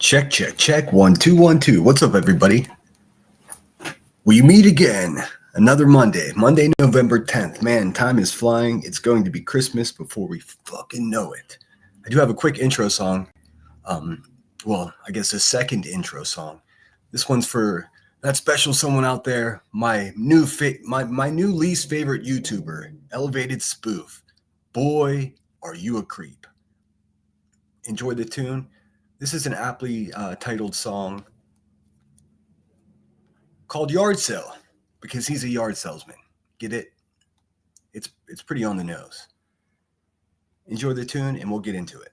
Check, check, check. 1, 2, 1, 2. What's up, everybody? We meet again. Another Monday, November 10th. Man, time is flying. It's going to be Christmas before we fucking know it. I do have a quick intro song. I guess a second intro song. This one's for that special someone out there, my new least favorite YouTuber, Elevated Spoof. Boy, are you a creep. Enjoy the tune. This is an aptly titled song called Yard Sale because he's a yard salesman. Get it? It's pretty on the nose. Enjoy the tune and we'll get into it.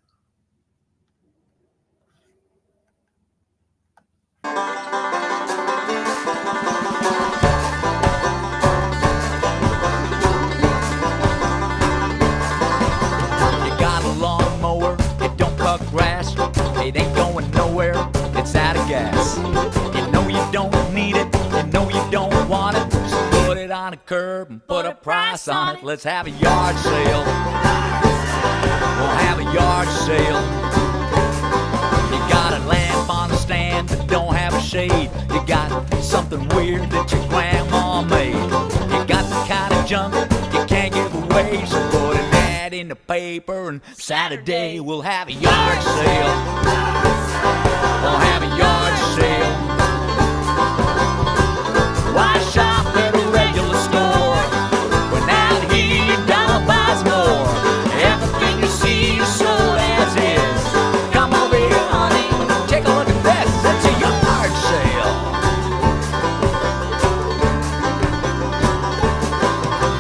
You got a lawnmower, it don't cut grass, it ain't going nowhere, it's out of gas. You know you don't need it, you know you don't want it, so put it on a curb and put a price on it. Let's have a yard sale. We'll have a yard sale. You got a lamp on a stand that don't have a shade. You got something weird that your grandma made. You got the kind of junk you can't give away, so put an ad in the paper and Saturday we'll have a yard sale. We'll have a yard sale. Why shop at a regular store when out here your dollar buys more? Everything you see is sold as is. Come over here, honey, take a look at this. It's a yard sale.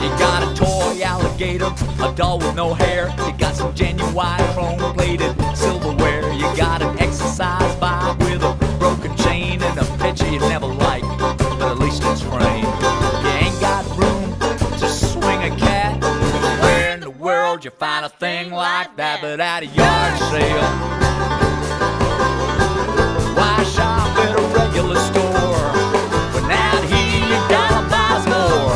You got a toy alligator, a doll with no hair. You got some genuine chrome-plated silverware. You got an exercise bike with a broken chain and a picture you never liked, but at least it's framed. You ain't got room to swing a cat. Where in the world you find a thing like that but at a yard sale? Why shop at a regular store when out here your dollar buys more?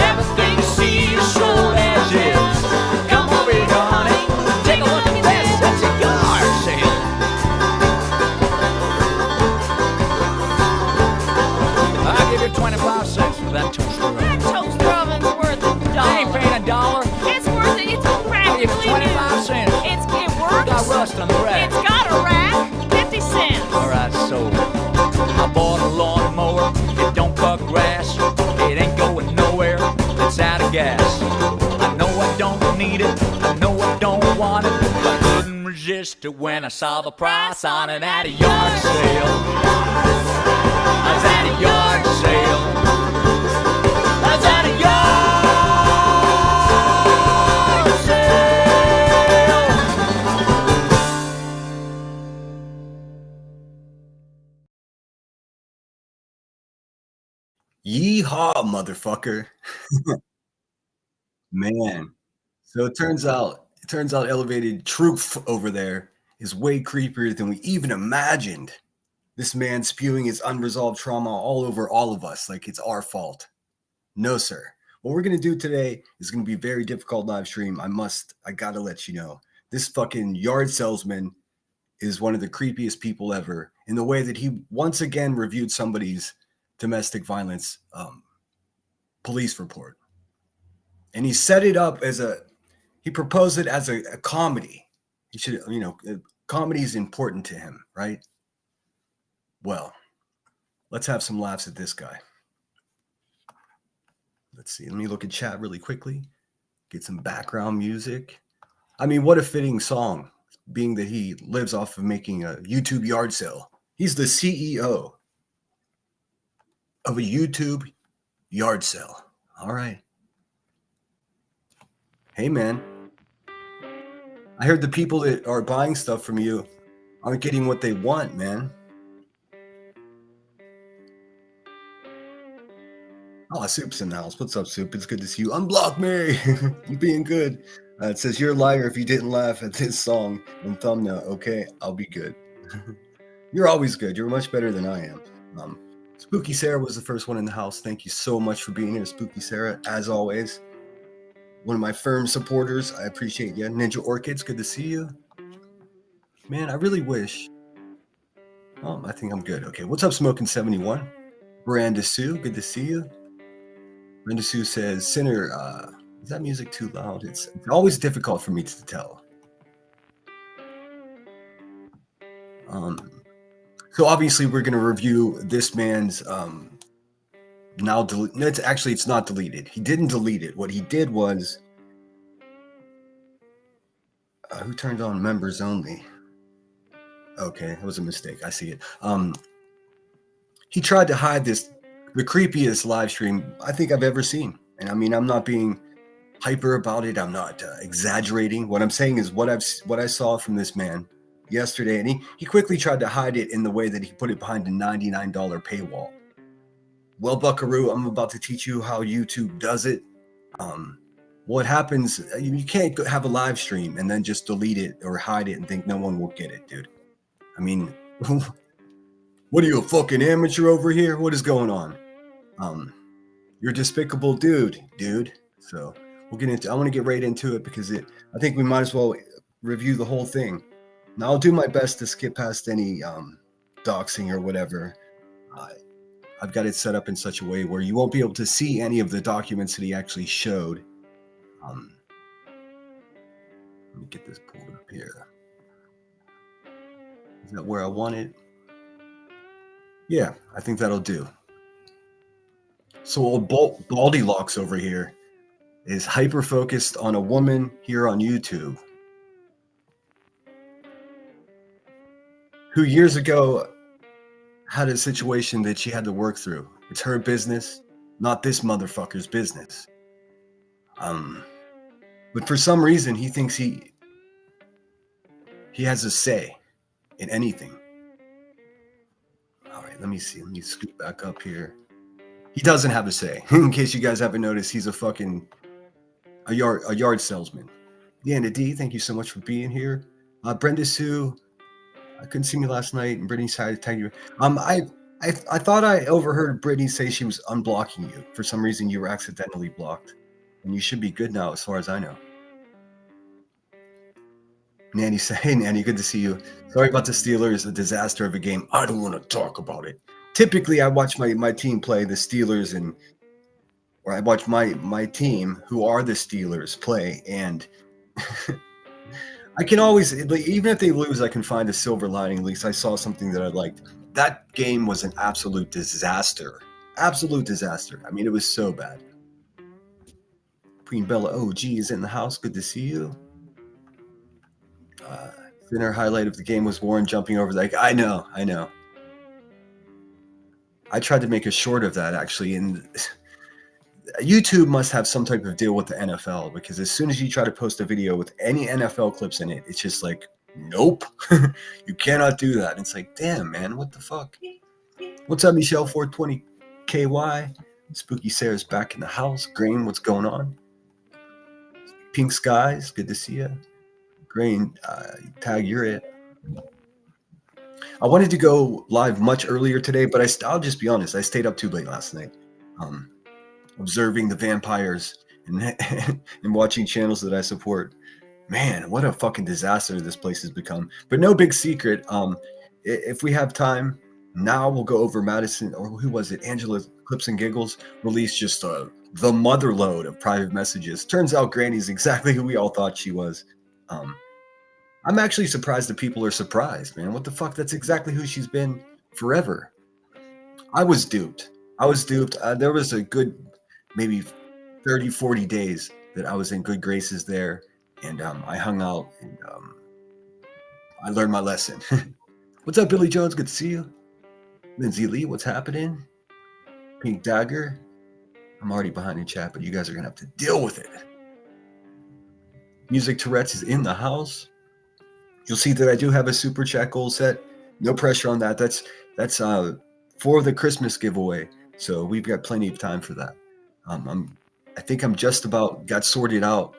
Everything you see is sold as is. Come over here, honey, take a look at this. It's a yard sale. I'll give you 25 cents for that toaster oven. That toaster oven's worth $1. I ain't paying $1. It's worth it. It's I'll practically give you 25 cents. It works. Got rust on the rack. It's got a rack. 50 cents. Alright, so I bought a lawnmower, it don't cut grass, it ain't going nowhere, it's out of gas. I know I don't need it, I know I don't want it, but I couldn't resist it when I saw the price on it at a yard sale. I was at a yard sale. I was at a yard sale. Yeehaw, motherfucker. Man. So it turns out Elevated Truth over there is way creepier than we even imagined. This man spewing his unresolved trauma all over all of us like it's our fault. No, sir. What we're going to do today is going to be a very difficult live stream. I got to let you know. This fucking yard salesman is one of the creepiest people ever in the way that he once again reviewed somebody's domestic violence police report. And he set it up he proposed it as a comedy. He should, comedy is important to him, right? Well, let's have some laughs at this guy. Let's see. Let me look at chat really quickly. Get some background music. I mean, what a fitting song, being that he lives off of making a YouTube yard sale. He's the CEO of a YouTube yard sale. All right. Hey, man. I heard the people that are buying stuff from you aren't getting what they want, man. Oh, Soup's in the house. What's up, Soup? It's good to see you. Unblock me. You being good. It says you're a liar if you didn't laugh at this song and thumbnail. Okay, I'll be good. You're always good. You're much better than I am. Spooky Sarah was the first one in the house. Thank you so much for being here, Spooky Sarah, as always. One of my firm supporters. I appreciate you. Ninja Orchids, good to see you. Man, I really wish I think I'm good. Okay, what's up, Smoking 71? Miranda Sue, good to see you. Miranda Sue says, Sinner, is that music too loud? It's always difficult for me to tell. So obviously we're going to review this man's now delete. No, it's not deleted. He didn't delete it. What he did was, who turned on members only? Okay, that was a mistake. I see it. He tried to hide the creepiest live stream I think I've ever seen. And I mean, I'm not being hyper about it. I'm not exaggerating. What I'm saying is what I saw from this man yesterday, and he quickly tried to hide it in the way that he put it behind a $99 paywall. Well, Buckaroo, I'm about to teach you how YouTube does it. What happens, you can't have a live stream and then just delete it or hide it and think no one will get it, dude. I mean, what are you, a fucking amateur over here? What is going on? You're a despicable dude. So we'll get into, I want to get right into it because I think we might as well review the whole thing. Now I'll do my best to skip past any doxing or whatever. I've got it set up in such a way where you won't be able to see any of the documents that he actually showed. Let me get this pulled up here. Is that where I want it? Yeah, I think that'll do. So old Baldy Locks over here is hyper focused on a woman here on YouTube who years ago had a situation that she had to work through. It's her business, not this motherfucker's business. But for some reason, he thinks he has a say in anything. All right, let me see. Let me scoot back up here. He doesn't have a say. In case you guys haven't noticed, he's a yard salesman. Deanna D, thank you so much for being here. Brenda Sue, I couldn't see me last night, and Brittany decided to tag you. I thought I overheard Brittany say she was unblocking you. For some reason, you were accidentally blocked, and you should be good now, as far as I know. Nanny said, "Hey, Nanny, good to see you. Sorry about the Steelers, a disaster of a game. I don't want to talk about it. Typically, I watch my team play the Steelers, or I watch my team, who are the Steelers, play, and." I can always, even if they lose, I can find a silver lining. At least I saw something that I liked. That game was an absolute disaster. Absolute disaster. I mean, it was so bad. Queen Bella OG is in the house. Good to see you. Thinner highlight of the game was Warren jumping over. I know. I tried to make a short of that, actually, and YouTube must have some type of deal with the NFL, because as soon as you try to post a video with any NFL clips in it, it's just like, nope, you cannot do that. And it's like, damn, man, what the fuck? What's up, Michelle 420 KY? Spooky Sarah's back in the house. Grain, what's going on? Pink Skies, good to see you. Grain, tag, you're it. I wanted to go live much earlier today, but I'll just be honest, I stayed up too late last night. Observing the vampires and watching channels that I support. Man, what a fucking disaster this place has become. But no big secret. If we have time, now we'll go over Madison, or who was it? Angela Clips and Giggles released just the mother load of private messages. Turns out Granny's exactly who we all thought she was. I'm actually surprised that people are surprised, man. What the fuck? That's exactly who she's been forever. I was duped. There was a good maybe 30, 40 days that I was in good graces there, and I hung out, and I learned my lesson. What's up, Billy Jones? Good to see you. Lindsay Lee, what's happening? Pink Dagger. I'm already behind in chat, but you guys are going to have to deal with it. Music Tourette's is in the house. You'll see that I do have a super chat goal set. No pressure on that. That's for the Christmas giveaway. So we've got plenty of time for that. I think I'm just about got sorted out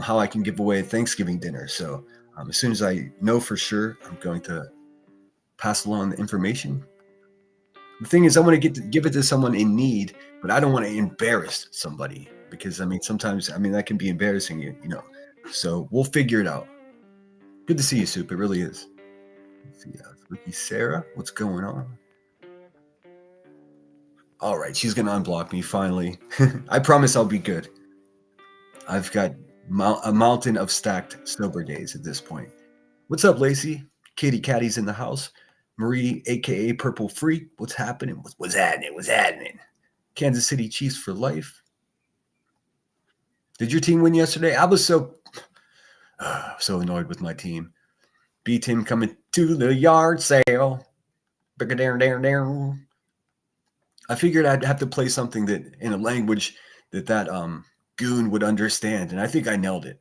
how I can give away Thanksgiving dinner. So as soon as I know for sure, I'm going to pass along the information. The thing is, I want to give it to someone in need, but I don't want to embarrass somebody, because sometimes that can be embarrassing, you know. So we'll figure it out. Good to see you, Soup. It really is. Let's Ricky Sarah, what's going on? All right, she's gonna unblock me finally. I promise I'll be good. I've got a mountain of stacked sober days at this point. What's up, Lacey? Katie Caddy's in the house. Marie, aka Purple Freak. What's happening? What's happening? What's happening? Kansas City Chiefs for life. Did your team win yesterday? I was so annoyed with my team. B team coming to the yard sale. I figured I'd have to play something that in a language that goon would understand, and I think I nailed it.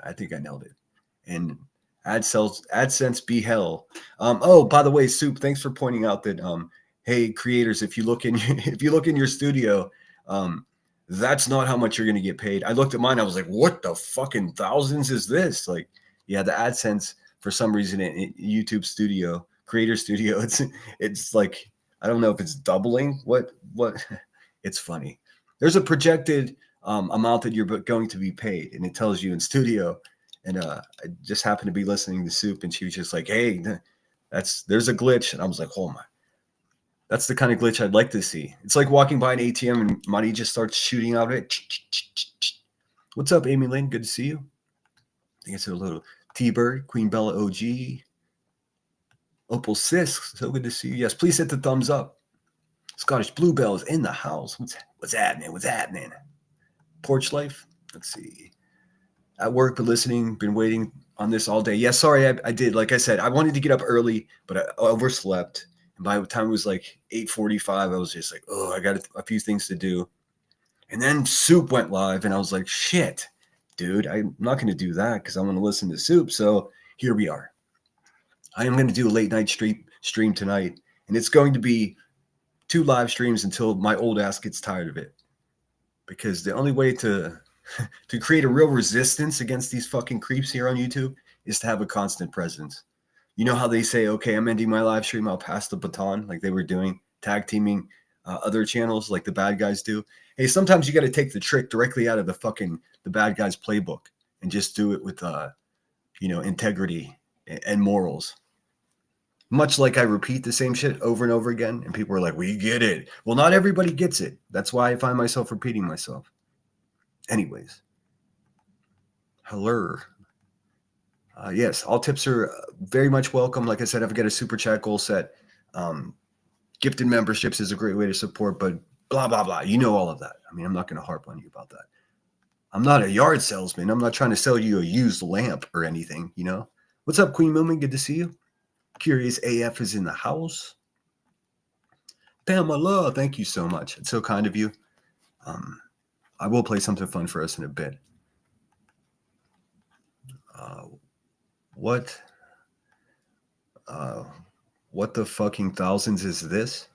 And AdSense be hell. Oh, by the way, Soup, thanks for pointing out that hey, creators, if you look in your studio, that's not how much you're going to get paid. I looked at mine. I was like, what the fucking thousands is this? Like, yeah, the AdSense for some reason in YouTube Studio, Creator Studio, it's like, I don't know if it's doubling. What? It's funny. There's a projected amount that you're going to be paid, and it tells you in Studio. And I just happened to be listening to Soup, and she was just like, hey, there's a glitch. And I was like, oh my. That's the kind of glitch I'd like to see. It's like walking by an ATM and money just starts shooting out of it. What's up, Amy Lynn? Good to see you. I think it's a little T-Bird, Queen Bella OG, Opal Sis. So good to see you. Yes, please hit the thumbs up. Scottish Bluebell is in the house. What's happening? What's happening? Porch life. Let's see. At work, but listening. Been waiting on this all day. Yeah, sorry, I did. Like I said, I wanted to get up early, but I overslept. By the time it was like 8:45, I was just like, oh, I got a few things to do. And then Soup went live, and I was like, shit, dude, I'm not going to do that because I want to listen to Soup. So here we are. I am going to do a late night stream tonight, and it's going to be 2 live streams until my old ass gets tired of it. Because the only way to create a real resistance against these fucking creeps here on YouTube is to have a constant presence. You know how they say, okay, I'm ending my live stream, I'll pass the baton, like they were doing, tag teaming other channels like the bad guys do. Hey, sometimes you got to take the trick directly out of the bad guys playbook and just do it with, integrity and morals. Much like I repeat the same shit over and over again, and people are like, we get it. Well, not everybody gets it. That's why I find myself repeating myself. Anyways. Hello. Yes, all tips are very much welcome. Like I said, I've got a super chat goal set. Gifted memberships is a great way to support, but blah, blah, blah. You know all of that. I mean, I'm not going to harp on you about that. I'm not a yard salesman. I'm not trying to sell you a used lamp or anything, you know? What's up, Queen Moomin? Good to see you. Curious AF is in the house. Pamela, thank you so much. It's so kind of you. I will play something fun for us in a bit. What the fucking thousands is this?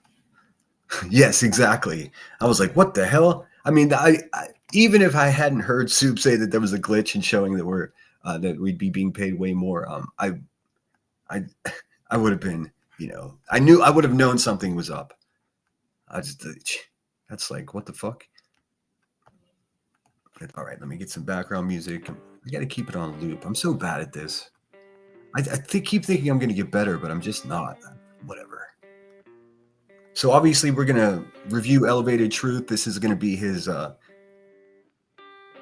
Yes, exactly. I was like, what the hell? I mean, I even if I hadn't heard Soup say that there was a glitch in showing that that we'd be being paid way more, I would have been, I would have known something was up. That's like, what the fuck? All right, let me get some background music. I got to keep it on loop. I'm so bad at this. I keep thinking I'm going to get better, but I'm just not. Whatever. So obviously we're going to review Elevated Truth. This is going to be his, I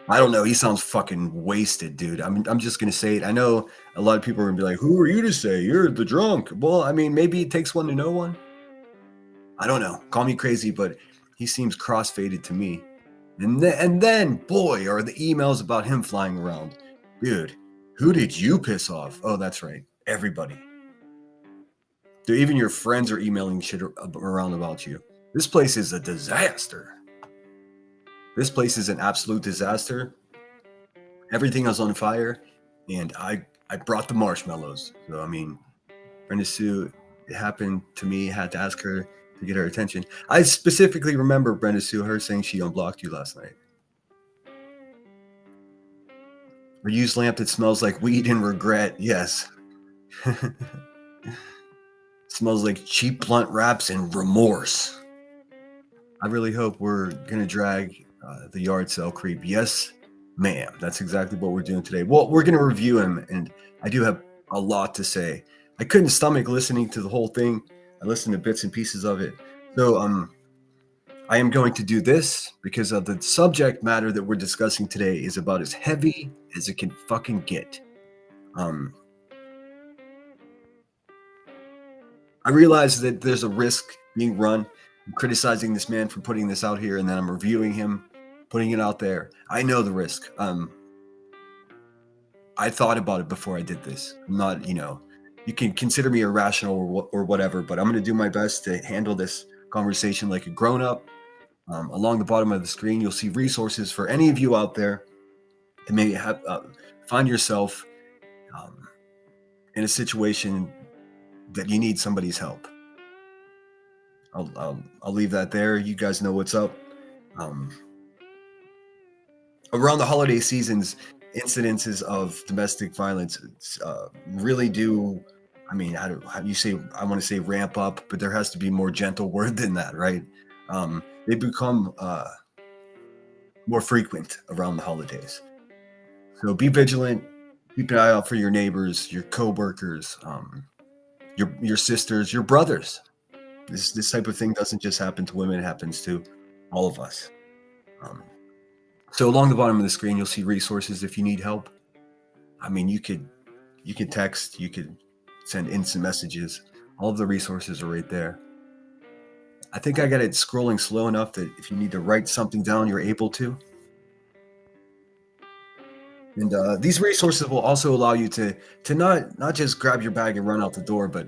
don't know. He sounds fucking wasted, dude. I'm just going to say it. I know a lot of people are going to be like, who are you to say? You're the drunk. Well, I mean, maybe it takes one to know one. I don't know. Call me crazy, but he seems crossfaded to me. And then, boy, are the emails about him flying around. Dude, who did you piss off? Oh, that's right. Everybody. Dude, even your friends are emailing shit around about you. This place is a disaster. This place is an absolute disaster. Everything is on fire. And I brought the marshmallows. So, I mean, Brenda Sue, it happened to me. Had to ask her to get her attention. I specifically remember Brenda Sue, her saying she unblocked you last night. A used lamp that smells like weed and regret. Yes. Smells like cheap blunt wraps and remorse. I really hope we're going to drag the yard sale creep. Yes, ma'am. That's exactly what we're doing today. Well, we're going to review him, and I do have a lot to say. I couldn't stomach listening to the whole thing. I listened to bits and pieces of it. So I am going to do this because of the subject matter that we're discussing today is about as heavy as it can fucking get. I realize that there's a risk being run. I'm criticizing this man for putting this out here, and then I'm reviewing him, putting it out there. I know the risk. I thought about it before I did this. I'm not, you can consider me irrational or whatever, but I'm going to do my best to handle this conversation like a grown up. Along the bottom of the screen, you'll see resources for any of you out there that may have find yourself in a situation that you need somebody's help. I'll leave that there. You guys know what's up. Around the holiday seasons, incidences of domestic violence really do. I mean, how do you say? I want to say ramp up, but there has to be more gentle word than that, right? They become more frequent around the holidays. So be vigilant. Keep an eye out for your neighbors, your coworkers, your sisters, your brothers. This type of thing doesn't just happen to women; it happens to all of us. So along the bottom of the screen, you'll see resources if you need help. I mean, you could text, you could send instant messages. All of the resources are right there. I think I got it scrolling slow enough that if you need to write something down, you're able to. And these resources will also allow you to not just grab your bag and run out the door, but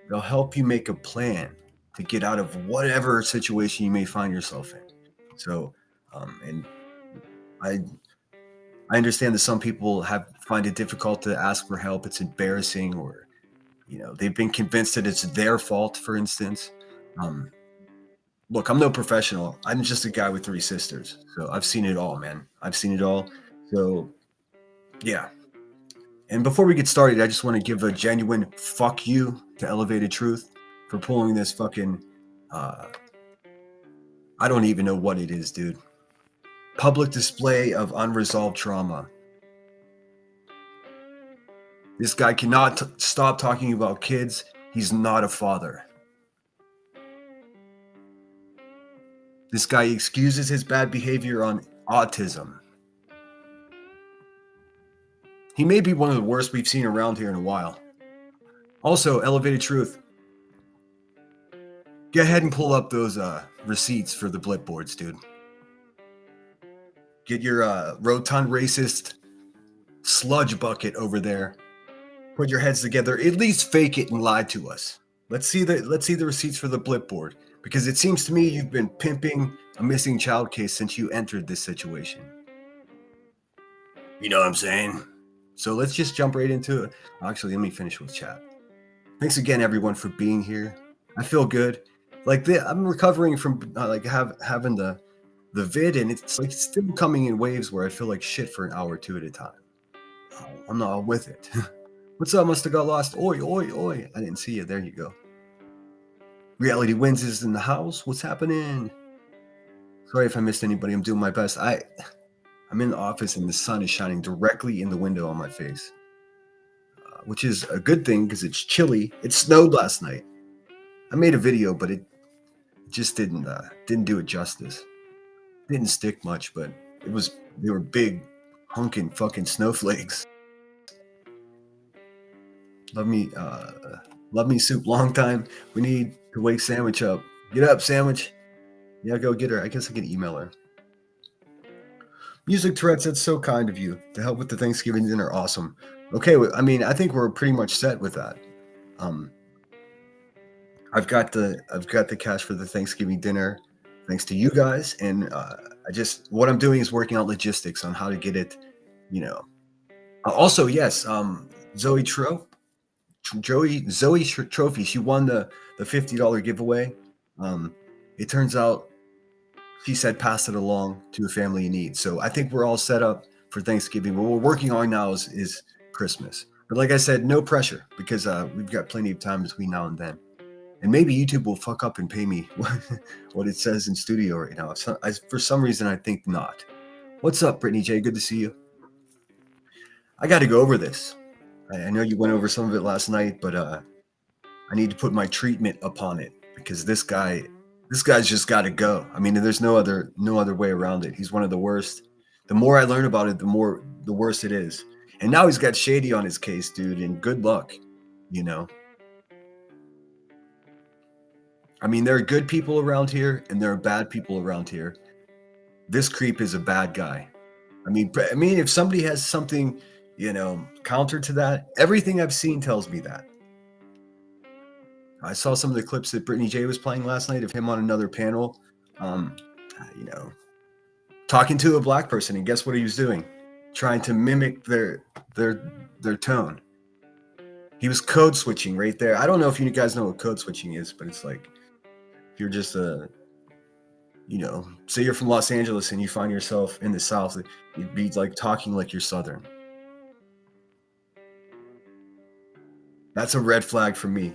they'll help you make a plan to get out of whatever situation you may find yourself in. So, and I understand that some people find it difficult to ask for help. It's embarrassing, or they've been convinced that it's their fault. For instance, look, I'm no professional. I'm just a guy with 3 sisters, so I've seen it all, man. I've seen it all. So, yeah. And before we get started, I just want to give a genuine fuck you to Elevated Truth for pulling this fucking. I don't even know what it is, dude. Public display of unresolved trauma. This guy cannot stop talking about kids. He's not a father. This guy excuses his bad behavior on autism. He may be one of the worst we've seen around here in a while. Also, Elevated Truth. Go ahead and pull up those receipts for the blip boards, dude. Get your rotund racist sludge bucket over there. Put your heads together. At least fake it and lie to us. Let's see the receipts for the blip board, because it seems to me you've been pimping a missing child case since you entered this situation. You know what I'm saying? So let's just jump right into it. Actually, let me finish with chat. Thanks again, everyone, for being here. I feel good. I'm recovering from having the vid, and it's like still coming in waves where I feel like shit for an hour or two at a time. I'm not with it. What's up? Must have got lost. Oi, oi, oi. I didn't see you. There you go. Reality Wins is in the house. What's happening? Sorry if I missed anybody. I'm doing my best. I'm in the office and the sun is shining directly in the window on my face, which is a good thing because it's chilly. It snowed last night. I made a video, but it just didn't do it justice. Didn't stick much, but they were big hunking fucking snowflakes. Love me soup, long time. We need to wake Sandwich up. Get up, Sandwich. Yeah, go get her. I guess I can email her. Music Tourette's, that's so kind of you to help with the Thanksgiving dinner. Awesome. Okay, I mean, I think we're pretty much set with that. I've got the cash for the Thanksgiving dinner, thanks to you guys, and what I'm doing is working out logistics on how to get it. Also, yes, Zoe Trophy. She won the $50 giveaway. It turns out she said pass it along to a family in need. So I think we're all set up for Thanksgiving. What we're working on now is Christmas. But like I said, no pressure, because we've got plenty of time between now and then. And maybe YouTube will fuck up and pay me what it says in studio right now. For some reason, I think not. What's up, Brittany J? Good to see you. I got to go over this. I know you went over some of it last night, but I need to put my treatment upon it because this guy's just got to go. I mean, there's no other way around it. He's one of the worst. The more I learn about it, the worse it is. And now he's got Shady on his case, dude, and good luck, you know. I mean, there are good people around here and there are bad people around here. This creep is a bad guy. I mean, if somebody has something, you know, counter to that, everything I've seen tells me that. I saw some of the clips that Brittany J was playing last night of him on another panel, you know, talking to a black person, and guess what he was doing? Trying to mimic their tone. He was code switching right there. I don't know if you guys know what code switching is, but it's like if you're just you know, say you're from Los Angeles and you find yourself in the South, you'd be like talking like you're Southern. That's a red flag for me.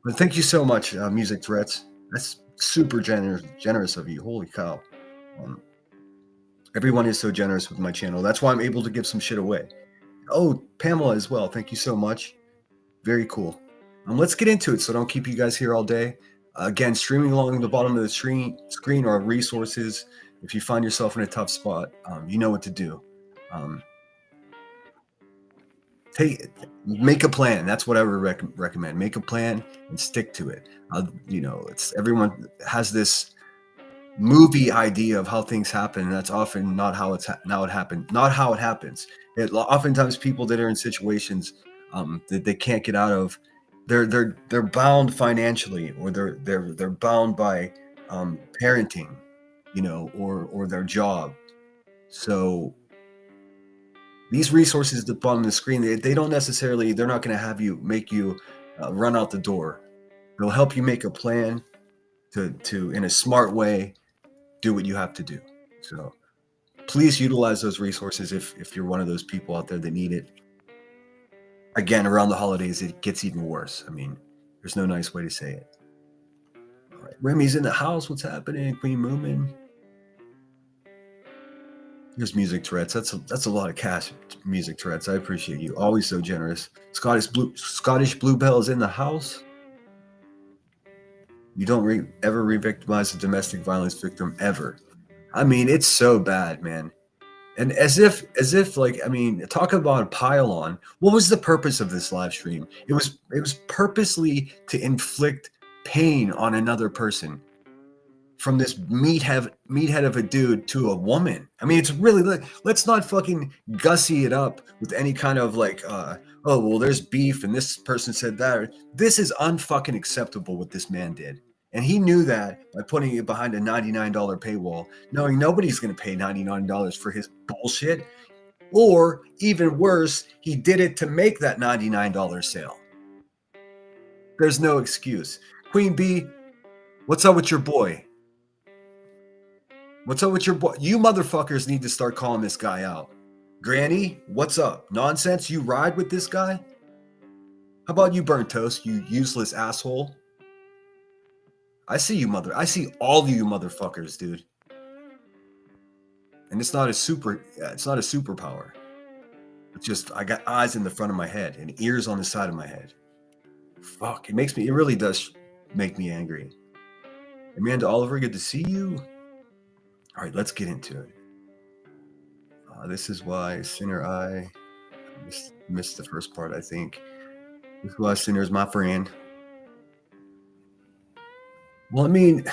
But thank you so much, Music Threats. That's super generous of you. Holy cow. Everyone is so generous with my channel. That's why I'm able to give some shit away. Oh, Pamela as well. Thank you so much. Very cool. Let's get into it so I don't keep you guys here all day. Again, streaming along the bottom of the screen are resources. If you find yourself in a tough spot, you know what to do. Make a plan. That's what I would recommend. Make a plan and stick to it. You know, everyone has this movie idea of how things happen, and that's often not how it happens. Oftentimes people that are in situations that they can't get out of, they're bound financially, or they're bound by parenting, you know, or their job. So these resources at the bottom of the screen, they don't necessarily, they're not going to have you make you run out the door. They'll help you make a plan to in a smart way do what you have to do. So please utilize those resources if you're one of those people out there that need it. Again, around the holidays, it gets even worse. I mean, there's no nice way to say it. All right, Remy's in the house. What's happening? Queen Moomin. Here's Music Tourette's. That's a lot of cash, Music Tourette's. I appreciate you. Always so generous. Scottish Bluebell is in the house. You don't ever re-victimize a domestic violence victim ever. I mean, it's so bad, man. And as if like, I mean, talk about a pile on. What was the purpose of this live stream? It was purposely to inflict pain on another person. From this meathead of a dude to a woman. I mean, it's really, let's not fucking gussy it up with any kind of like, oh, well, there's beef and this person said that. This is unfucking acceptable what this man did. And he knew that by putting it behind a $99 paywall, knowing nobody's going to pay $99 for his bullshit. Or even worse, he did it to make that $99 sale. There's no excuse. Queen B, what's up with your boy? What's up with your boy? You motherfuckers need to start calling this guy out. Granny, what's up? Nonsense? You ride with this guy? How about you, Burnt Toast, you useless asshole? I see you, I see all of you motherfuckers, dude. And it's not a superpower. It's just, I got eyes in the front of my head and ears on the side of my head. Fuck, it really does make me angry. Amanda Oliver, good to see you. All right, let's get into it. This is why Sinner I missed the first part, I think. This is why Sinner's my friend. Well, I mean,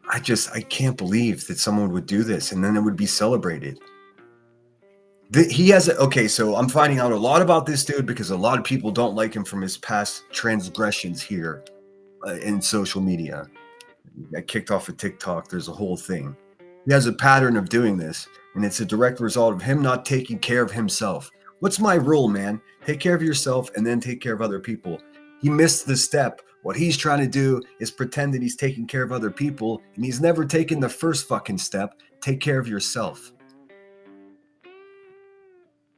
I can't believe that someone would do this and then it would be celebrated. So I'm finding out a lot about this dude because a lot of people don't like him from his past transgressions here in social media. He got kicked off of TikTok. There's a whole thing. He has a pattern of doing this, and it's a direct result of him not taking care of himself. What's my rule, man? Take care of yourself and then take care of other people. He missed the step. What he's trying to do is pretend that he's taking care of other people, and he's never taken the first fucking step. Take care of yourself.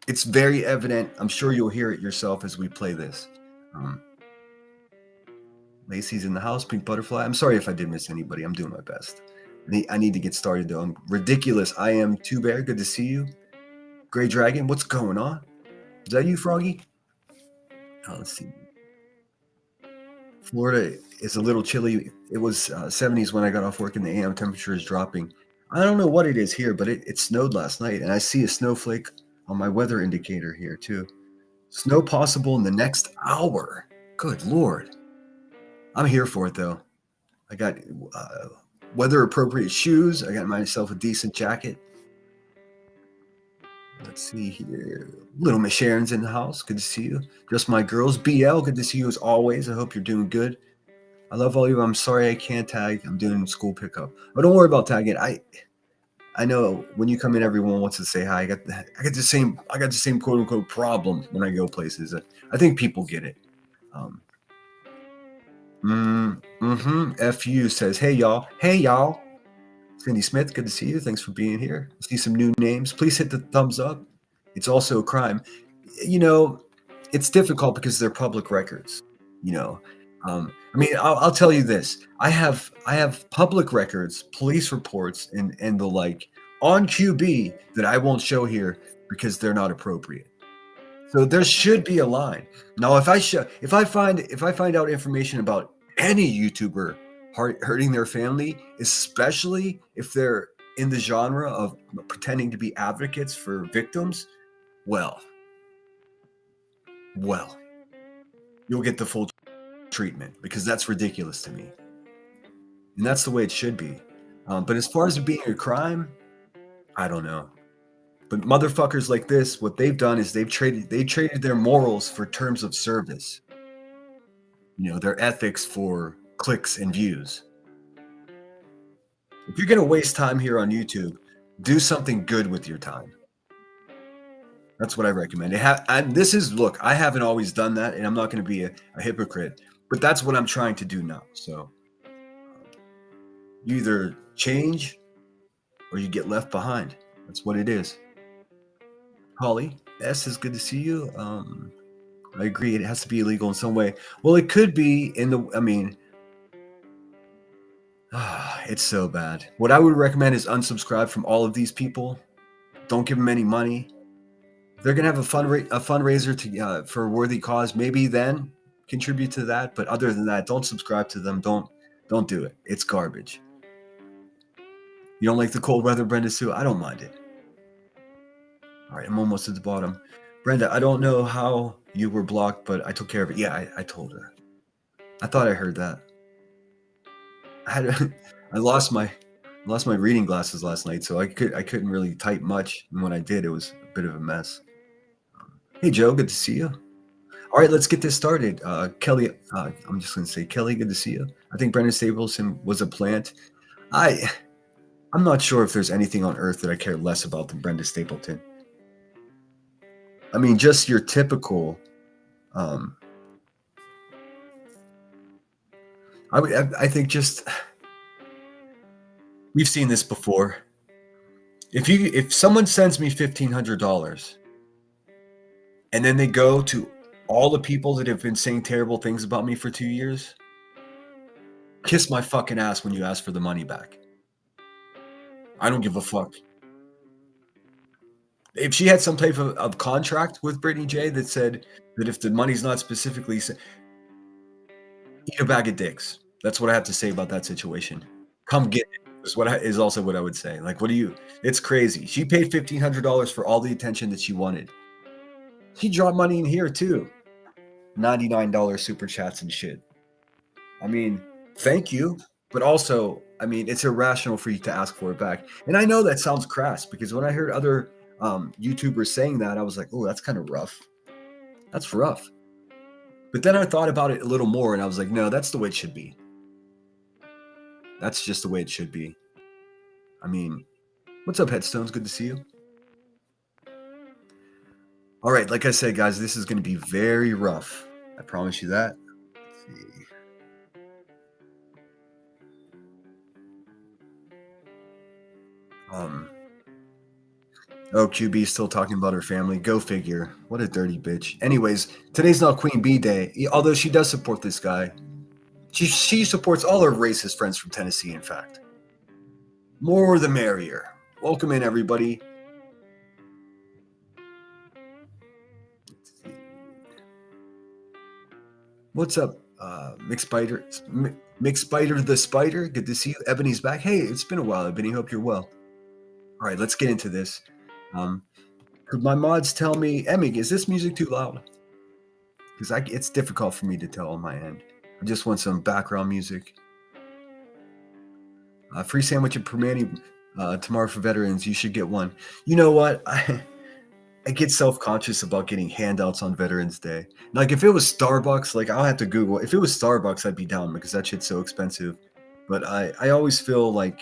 It's very evident. I'm sure you'll hear it yourself as we play this. Lacey's in the house, Pink Butterfly. I'm sorry if I did miss anybody. I'm doing my best. I need to get started, though. I'm ridiculous. I am Two Bear. Good to see you. Gray Dragon, what's going on? Is that you, Froggy? Let's see. Florida is a little chilly. It was 70s when I got off work, and the AM temperature is dropping. I don't know what it is here, but it snowed last night, and I see a snowflake on my weather indicator here too. Snow possible in the next hour. Good Lord. I'm here for it though. I got weather appropriate shoes. I got myself a decent jacket. Let's see here. Little Miss Sharon's in the house. Good to see you. Just my girls. BL, good to see you as always. I hope you're doing good. I love all of you. I'm sorry I can't tag. I'm doing school pickup. But don't worry about tagging. I know when you come in, everyone wants to say hi. I got the same quote unquote problem when I go places. I think people get it. FU says, hey y'all. Hey y'all. Cindy Smith, good to see you. Thanks for being here. See some new names. Please hit the thumbs up. It's also a crime. You know, it's difficult because they're public records. You know, I mean, I'll tell you this. I have public records, police reports, and the like on QB that I won't show here because they're not appropriate. So there should be a line. Now, if I find out information about any YouTuber hurting their family, especially if they're in the genre of pretending to be advocates for victims, well, you'll get the full treatment because that's ridiculous to me. And that's the way it should be. But as far as it being a crime, I don't know. But motherfuckers like this, what they've done is they traded their morals for terms of service. You know, their ethics for clicks and views. If you're going to waste time here on YouTube, do something good with your time. That's what I recommend. Look, I haven't always done that, and I'm not going to be a hypocrite, but that's what I'm trying to do now. So you either change or you get left behind. That's what it is. Holly S is good to see you. I agree. It has to be illegal in some way. Well, it could be it's so bad. What I would recommend is unsubscribe from all of these people. Don't give them any money. If they're gonna have a fundraiser for a worthy cause, maybe then contribute to that. But other than that, don't subscribe to them. Don't do it. It's garbage. You don't like the cold weather, Brenda Sue? I don't mind it. All right, I'm almost at the bottom. Brenda, I don't know how you were blocked, but I took care of it. Yeah, I told her. I thought I heard that. I lost my reading glasses last night, so I couldn't really type much. And when I did, it was a bit of a mess. Hey Joe, good to see you. All right, let's get this started. Kelly, I'm just gonna say Kelly, good to see you. I think Brendan Stapleton was a plant. I'm not sure if there's anything on earth that I care less about than Brenda Stapleton. I mean, just your typical. I think just we've seen this before. If someone sends me $1,500 and then they go to all the people that have been saying terrible things about me for 2 years, kiss my fucking ass when you ask for the money back. I don't give a fuck. If she had some type of contract with Brittany J that said that if the money's not specifically said, eat a bag of dicks. That's what I have to say about that situation. Come get it is also what I would say. Like, it's crazy. She paid $1,500 for all the attention that she wanted. She dropped money in here too. $99 super chats and shit. I mean, thank you. But also, I mean, it's irrational for you to ask for it back. And I know that sounds crass because when I heard other YouTubers saying that, I was like, oh, that's kind of rough. That's rough. But then I thought about it a little more and I was like, no, that's the way it should be. That's just the way it should be. I mean, what's up, Headstones? Good to see you. All right, like I said, guys, this is going to be very rough. I promise you that. Let's see. Oh, QB still talking about her family. Go figure. What a dirty bitch. Anyways, today's not Queen Bee Day, although she does support this guy. She supports all her racist friends from Tennessee, in fact. More the merrier. Welcome in, everybody. Let's see. What's up, McSpider the Spider? Good to see you. Ebony's back. Hey, it's been a while, Ebony. Hope you're well. All right, let's get into this. Could my mods tell me, Emmy, is this music too loud? Because it's difficult for me to tell on my end. I just want some background music. Free sandwich and permani tomorrow for veterans. You should get one. You know what? I get self-conscious about getting handouts on Veterans Day. Like if it was Starbucks, like I'll have to Google. If it was Starbucks, I'd be down because that shit's so expensive. But I always feel like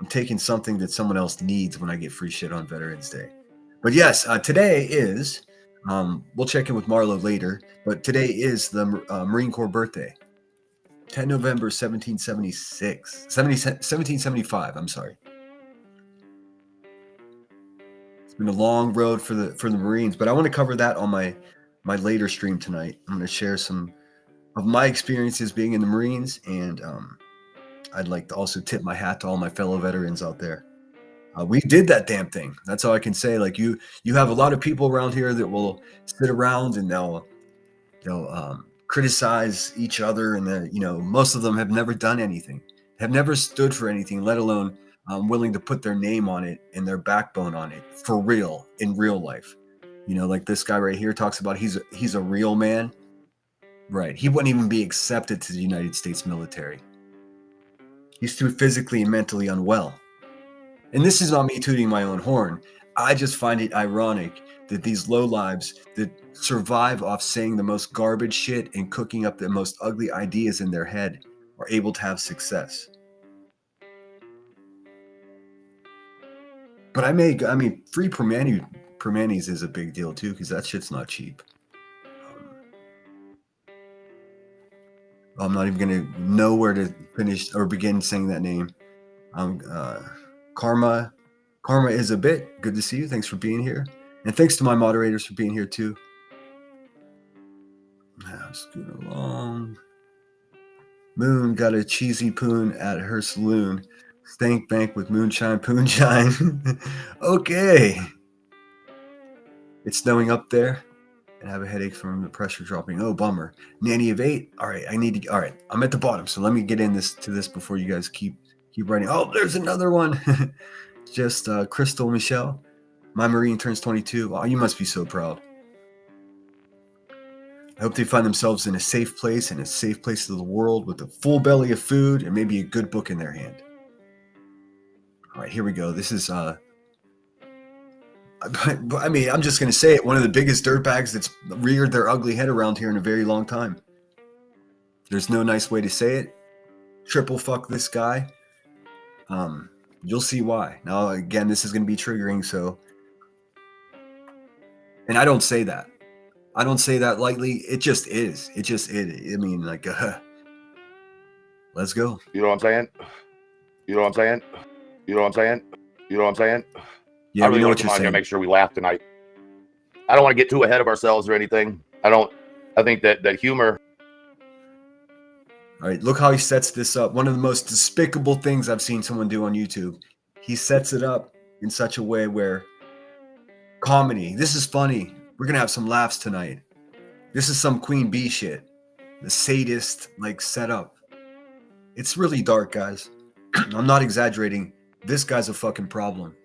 I'm taking something that someone else needs when I get free shit on Veterans Day. But yes, today is, we'll check in with Marlo later, but today is the Marine Corps birthday. 10 November 1775, I'm sorry. It's been a long road for the Marines, but I want to cover that on my later stream tonight. I'm going to share some of my experiences being in the Marines, and I'd like to also tip my hat to all my fellow veterans out there. We did that damn thing. That's all I can say. Like you have a lot of people around here that will sit around and they'll criticize each other, and most of them have never done anything, have never stood for anything, let alone willing to put their name on it and their backbone on it for real in real life. Like this guy right here talks about he's a real man, right? He wouldn't even be accepted to the United States military. He's too physically and mentally unwell. And this is not me tooting my own horn. I just find it ironic that these lowlives that survive off saying the most garbage shit and cooking up the most ugly ideas in their head are able to have success. But free permanis is a big deal too, because that shit's not cheap. I'm not even going to know where to finish or begin saying that name. Karma is a bit. Good to see you. Thanks for being here. And thanks to my moderators for being here too. Now, scooting along. Moon got a cheesy poon at her saloon. Stank bank with moonshine, poonshine. Okay. It's snowing up there. And have a headache from the pressure dropping. Oh, bummer. Nanny of 8. All right, all right, I'm at the bottom, so let me get to this before you guys keep writing. Oh, there's another one. Just Crystal Michelle. My Marine turns 22. Oh, you must be so proud. I hope they find themselves in a safe place, of the world, with a full belly of food and maybe a good book in their hand. All right, here we go. This is I'm just going to say it. One of the biggest dirtbags that's reared their ugly head around here in a very long time. There's no nice way to say it. Triple fuck this guy. You'll see why. Now, again, this is going to be triggering, so. And I don't say that. I don't say that lightly. It just is. It just is. I mean, like, let's go. You know what I'm saying? You know what I'm saying? You know what I'm saying? You know what I'm saying? Yeah, I really know want what to come you're on here saying. and make sure we laugh tonight. I don't want to get too ahead of ourselves or anything. I think that humor. All right, look how he sets this up. One of the most despicable things I've seen someone do on YouTube. He sets it up in such a way where comedy. This is funny. We're going to have some laughs tonight. This is some Queen Bee shit. The sadist, setup. It's really dark, guys. I'm not exaggerating. This guy's a fucking problem.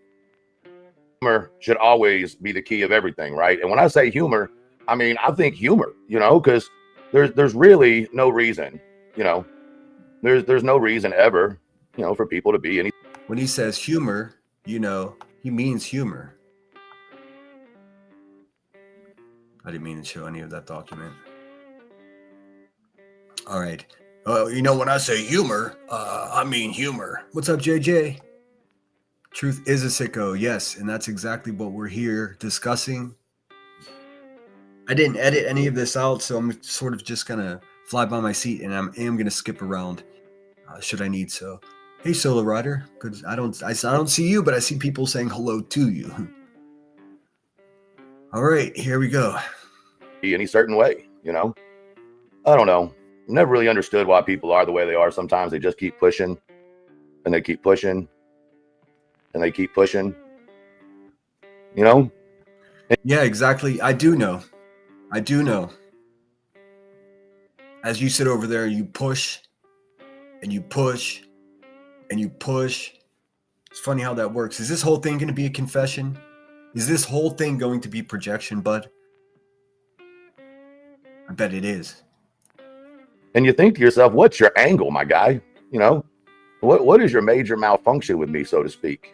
Humor should always be the key of everything, right? And when I say humor, I mean, I think humor, because there's really no reason, there's no reason ever, for people to be any. When he says humor, he means humor. I didn't mean to show any of that document. All right. When I say humor, I mean humor. What's up, JJ? Truth is a sicko, yes, and that's exactly what we're here discussing. I didn't edit any of this out, so I'm sort of just gonna fly by my seat, and I am gonna skip around should I need so. Hey, Solo Rider. Good. I don't see you, but I see people saying hello to you. All right, here we go. Any certain way, I don't know. Never really understood why people are the way they are. Sometimes they just keep pushing, and they keep pushing. And they keep pushing, Yeah, exactly. I do know. as you sit over there, you push and you push and you push. It's funny how that works. Is this whole thing going to be a confession? Is this whole thing going to be projection, bud? I bet it is. And you think to yourself, what's your angle, my guy? You know, what is your major malfunction with me, so to speak?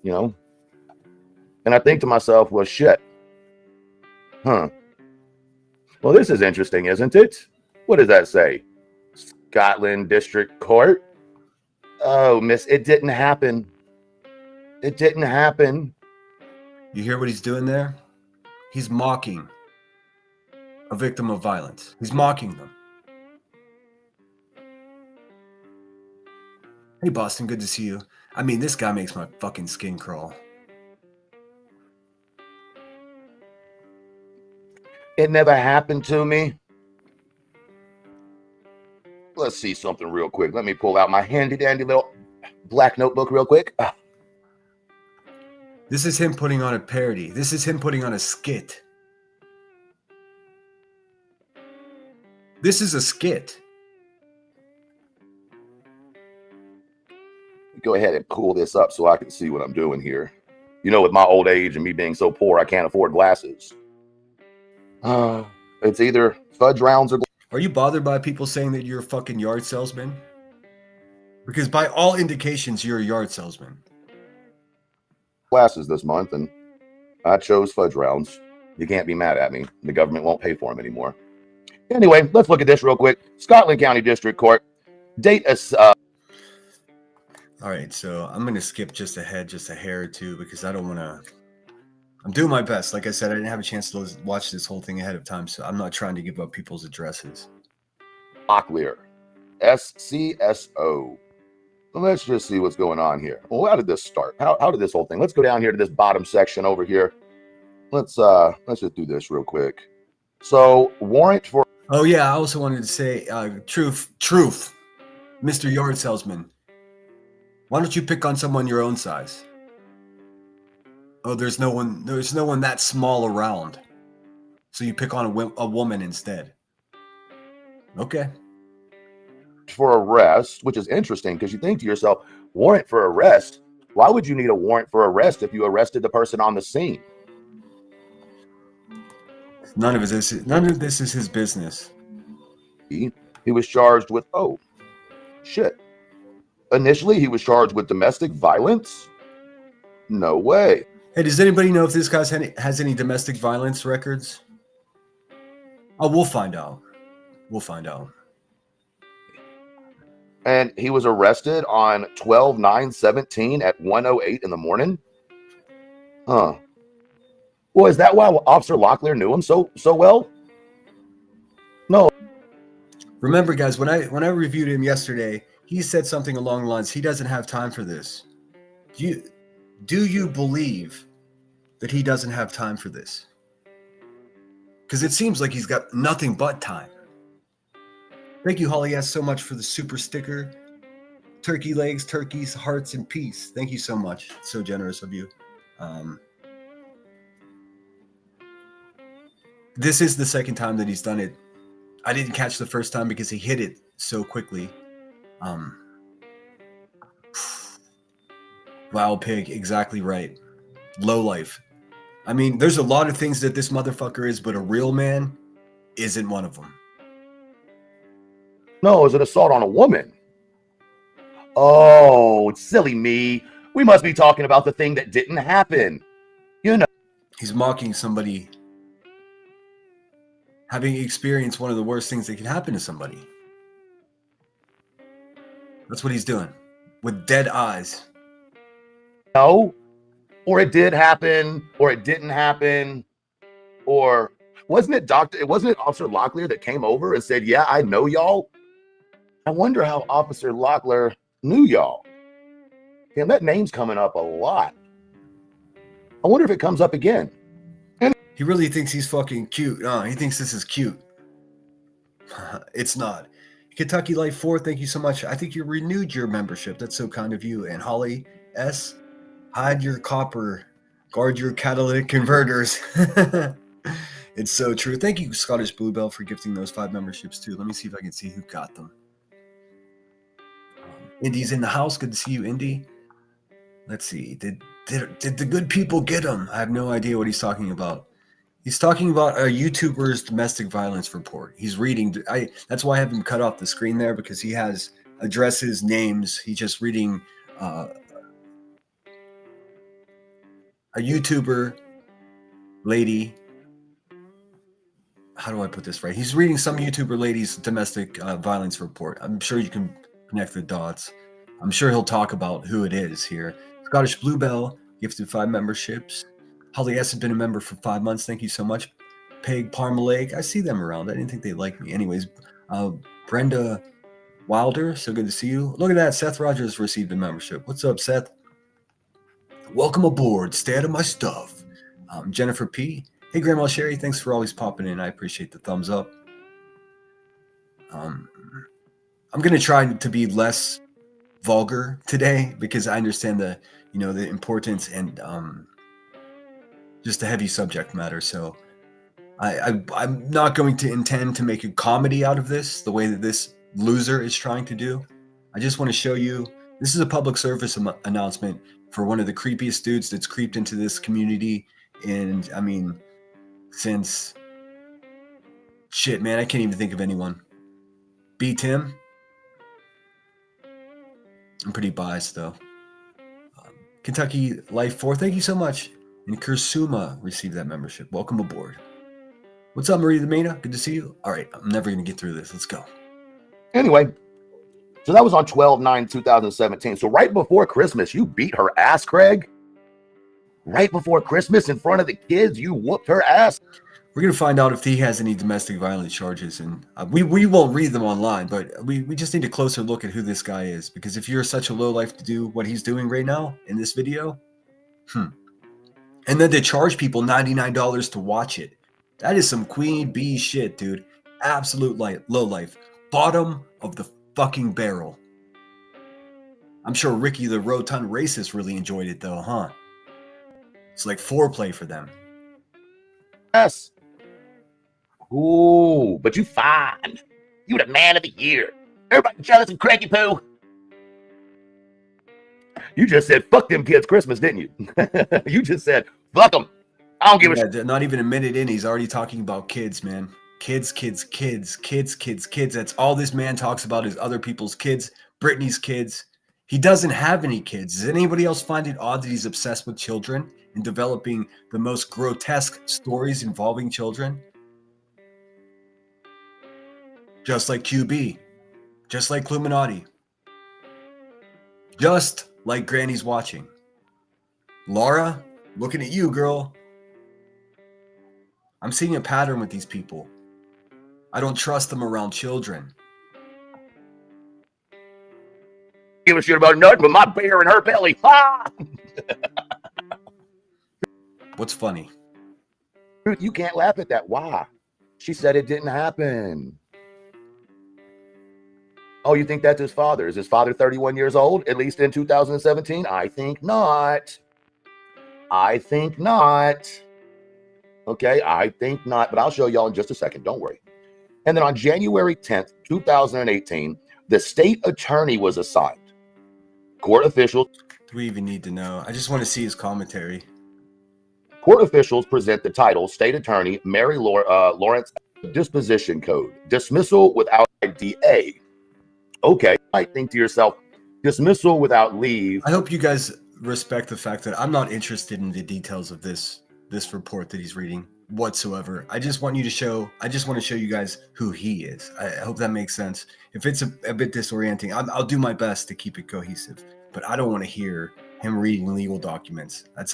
You know? And I think to myself, well, shit. Well, this is interesting, isn't it? What does that say? Scotland District Court? Oh, miss, it didn't happen. It didn't happen. You hear what he's doing there? He's mocking a victim of violence. He's mocking them. Hey, Boston, good to see you. I mean, this guy makes my fucking skin crawl. It never happened to me. Let's see something real quick. Let me pull out my handy dandy little black notebook real quick. This is him putting on a parody. This is him putting on a skit. This is a skit. Go ahead and pull this up so I can see what I'm doing here. You know, with my old age and me being so poor, I can't afford glasses. It's either fudge rounds or... Are you bothered by people saying that you're a fucking yard salesman? Because by all indications, you're a yard salesman. Glasses this month, and I chose fudge rounds. You can't be mad at me. The government won't pay for them anymore. Anyway, let's look at this real quick. Scotland County District Court. Date us... All right, so I'm going to skip just ahead, just a hair or two, because I don't want to... I'm doing my best. Like I said, I didn't have a chance to watch this whole thing ahead of time, so I'm not trying to give up people's addresses. Locklear. SCSO. Let's just see what's going on here. Well, how did this start? How did this whole thing? Let's go down here to this bottom section over here. Let's just do this real quick. So, warrant for... Oh, yeah, I also wanted to say, truth, Mr. Yard Salesman. Why don't you pick on someone your own size? Oh, there's no one that small around. So you pick on a woman instead. Okay. For arrest, which is interesting because you think to yourself, warrant for arrest? Why would you need a warrant for arrest if you arrested the person on the scene? None of this is his business. He was charged with, oh, shit. Initially, he was charged with domestic violence? No way. Hey, does anybody know if this guy has any domestic violence records? Oh, we'll find out. We'll find out. And he was arrested on 12/9/17 at 1:08 in the morning? Huh. Well, is that why Officer Locklear knew him so well? No. Remember, guys, when I reviewed him yesterday, he said something along the lines, he doesn't have time for this. Do you believe that he doesn't have time for this? Because it seems like he's got nothing but time. Thank you, Holly S, so much for the super sticker. Turkey legs, turkeys, hearts, and peace. Thank you so much. So generous of you. This is the second time that he's done it. I didn't catch the first time because he hit it so quickly. Wow, pig, exactly right. Low life. I mean, there's a lot of things that this motherfucker is, but a real man isn't one of them. No, it was an assault on a woman. Oh, silly me. We must be talking about the thing that didn't happen. You know. He's mocking somebody having experienced one of the worst things that can happen to somebody. That's what he's doing. With dead eyes. No. Or it did happen, or it didn't happen, or wasn't it Officer Locklear that came over and said, yeah, I know y'all? I wonder how Officer Locklear knew y'all. Damn, that name's coming up a lot. I wonder if it comes up again. He really thinks he's fucking cute. He thinks this is cute. It's not. Kentucky Life 4, thank you so much. I think you renewed your membership. That's so kind of you. And Holly S, hide your copper, guard your catalytic converters. It's so true. Thank you, Scottish Bluebell, for gifting those 5 memberships too. Let me see if I can see who got them. Indy's in the house. Good to see you, Indy. Let's see. Did the good people get him? I have no idea what he's talking about. He's talking about a YouTuber's domestic violence report. He's reading. That's why I have him cut off the screen there, because he has addresses, names. He's just reading a YouTuber lady. How do I put this right? He's reading some YouTuber lady's domestic violence report. I'm sure you can connect the dots. I'm sure he'll talk about who it is here. Scottish Bluebell gifted 5 memberships. Holly S has been a member for 5 months. Thank you so much. Peg Parmaleg, I see them around. I didn't think they liked me. Anyways, Brenda Wilder, so good to see you. Look at that. Seth Rogers received a membership. What's up, Seth? Welcome aboard. Stay out of my stuff. Jennifer P. Hey, Grandma Sherry, thanks for always popping in. I appreciate the thumbs up. I'm going to try to be less vulgar today, because I understand the importance and just the heavy subject matter. So I'm not going to intend to make a comedy out of this the way that this loser is trying to do. I just want to show you, this is a public service announcement for one of the creepiest dudes that's creeped into this community. And I mean, since shit, man, I can't even think of anyone. B. Tim. I'm pretty biased though. Kentucky Life 4, thank you so much. And Kursuma received that membership. Welcome aboard. What's up, Maria the Mena? Good to see you. All right, I'm never going to get through this. Let's go. Anyway, so that was on 12/9/2017. So right before Christmas, you beat her ass, Craig. Right before Christmas, in front of the kids, you whooped her ass. We're going to find out if he has any domestic violence charges, and we won't read them online, but we just need a closer look at who this guy is, because if you're such a lowlife to do what he's doing right now in this video, and then to charge people $99 to watch it, that is some queen bee shit, dude. Absolute lowlife. Bottom of the fucking barrel. I'm sure Ricky the Rotund Racist really enjoyed it though, huh? It's like foreplay for them. Yes. Ooh, but you fine. You the man of the year. Everybody jealous of Craigie Poo. You just said, fuck them kids Christmas, didn't you? You just said, fuck them. I don't give a shit. Not even a minute in, he's already talking about kids, man. Kids. That's all this man talks about is other people's kids, Brittany's kids. He doesn't have any kids. Does anybody else find it odd that he's obsessed with children and developing the most grotesque stories involving children? Just like QB, just like Cluminati, just like Granny's watching. Laura, looking at you, girl. I'm seeing a pattern with these people. I don't trust them around children. Give a shit about nothing but my bear in her belly. Ah! What's funny? You can't laugh at that. Why? She said it didn't happen. Oh, you think that's his father? Is his father 31 years old, at least in 2017? I think not. I think not. Okay, I think not, but I'll show y'all in just a second. Don't worry. And then on January 10th, 2018, the state attorney was assigned. Court officials. Do we even need to know? I just want to see his commentary. Court officials present the title, State Attorney Mary Lawrence Disposition Code. Dismissal without IDA. Okay, I think to yourself, dismissal without leave. I hope you guys respect the fact that I'm not interested in the details of this report that he's reading whatsoever. I just want to show you guys who he is. I hope that makes sense. If it's a bit disorienting, I'll do my best to keep it cohesive, but I don't want to hear him reading legal documents. I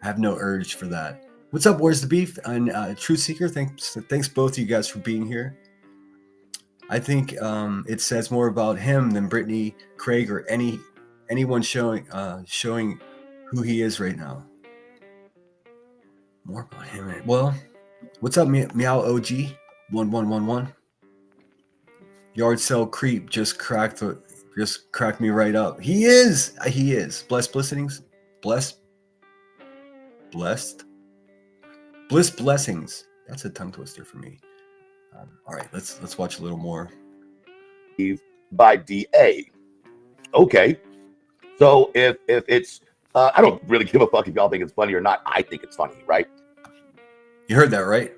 have no urge for that. What's up? Where's the beef? And Truth Seeker, thanks both of you guys for being here. I think it says more about him than Brittany, Craig, or anyone showing who he is right now. More about him. Well, what's up, Meow OG 1111? Yard sale creep just cracked me right up. He is. Blessed Bliss blessings. That's a tongue twister for me. All right, let's watch a little more. By DA. Okay. So if it's I don't really give a fuck if y'all think it's funny or not. I think it's funny, right? You heard that, right?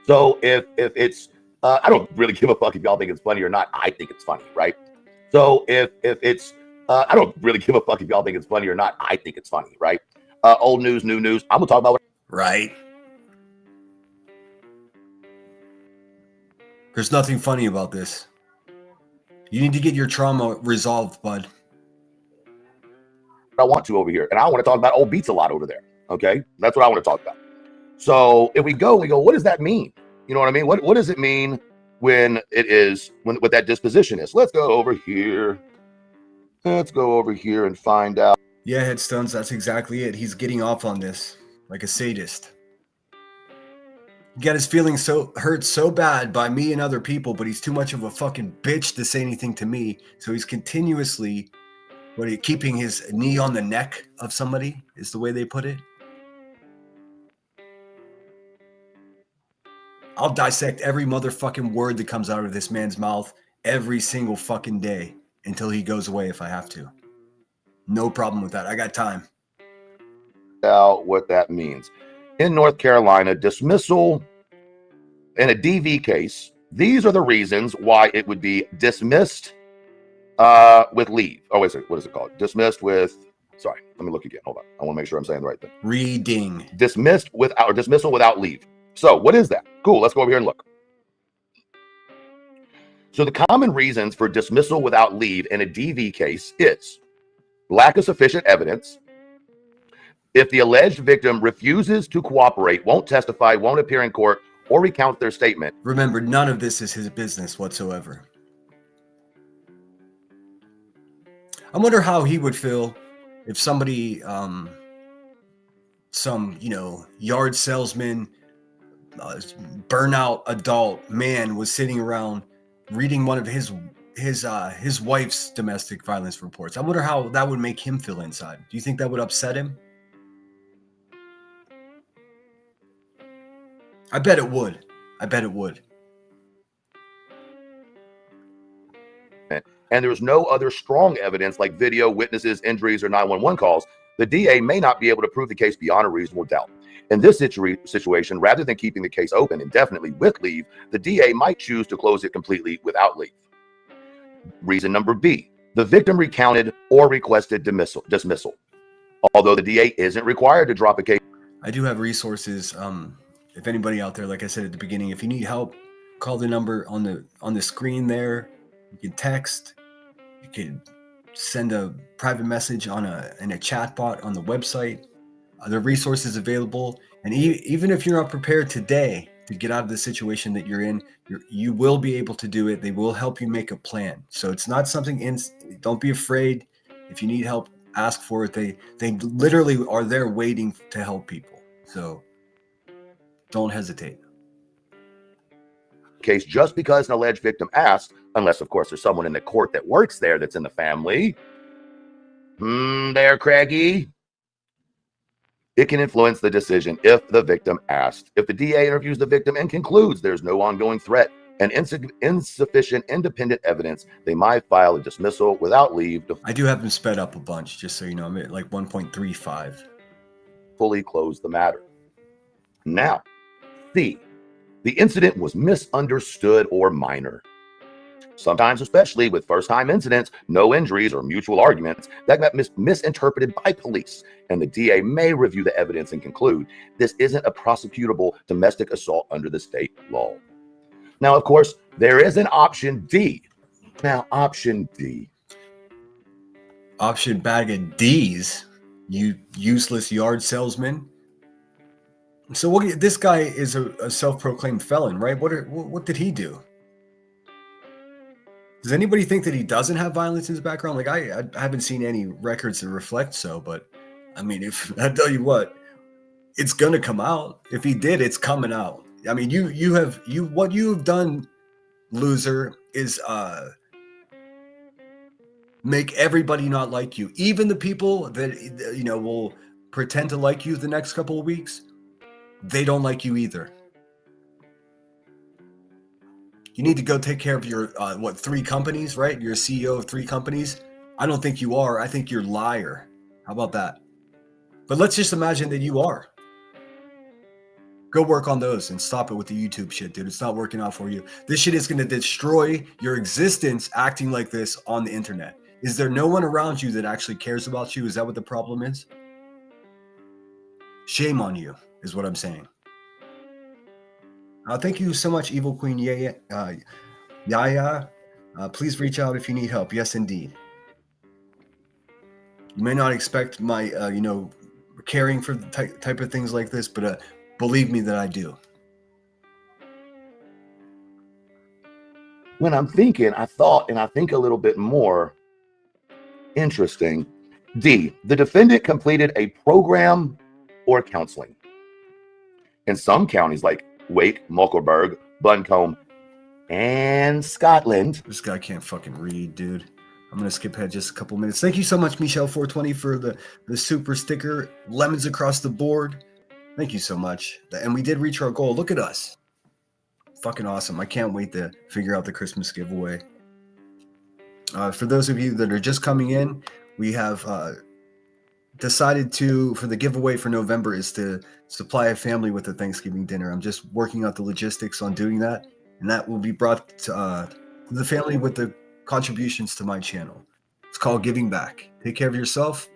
So if it's I don't really give a fuck if y'all think it's funny or not. I think it's funny, right? So if it's I don't really give a fuck if y'all think it's funny or not. I think it's funny, right? Old news, new news. I'm gonna talk about what Right. There's nothing funny about this. You need to get your trauma resolved, bud. I want to over here, and I want to talk about old beats a lot over there. Okay, that's what I want to talk about. So if we go, what does that mean? You know what I mean? What does it mean when it is what that disposition is? Let's go over here. Let's go over here and find out. Yeah, Headstones, that's exactly it. He's getting off on this like a sadist. He got his feelings hurt so bad by me and other people, but he's too much of a fucking bitch to say anything to me. So he's continuously keeping his knee on the neck of somebody, is the way they put it. I'll dissect every motherfucking word that comes out of this man's mouth every single fucking day until he goes away if I have to. No problem with that. I got time. Out what that means. In North Carolina, dismissal in a DV case, these are the reasons why it would be dismissed with leave. Oh, wait, what is it called? Dismissed with, sorry, let me look again. Hold on. I want to make sure I'm saying the right thing. Reading. Dismissal without leave. So what is that? Cool, let's go over here and look. So the common reasons for dismissal without leave in a DV case is lack of sufficient evidence. If the alleged victim refuses to cooperate, won't testify, won't appear in court, or recount their statement. Remember, none of this is his business whatsoever. I wonder how he would feel if somebody, some, yard salesman, burnout adult man was sitting around reading one of his wife's domestic violence reports. I wonder how that would make him feel inside. Do you think that would upset him? I bet it would. And there's no other strong evidence like video, witnesses, injuries, or 911 calls. The DA may not be able to prove the case beyond a reasonable doubt. In this situation, rather than keeping the case open indefinitely with leave, the DA might choose to close it completely without leave. Reason number B, the victim recounted or requested dismissal. Although the DA isn't required to drop a case. I do have resources. If anybody out there, like I said at the beginning, if you need help, call the number on the screen there. You can text. You can send a private message in a chat bot on the website. There are resources available, and even if you're not prepared today to get out of the situation that you're in, you will be able to do it. They will help you make a plan. So it's not something. Don't be afraid. If you need help, ask for it. They literally are there waiting to help people. So don't hesitate. Case just because an alleged victim asked, unless of course there's someone in the court that works there that's in the family. There, Craigie. It can influence the decision if the victim asked. If the DA interviews the victim and concludes there's no ongoing threat and insufficient independent evidence, they might file a dismissal without leave to I do have them sped up a bunch, just so you know. I'm at like 1.35. fully close the matter. Now, C, the incident was misunderstood or minor. Sometimes, especially with first-time incidents, no injuries or mutual arguments that got misinterpreted by police, and the DA may review the evidence and conclude this isn't a prosecutable domestic assault under the state law. Now, of course, there is an option D. Now, option D. Option bag of D's, you useless yard salesman. So this guy is a self-proclaimed felon, right? What did he do? Does anybody think that he doesn't have violence in his background? Like I haven't seen any records that reflect so, but I mean, if I tell you what, it's gonna come out. If he did, it's coming out. I mean, what you have done, loser, is make everybody not like you. Even the people that will pretend to like you the next couple of weeks, they don't like you either. You need to go take care of your 3 companies, right? You're a CEO of 3 companies. I don't think you are. I think you're a liar. How about that? But let's just imagine that you are. Go work on those and stop it with the YouTube shit, dude. It's not working out for you. This shit is going to destroy your existence acting like this on the internet. Is there no one around you that actually cares about you? Is that what the problem is? Shame on you is what I'm saying. Thank you so much, Evil Queen Yaya. Please reach out if you need help. Yes, indeed. You may not expect my, caring for the type of things like this, but believe me that I do. When I'm thinking, I think a little bit more. Interesting. D, the defendant completed a program or counseling. In some counties like Wake, Muckelberg, Buncombe, and Scotland. This guy can't fucking read, dude. I'm going to skip ahead just a couple minutes. Thank you so much, Michelle420, for the super sticker. Lemons across the board. Thank you so much. And we did reach our goal. Look at us. Fucking awesome. I can't wait to figure out the Christmas giveaway. For those of you that are just coming in, we have decided for the giveaway for November is to supply a family with a Thanksgiving dinner. I'm just working out the logistics on doing that. And that will be brought to the family with the contributions to my channel. It's called Giving Back. Take care of yourself.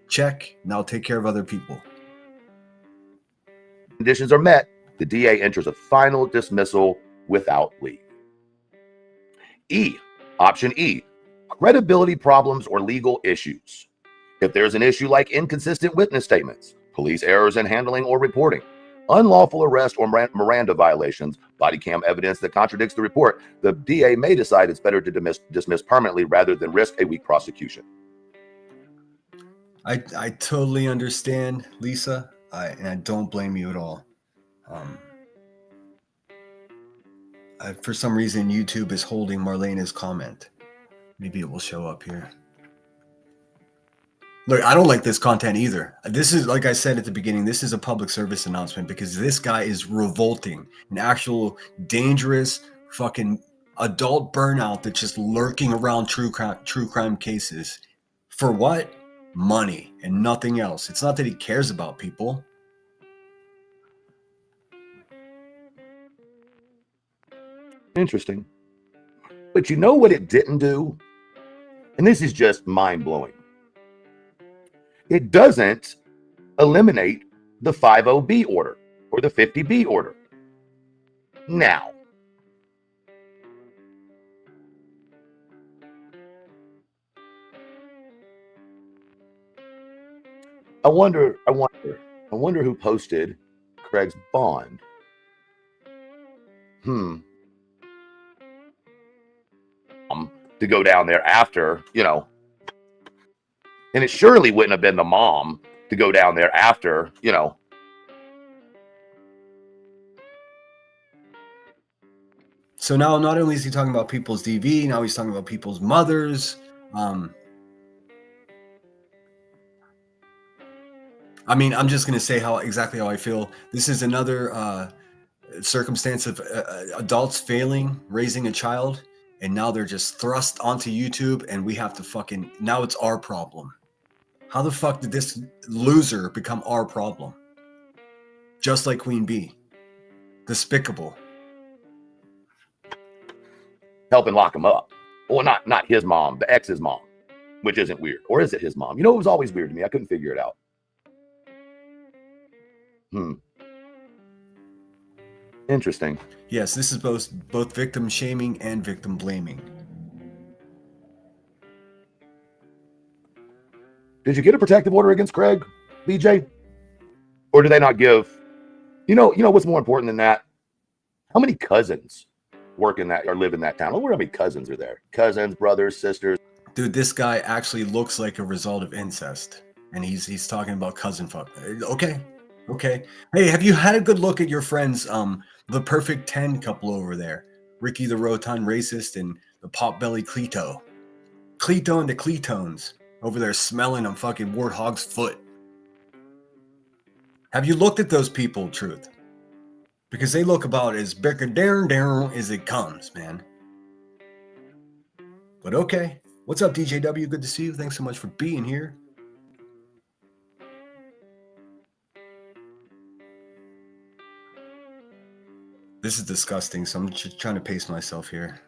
Check. Now take care of other people. Conditions are met, the DA enters a final dismissal without leave. E, option E, credibility problems or legal issues. If there's an issue like inconsistent witness statements, police errors in handling or reporting, unlawful arrest or Miranda violations, body cam evidence that contradicts the report, the DA may decide it's better to dismiss permanently rather than risk a weak prosecution. I totally understand, Lisa, and I don't blame you at all. For some reason, YouTube is holding Marlena's comment. Maybe it will show up here. Look, I don't like this content either. This is, like I said at the beginning, this is a public service announcement because this guy is revolting. An actual dangerous fucking adult burnout that's just lurking around true crime cases. For what? Money and nothing else. It's not that he cares about people. Interesting. But you know what it didn't do? And this is just mind-blowing. It doesn't eliminate the 50B order or the 50B order. Now, I wonder who posted Craig's bond. To go down there after, and it surely wouldn't have been the mom to go down there after, So now not only is he talking about people's DV, now he's talking about people's mothers. I mean, I'm just going to say exactly how I feel. This is another circumstance of adults failing, raising a child. And now they're just thrust onto YouTube and we have to now it's our problem. How the fuck did this loser become our problem? Just like Queen Bee. Despicable. Helping lock him up. Well, not his mom, the ex's mom, which isn't weird. Or is it his mom? It was always weird to me. I couldn't figure it out. Interesting. Yes, this is both victim shaming and victim blaming. Did you get a protective order against Craig, BJ? Or do they not give? You know what's more important than that? How many cousins work in that or live in that town? I wonder how many cousins are there. Cousins, brothers, sisters. Dude, this guy actually looks like a result of incest. And he's talking about cousin fuck. Okay. Hey, have you had a good look at your friends, the Perfect 10 couple over there? Ricky the Rotund Racist and the Potbelly Cleto. Cleto and the Cletones over there smelling a fucking warthog's foot. Have you looked at those people, Truth? Because they look about as down as it comes, man. But okay. What's up, DJW? Good to see you. Thanks so much for being here. This is disgusting, so I'm just trying to pace myself here.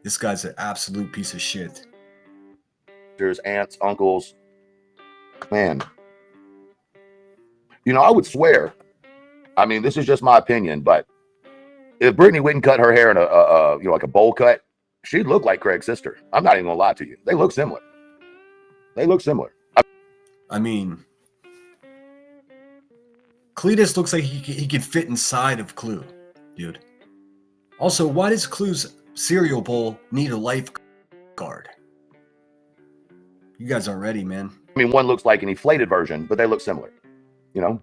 This guy's an absolute piece of shit. There's aunts, uncles. Man. You know, I would swear, I mean, this is just my opinion, but if Brittany wouldn't cut her hair in a you know, like a bowl cut, she'd look like Craig's sister. I'm not even gonna lie to you. They look similar. They look similar. I mean, Cletus looks like he could fit inside of Clue, dude. Also, why does Clue's cereal bowl need a lifeguard? You guys aren't ready, man. I mean, one looks like an inflated version, but they look similar. You know?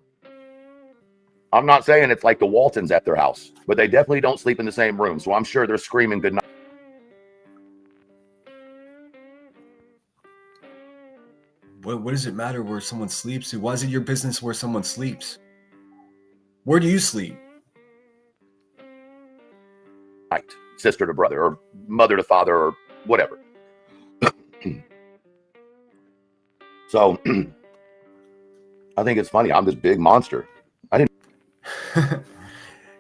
I'm not saying it's like the Waltons at their house, but they definitely don't sleep in the same room. So I'm sure they're screaming good night. What does it matter where someone sleeps? Why is it your business where someone sleeps? Where do you sleep? Sister to brother, or mother to father, or whatever. So I think it's funny. I'm this big monster. I didn't.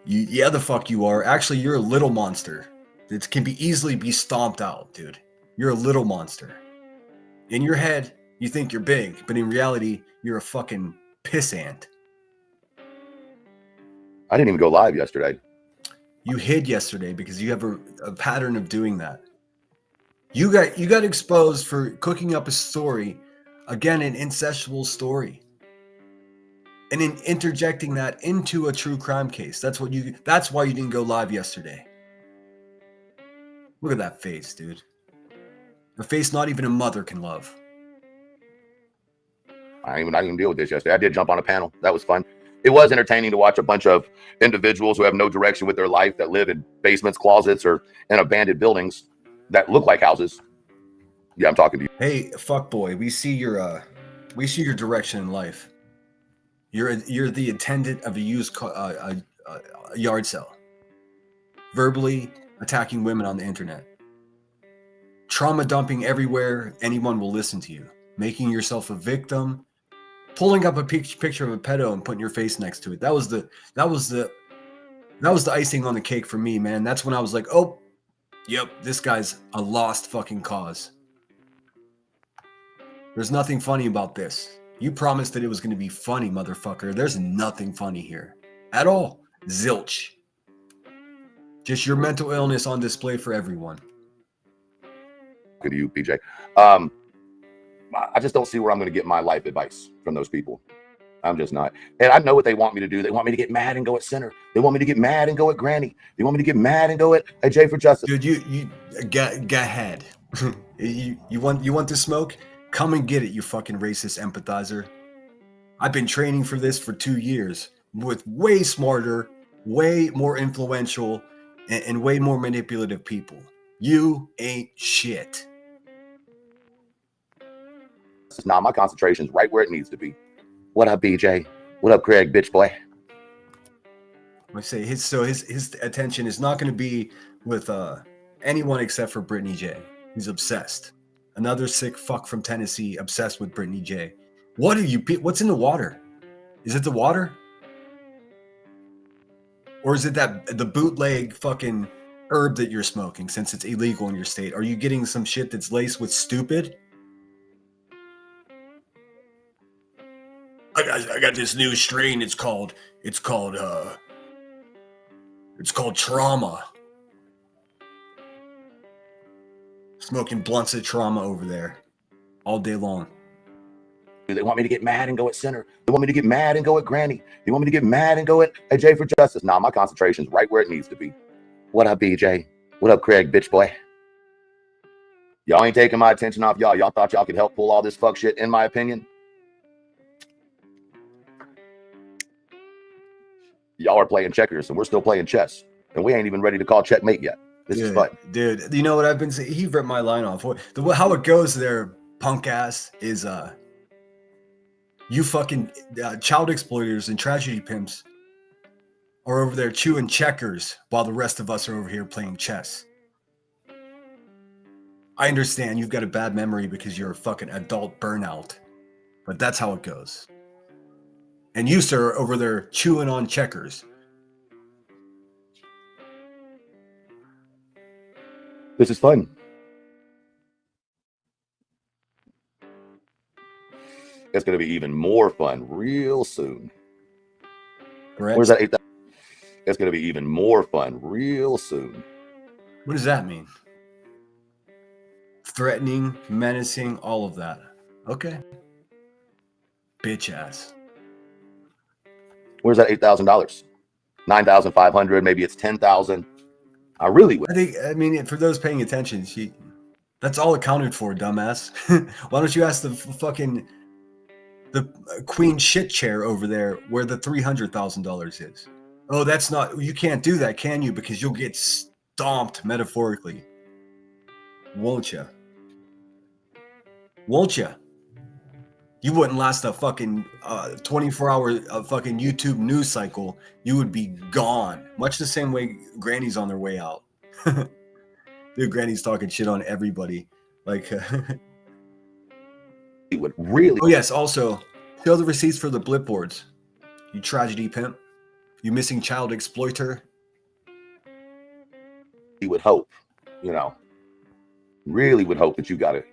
Yeah, the fuck you are. Actually, you're a little monster. It can be easily be stomped out, dude. You're a little monster. In your head, you think you're big, but in reality, you're a fucking piss ant. I didn't even go live yesterday. You hid yesterday because you have a pattern of doing that. You got exposed for cooking up a story, again, an incestual story, and in interjecting that into a true crime case. That's why you didn't go live yesterday. Look at that face, dude. A face not even a mother can love. I didn't even deal with this yesterday. I did jump on a panel. That was fun. It was entertaining to watch a bunch of individuals who have no direction with their life, that live in basements, closets, or in abandoned buildings that look like houses. Yeah, I'm talking to you. Hey, fuck boy, we see your direction in life. You're the attendant of a used a yard sale, verbally attacking women on the internet, trauma dumping everywhere anyone will listen to you, making yourself a victim, pulling up a picture of a pedo and putting your face next to it. That was the icing on the cake for me, man. That's when I was like, oh, yep, this guy's a lost fucking cause. There's nothing funny about this. You promised that it was going to be funny, motherfucker. There's nothing funny here at all. Zilch. Just your mental illness on display for everyone. Good to you, PJ. I just don't see where I'm going to get my life advice from those people. I'm just not. And I know what they want me to do. They want me to get mad and go at center. They want me to get mad and go at Granny. They want me to get mad and go at Jay for Justice. Dude, you go ahead. you want to smoke? Come and get it, you fucking racist empathizer. I've been training for this for 2 years with way smarter, way more influential, and way more manipulative people. You ain't shit. Nah, my concentration's right where it needs to be. What up, BJ? What up, Craig, bitch boy? I say his attention is not going to be with anyone except for Brittany J. He's obsessed. Another sick fuck from Tennessee obsessed with Brittany J. What are you? What's in the water? Is it the water? Or is it the bootleg fucking herb that you're smoking since it's illegal in your state? Are you getting some shit that's laced with stupid? I got this new strain. It's called trauma. Smoking blunts of trauma over there all day long. They want me to get mad and go at center. They want me to get mad and go at Granny. They want me to get mad and go at Jay for Justice. Nah, my concentration's right where it needs to be. What up, BJ? What up, Craig, bitch boy? Y'all ain't taking my attention off y'all. Y'all thought y'all could help pull all this fuck shit, in my opinion. Y'all are playing checkers and we're still playing chess. And we ain't even ready to call checkmate yet. This is fun. Dude, you know what I've been saying? He ripped my line off. How it goes there, punk ass, is You fucking child exploiters and tragedy pimps are over there chewing checkers while the rest of us are over here playing chess. I understand you've got a bad memory because you're a fucking adult burnout, but that's how it goes. And you, sir, are over there chewing on checkers. This is fun. It's going to be even more fun real soon. Correct? Where's that 8,000? It's going to be even more fun real soon. What does that mean? Threatening, menacing, all of that. Okay. Bitch ass. Where's that $8,000? 9,500, maybe it's 10,000. I really would. I mean, for those paying attention, that's all accounted for, dumbass. Why don't you ask the queen shit chair over there where the $300,000 is? Oh, that's not, you can't do that, can you? Because you'll get stomped metaphorically. Won't you? Won't you? You wouldn't last a fucking 24-hour fucking YouTube news cycle. You would be gone. Much the same way Granny's on their way out. Dude, Granny's talking shit on everybody. Like, He would really. oh yes, also, show the receipts for the blip boards. You tragedy pimp. You missing child exploiter. He would hope, really would hope that you got a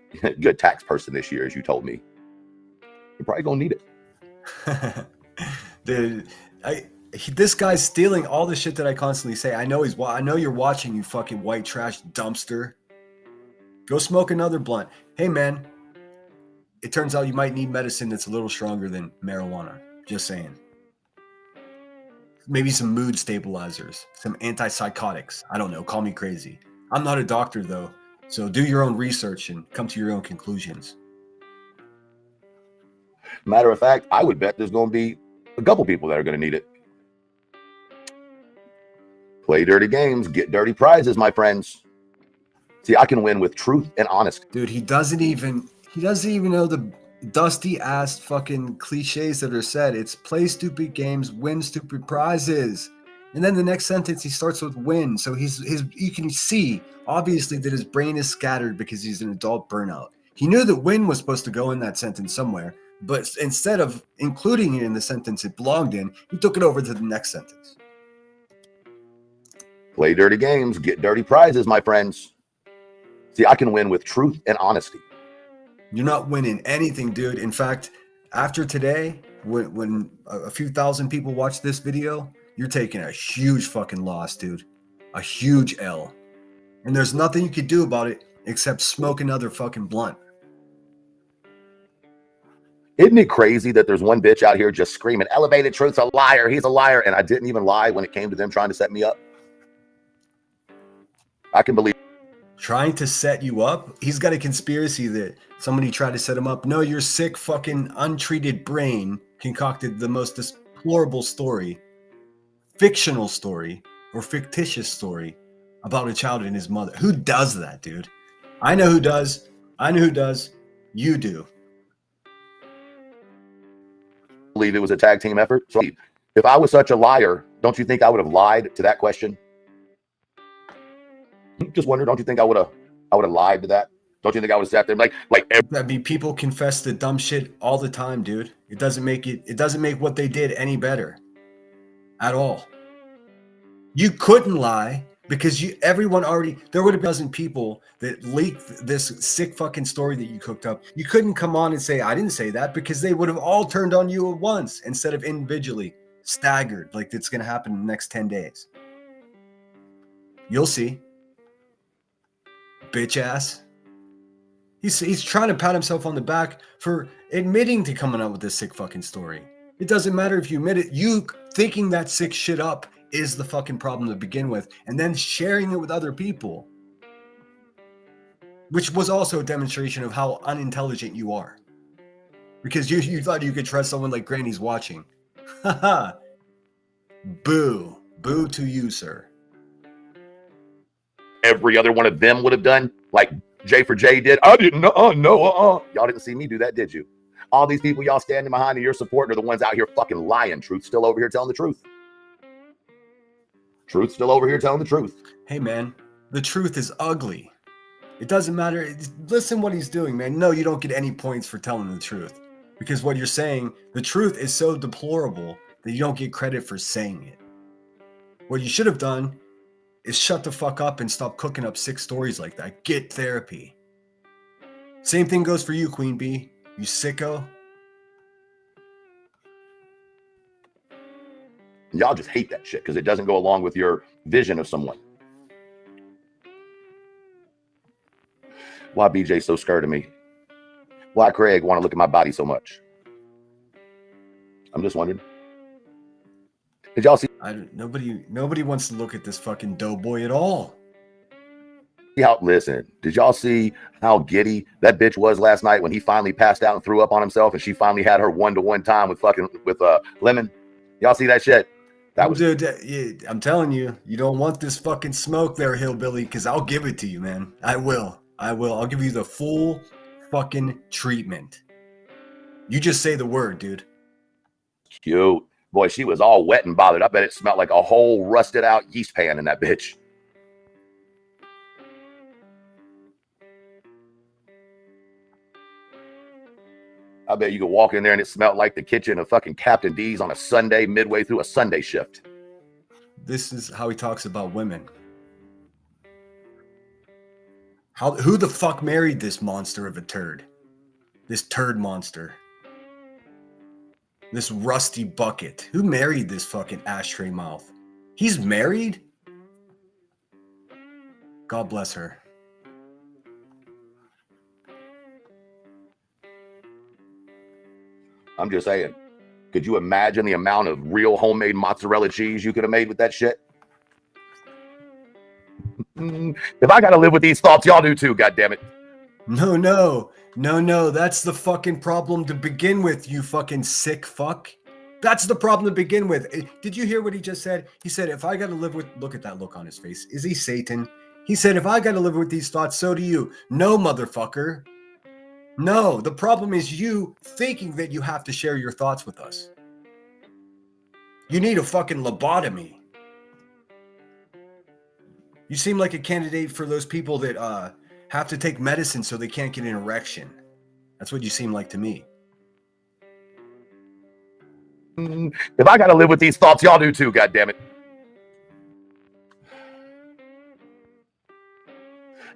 good tax person this year, as you told me. You're probably gonna need it. Dude, this guy's stealing all the shit that I constantly say. I know you're watching, you fucking white trash dumpster. Go smoke another blunt. Hey man, it turns out you might need medicine that's a little stronger than marijuana. Just saying. Maybe some mood stabilizers, some antipsychotics. I don't know. Call me crazy. I'm not a doctor though, so do your own research and come to your own conclusions. Matter of fact, I would bet there's going to be a couple people that are going to need it. Play dirty games, get dirty prizes, my friends. See, I can win with truth and honesty. Dude, he doesn't even know the dusty ass fucking cliches that are said. It's play stupid games, win stupid prizes. And then the next sentence he starts with win. So you can see obviously that his brain is scattered because he's an adult burnout. He knew that win was supposed to go in that sentence somewhere, but instead of including it in the sentence it belonged in, he took it over to the next sentence. Play dirty games, get dirty prizes, my friends. See, I can win with truth and honesty. You're not winning anything, dude. In fact, after today, when a few thousand people watch this video, you're taking a huge fucking loss, dude. A huge L. And there's nothing you could do about it except smoke another fucking blunt. Isn't it crazy that there's one bitch out here just screaming, elevated truth's a liar, he's a liar, and I didn't even lie when it came to them trying to set me up? I can believe. Trying to set you up? He's got a conspiracy that somebody tried to set him up. No, your sick fucking untreated brain concocted the most deplorable story, fictional story, or fictitious story about a child and his mother. Who does that, dude? I know who does. I know who does. You do. Believe it was a tag team effort. So if I was such a liar, don't you think I would have lied to that question? Just wonder, don't you think I would have lied to that? Don't you think I would have sat there like I mean, people confess to dumb shit all the time, dude. It doesn't make what they did any better at all. You couldn't lie because everyone already, there would have been a dozen people that leaked this sick fucking story that you cooked up. You couldn't come on and say, I didn't say that, because they would have all turned on you at once instead of individually, staggered, like it's going to happen in the next 10 days. You'll see. Bitch ass. He's trying to pat himself on the back for admitting to coming out with this sick fucking story. It doesn't matter if you admit it. You thinking that sick shit up is the fucking problem to begin with, and then sharing it with other people, which was also a demonstration of how unintelligent you are, because you thought you could trust someone like Granny's watching. Haha. Boo to you, sir. every other one of them would have done, like J for J did. I didn't know. No, y'all didn't see me do that, did you? All these people y'all standing behind and you're supporting are the ones out here fucking lying. Truth's still over here telling the truth. Truth's still over here telling the truth. Hey, man, the truth is ugly. It doesn't matter. Listen what he's doing, man. No, you don't get any points for telling the truth. Because what you're saying, the truth is so deplorable that you don't get credit for saying it. What you should have done is shut the fuck up and stop cooking up 6 stories like that. Get therapy. Same thing goes for you, Queen Bee. You sicko. Y'all just hate that shit because it doesn't go along with your vision of someone. Why BJ so scared of me? Why Craig want to look at my body so much? I'm just wondering. Did y'all see Nobody wants to look at this fucking doughboy at all. Listen, did y'all see how giddy that bitch was last night when he finally passed out and threw up on himself and she finally had her 1-to-1 time with Lemon? Y'all see that shit? That was, dude, I'm telling you, you don't want this fucking smoke there, hillbilly, because I'll give it to you, man. I will. I'll give you the full fucking treatment. You just say the word, dude. cute. Boy, she was all wet and bothered. I bet it smelled like a whole rusted out yeast pan in that bitch. I bet you could walk in there and it smelled like the kitchen of fucking Captain D's on a Sunday midway through a Sunday shift. This is how he talks about women. Who the fuck married this monster of a turd? This turd monster. This rusty bucket. Who married this fucking ashtray mouth? He's married? God bless her. I'm just saying. Could you imagine the amount of real homemade mozzarella cheese you could have made with that shit? If I gotta live with these thoughts, y'all do too, goddammit. No. That's the fucking problem to begin with, you fucking sick fuck. That's the problem to begin with. Did you hear what he just said? He said, if I gotta live with... Look at that look on his face. Is he Satan? He said, if I gotta live with these thoughts, so do you. No, motherfucker. No, the problem is you thinking that you have to share your thoughts with us. You need a fucking lobotomy. You seem like a candidate for those people that have to take medicine so they can't get an erection. That's what you seem like to me. If I gotta live with these thoughts, y'all do too, goddammit.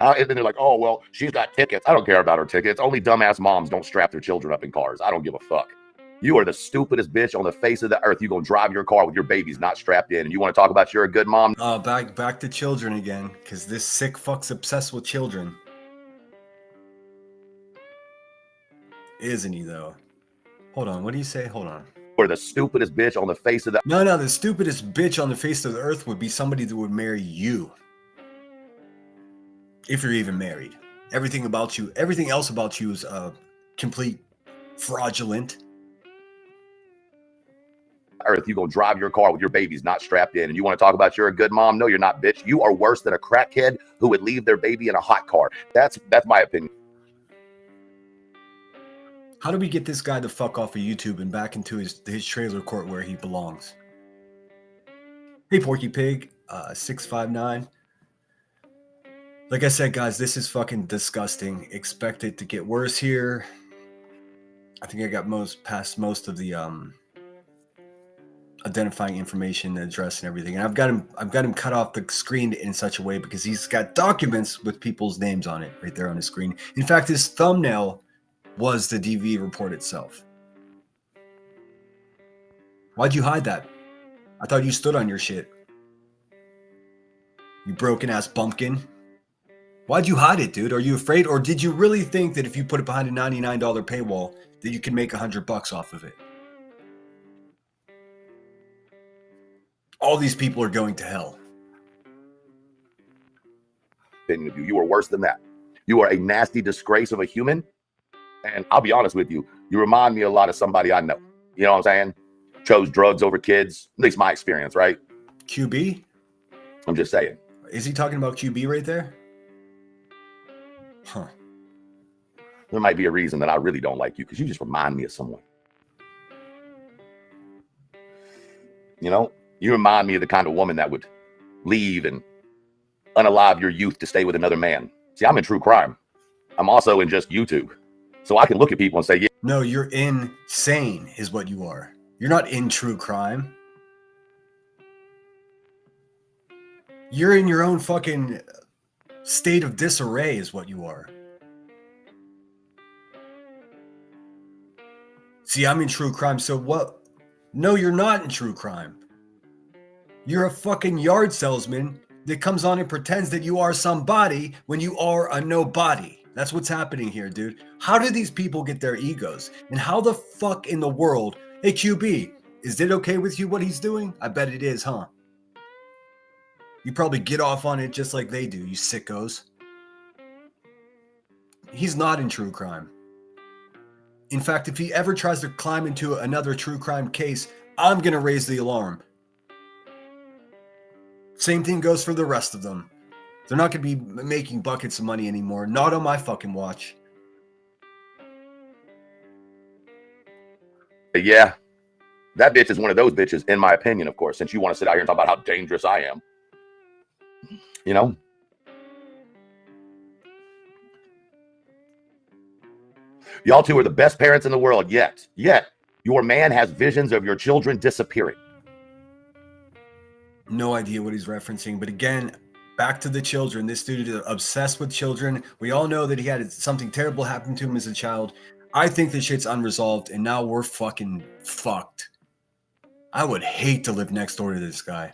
And then they're like, oh, well, she's got tickets. I don't care about her tickets. Only dumbass moms don't strap their children up in cars. I don't give a fuck. You are the stupidest bitch on the face of the earth. You gonna drive your car with your babies not strapped in, and you want to talk about you're a good mom? Back to children again, because this sick fuck's obsessed with children. Isn't he, though? Hold on, what do you say? Hold on. Or the stupidest bitch on the face of the... No, the stupidest bitch on the face of the earth would be somebody that would marry you. If you're even married. Everything else about you is complete fraudulent. Earth, you gonna drive your car with your babies not strapped in, and you want to talk about you're a good mom? No, you're not, bitch. You are worse than a crackhead who would leave their baby in a hot car. That's my opinion. How do we get this guy the fuck off of YouTube and back into his trailer court where he belongs? Hey, Porky Pig, 659. Like I said, guys, this is fucking disgusting. Expect it to get worse here. I think I got past most of the identifying information, the address, and everything. And I've got him cut off the screen in such a way because he's got documents with people's names on it right there on his screen. In fact, his thumbnail was the DV report itself. Why'd you hide that? I thought you stood on your shit. You broken ass bumpkin. Why'd you hide it, dude? Are you afraid? Or did you really think that if you put it behind a $99 paywall that you can make $100 off of it? All these people are going to hell. You are worse than that. You are a nasty disgrace of a human. And I'll be honest with you, you remind me a lot of somebody I know. You know what I'm saying? Chose drugs over kids. At least my experience, right? QB? I'm just saying. Is he talking about QB right there? Huh. there might be a reason that I really don't like you, because you just remind me of someone. You know, you remind me of the kind of woman that would leave and unalive your youth to stay with another man. See, I'm in true crime. I'm also in just YouTube. So I can look at people and say, yeah. No, you're insane is what you are. You're not in true crime. You're in your own fucking state of disarray is what you are. See, I'm in true crime, so what? No, you're not in true crime. You're a fucking yard salesman that comes on and pretends that you are somebody when you are a nobody. That's what's happening here, dude. How do these people get their egos? And how the fuck in the world? Hey, QB, is it okay with you what he's doing? I bet it is, huh? You probably get off on it just like they do, you sickos. He's not in true crime. In fact, if he ever tries to climb into another true crime case, I'm going to raise the alarm. Same thing goes for the rest of them. They're not going to be making buckets of money anymore. Not on my fucking watch. Yeah, that bitch is one of those bitches, in my opinion, of course, since you want to sit out here and talk about how dangerous I am. You know? Y'all two are the best parents in the world, yet your man has visions of your children disappearing. No idea what he's referencing, but again, back to the children. This dude is obsessed with children. We all know that he had something terrible happen to him as a child. I think this shit's unresolved, and now we're fucking fucked. I would hate to live next door to this guy.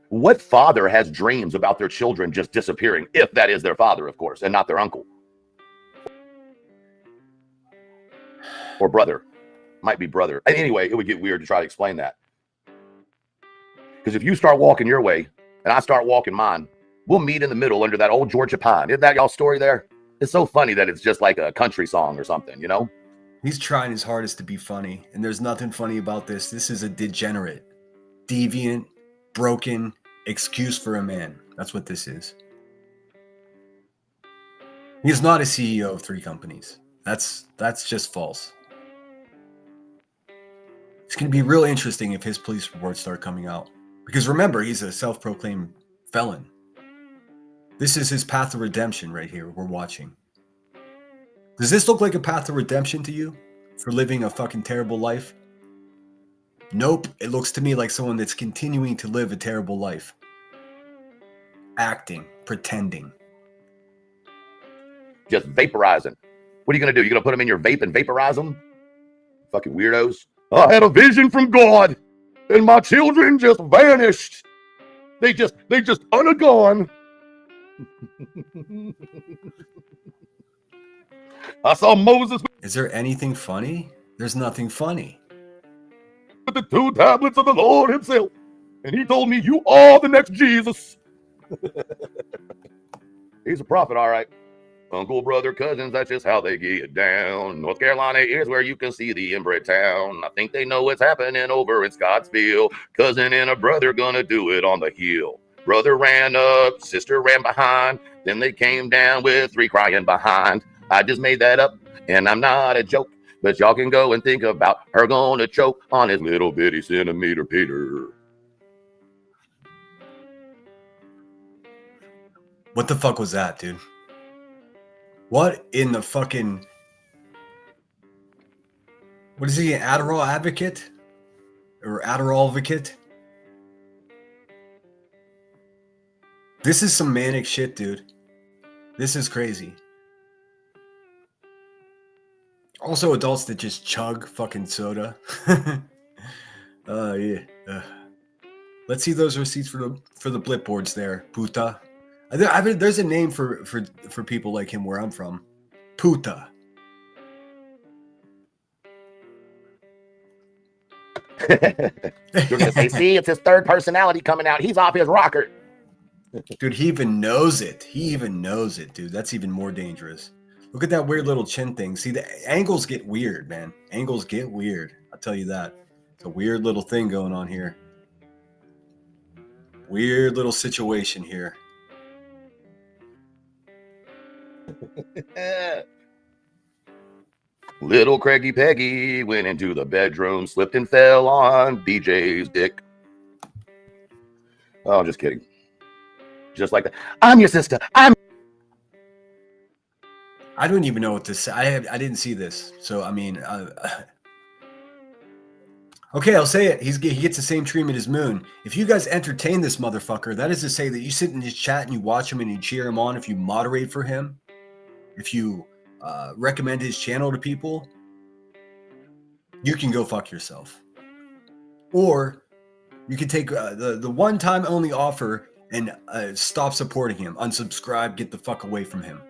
What father has dreams about their children just disappearing, if that is their father, of course, and not their uncle? Or brother. Might be brother. Anyway, it would get weird to try to explain that. Because if you start walking your way, and I start walking mine, we'll meet in the middle under that old Georgia pine. Isn't that y'all's story there? It's so funny that it's just like a country song or something, you know? He's trying his hardest to be funny, and there's nothing funny about this. This is a degenerate, deviant, broken excuse for a man. That's what this is. He's not a CEO of 3 companies. That's just false. It's going to be real interesting if his police reports start coming out. Because remember, he's a self-proclaimed felon. This is his path of redemption right here we're watching. Does this look like a path of redemption to you? For living a fucking terrible life? Nope. It looks to me like someone that's continuing to live a terrible life. Acting. Pretending. Just vaporizing. What are you going to do? You're going to put them in your vape and vaporize them? Fucking weirdos. I had a vision from God, and my children just vanished. They just undergone. I saw Moses. Is there anything funny? There's nothing funny. With the 2 tablets of the Lord himself, and he told me, you are the next Jesus. He's a prophet, all right. Uncle, brother, cousins, that's just how they get down. North Carolina is where you can see the inbred town. I think they know what's happening over in Scottsville. Cousin and a brother gonna do it on the hill. Brother ran up, sister ran behind. Then they came down with 3 crying behind. I just made that up, and I'm not a joke. But y'all can go and think about her gonna choke on his little bitty centimeter Peter. What the fuck was that, dude? What in the fucking... What is he, an Adderall advocate? Or Adderall advocate? This is some manic shit, dude. This is crazy. Also adults that just chug fucking soda. Yeah. Let's see those receipts for the blip boards there, puta. There's a name for people like him where I'm from. Puta. You're gonna say, see, it's his 3rd personality coming out. He's off his rocker. Dude, he even knows it. He even knows it, dude. That's even more dangerous. Look at that weird little chin thing. See, the angles get weird, man. Angles get weird. I'll tell you that. It's a weird little thing going on here. Weird little situation here. Little Craigie Peggy went into the bedroom, slipped and fell on BJ's dick. Oh, just kidding. Just like that. I'm your sister. I don't even know what to say. I didn't see this, so I mean, okay, I'll say it. He gets the same treatment as Moon. If you guys entertain this motherfucker, that is to say that you sit in his chat and you watch him and you cheer him on. If you moderate for him, if you recommend his channel to people, you can go fuck yourself. Or you can take the one-time only offer and stop supporting him, unsubscribe, get the fuck away from him.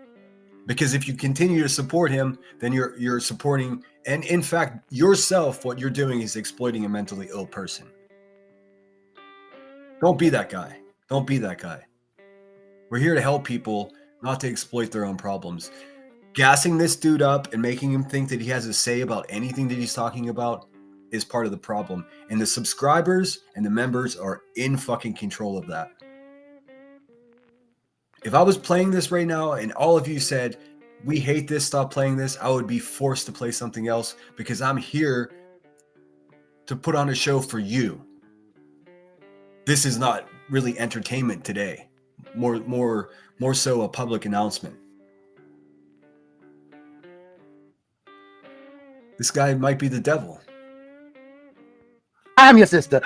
Because if you continue to support him, then you're supporting, and in fact, yourself, what you're doing is exploiting a mentally ill person. Don't be that guy. Don't be that guy. We're here to help people, not to exploit their own problems. Gassing this dude up and making him think that he has a say about anything that he's talking about is part of the problem. And the subscribers and the members are in fucking control of that. If I was playing this right now and all of you said, we hate this, stop playing this, I would be forced to play something else because I'm here to put on a show for you. This is not really entertainment today. More so a public announcement. This guy might be the devil. I'm your sister.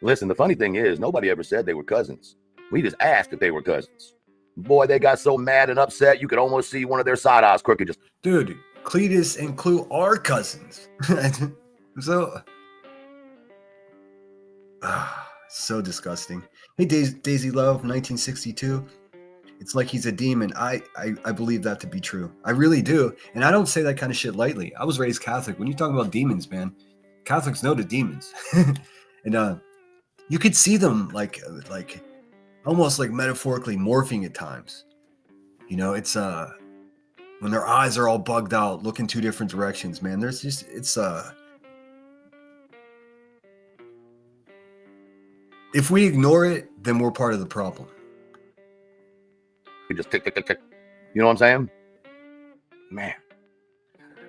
Listen, the funny thing is, nobody ever said they were cousins. We just asked if they were cousins. Boy, they got so mad and upset, you could almost see one of their side eyes crooked. Just, dude, Cletus and Clue are cousins. So disgusting. Hey, Daisy Love, 1962. It's like he's a demon. I believe that to be true. I really do. And I don't say that kind of shit lightly. I was raised Catholic. When you talk about demons, man, Catholics know the demons. And you could see them like almost like metaphorically morphing at times. You know, it's when their eyes are all bugged out, looking two different directions, man. There's just if we ignore it, then we're part of the problem. we just tick, tick, tick, tick. You know what I'm saying? Man.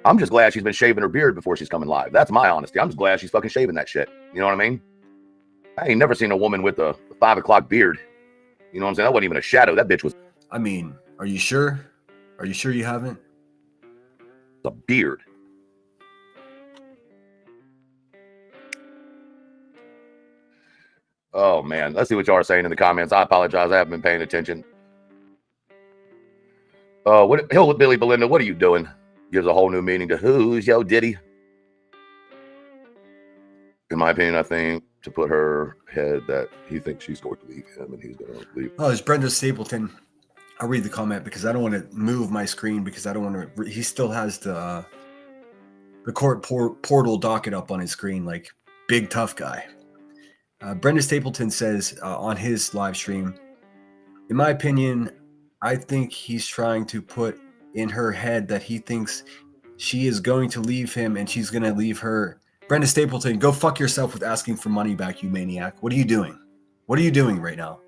I'm just glad she's been shaving her beard before she's coming live. That's my honesty. I'm just glad she's fucking shaving that shit. You know what I mean? I ain't never seen a woman with a 5 o'clock beard. You know what I'm saying? That wasn't even a shadow. That bitch was I mean, are you sure? Are you sure you haven't? a beard. Oh, man. Let's see what y'all are saying in the comments. I apologize. I haven't been paying attention. Hillbilly Belinda, what are you doing? Gives a whole new meaning to who's yo Diddy. In my opinion, I think to put her head that he thinks she's going to leave him and he's going to leave. Oh, it's Brenda Stapleton. I'll read the comment because I don't want to move my screen because I don't want to. He still has the court portal docket up on his screen, like big tough guy. Brenda Stapleton says on his live stream, in my opinion, I think he's trying to put in her head that he thinks she is going to leave him and she's going to leave her. Brenda Stapleton, go fuck yourself with asking for money back, you maniac. What are you doing? What are you doing right now?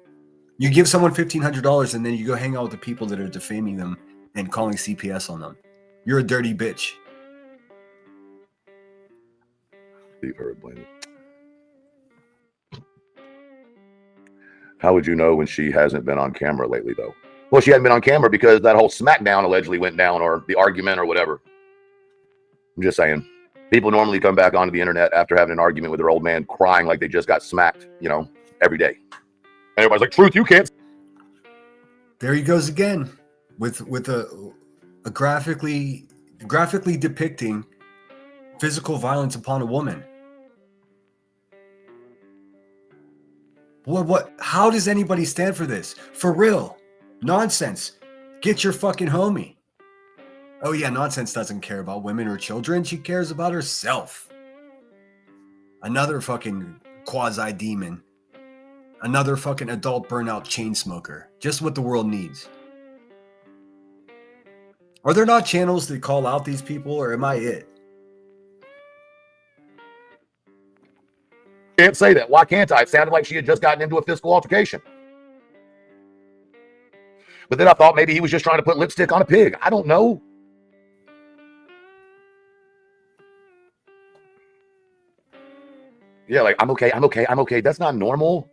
You give someone $1,500 and then you go hang out with the people that are defaming them and calling CPS on them. You're a dirty bitch. Leave her and blame it. How would you know when she hasn't been on camera lately, though? Well, she hadn't been on camera because that whole SmackDown allegedly went down, or the argument or whatever. I'm just saying. People normally come back onto the internet after having an argument with their old man crying like they just got smacked, you know, every day. And everybody's like, truth, you can't. There he goes again with a graphically depicting physical violence upon a woman. What? How does anybody stand for this? For real. Nonsense. Get your fucking homie. Oh yeah, Nonsense doesn't care about women or children. She cares about herself. Another fucking quasi-demon. Another fucking adult burnout chain smoker. Just what the world needs. Are there not channels that call out these people, or am I it? can't say that. Why can't I? It sounded like she had just gotten into a physical altercation. But then I thought maybe he was just trying to put lipstick on a pig. I don't know. Yeah, like, I'm okay. That's not normal.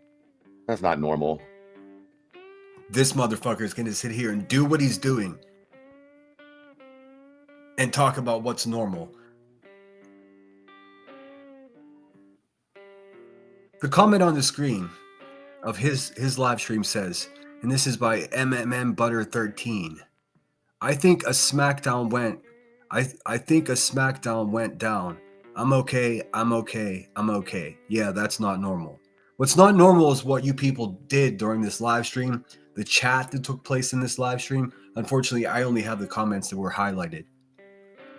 That's not normal. This motherfucker is going to sit here and do what he's doing and talk about what's normal. The comment on the screen of his live stream says, and this is by MMMButter13. I think a SmackDown went down. I'm okay. Yeah, that's not normal. What's not normal is what you people did during this live stream, the chat that took place in this live stream. Unfortunately, I only have the comments that were highlighted.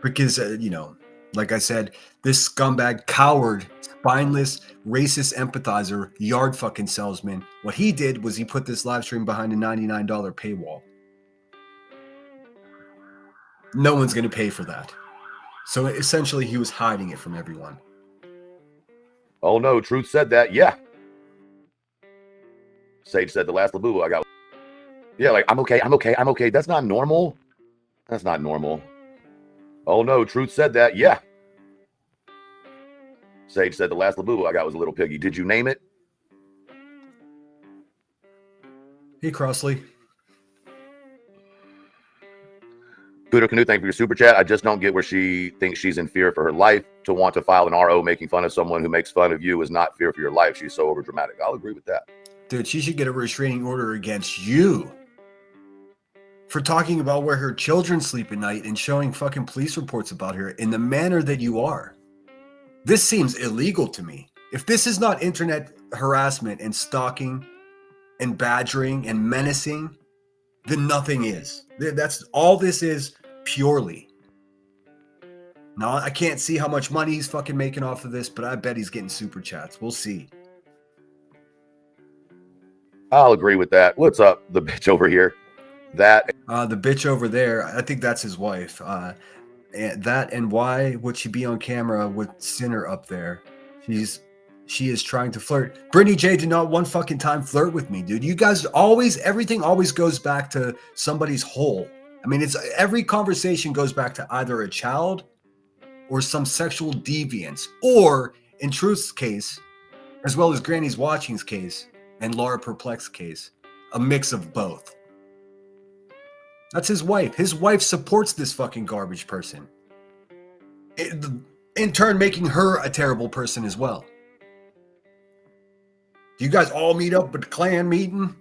Because, like I said, this scumbag, coward, spineless, racist empathizer, yard fucking salesman, what he did was he put this live stream behind a $99 paywall. No one's going to pay for that. So essentially, he was hiding it from everyone. Oh no, Truth said that. Yeah. Sage said the last Labubu I got. Yeah, like, I'm okay. That's not normal. That's not normal. Oh no, Truth said that. Yeah. Sage said the last Labubu I got was a little piggy. Did you name it? Hey, Crossley. Cooter Canoe, thank you for your super chat. I just don't get where she thinks she's in fear for her life. To want to file an RO making fun of someone who makes fun of you is not fear for your life. She's so overdramatic. I'll agree with that. Dude, she should get a restraining order against you for talking about where her children sleep at night and showing fucking police reports about her in the manner that you are. This seems illegal to me. If this is not internet harassment and stalking and badgering and menacing, then nothing is. That's all this is purely. Now, I can't see how much money he's fucking making off of this, but I bet he's getting super chats. We'll see. I'll agree with that. What's up, the bitch over here? That the bitch over there, I think that's his wife. And why would she be on camera with Sinner up there? She is trying to flirt. Brittany J did not one fucking time flirt with me, dude. You guys everything always goes back to somebody's hole. I mean, it's every conversation goes back to either a child or some sexual deviance, or in Truth's case, as well as Granny's Watching's case and Laura Perplex's case, a mix of both. That's his wife. His wife supports this fucking garbage person. In turn, making her a terrible person as well. Do you guys all meet up at the clan meeting?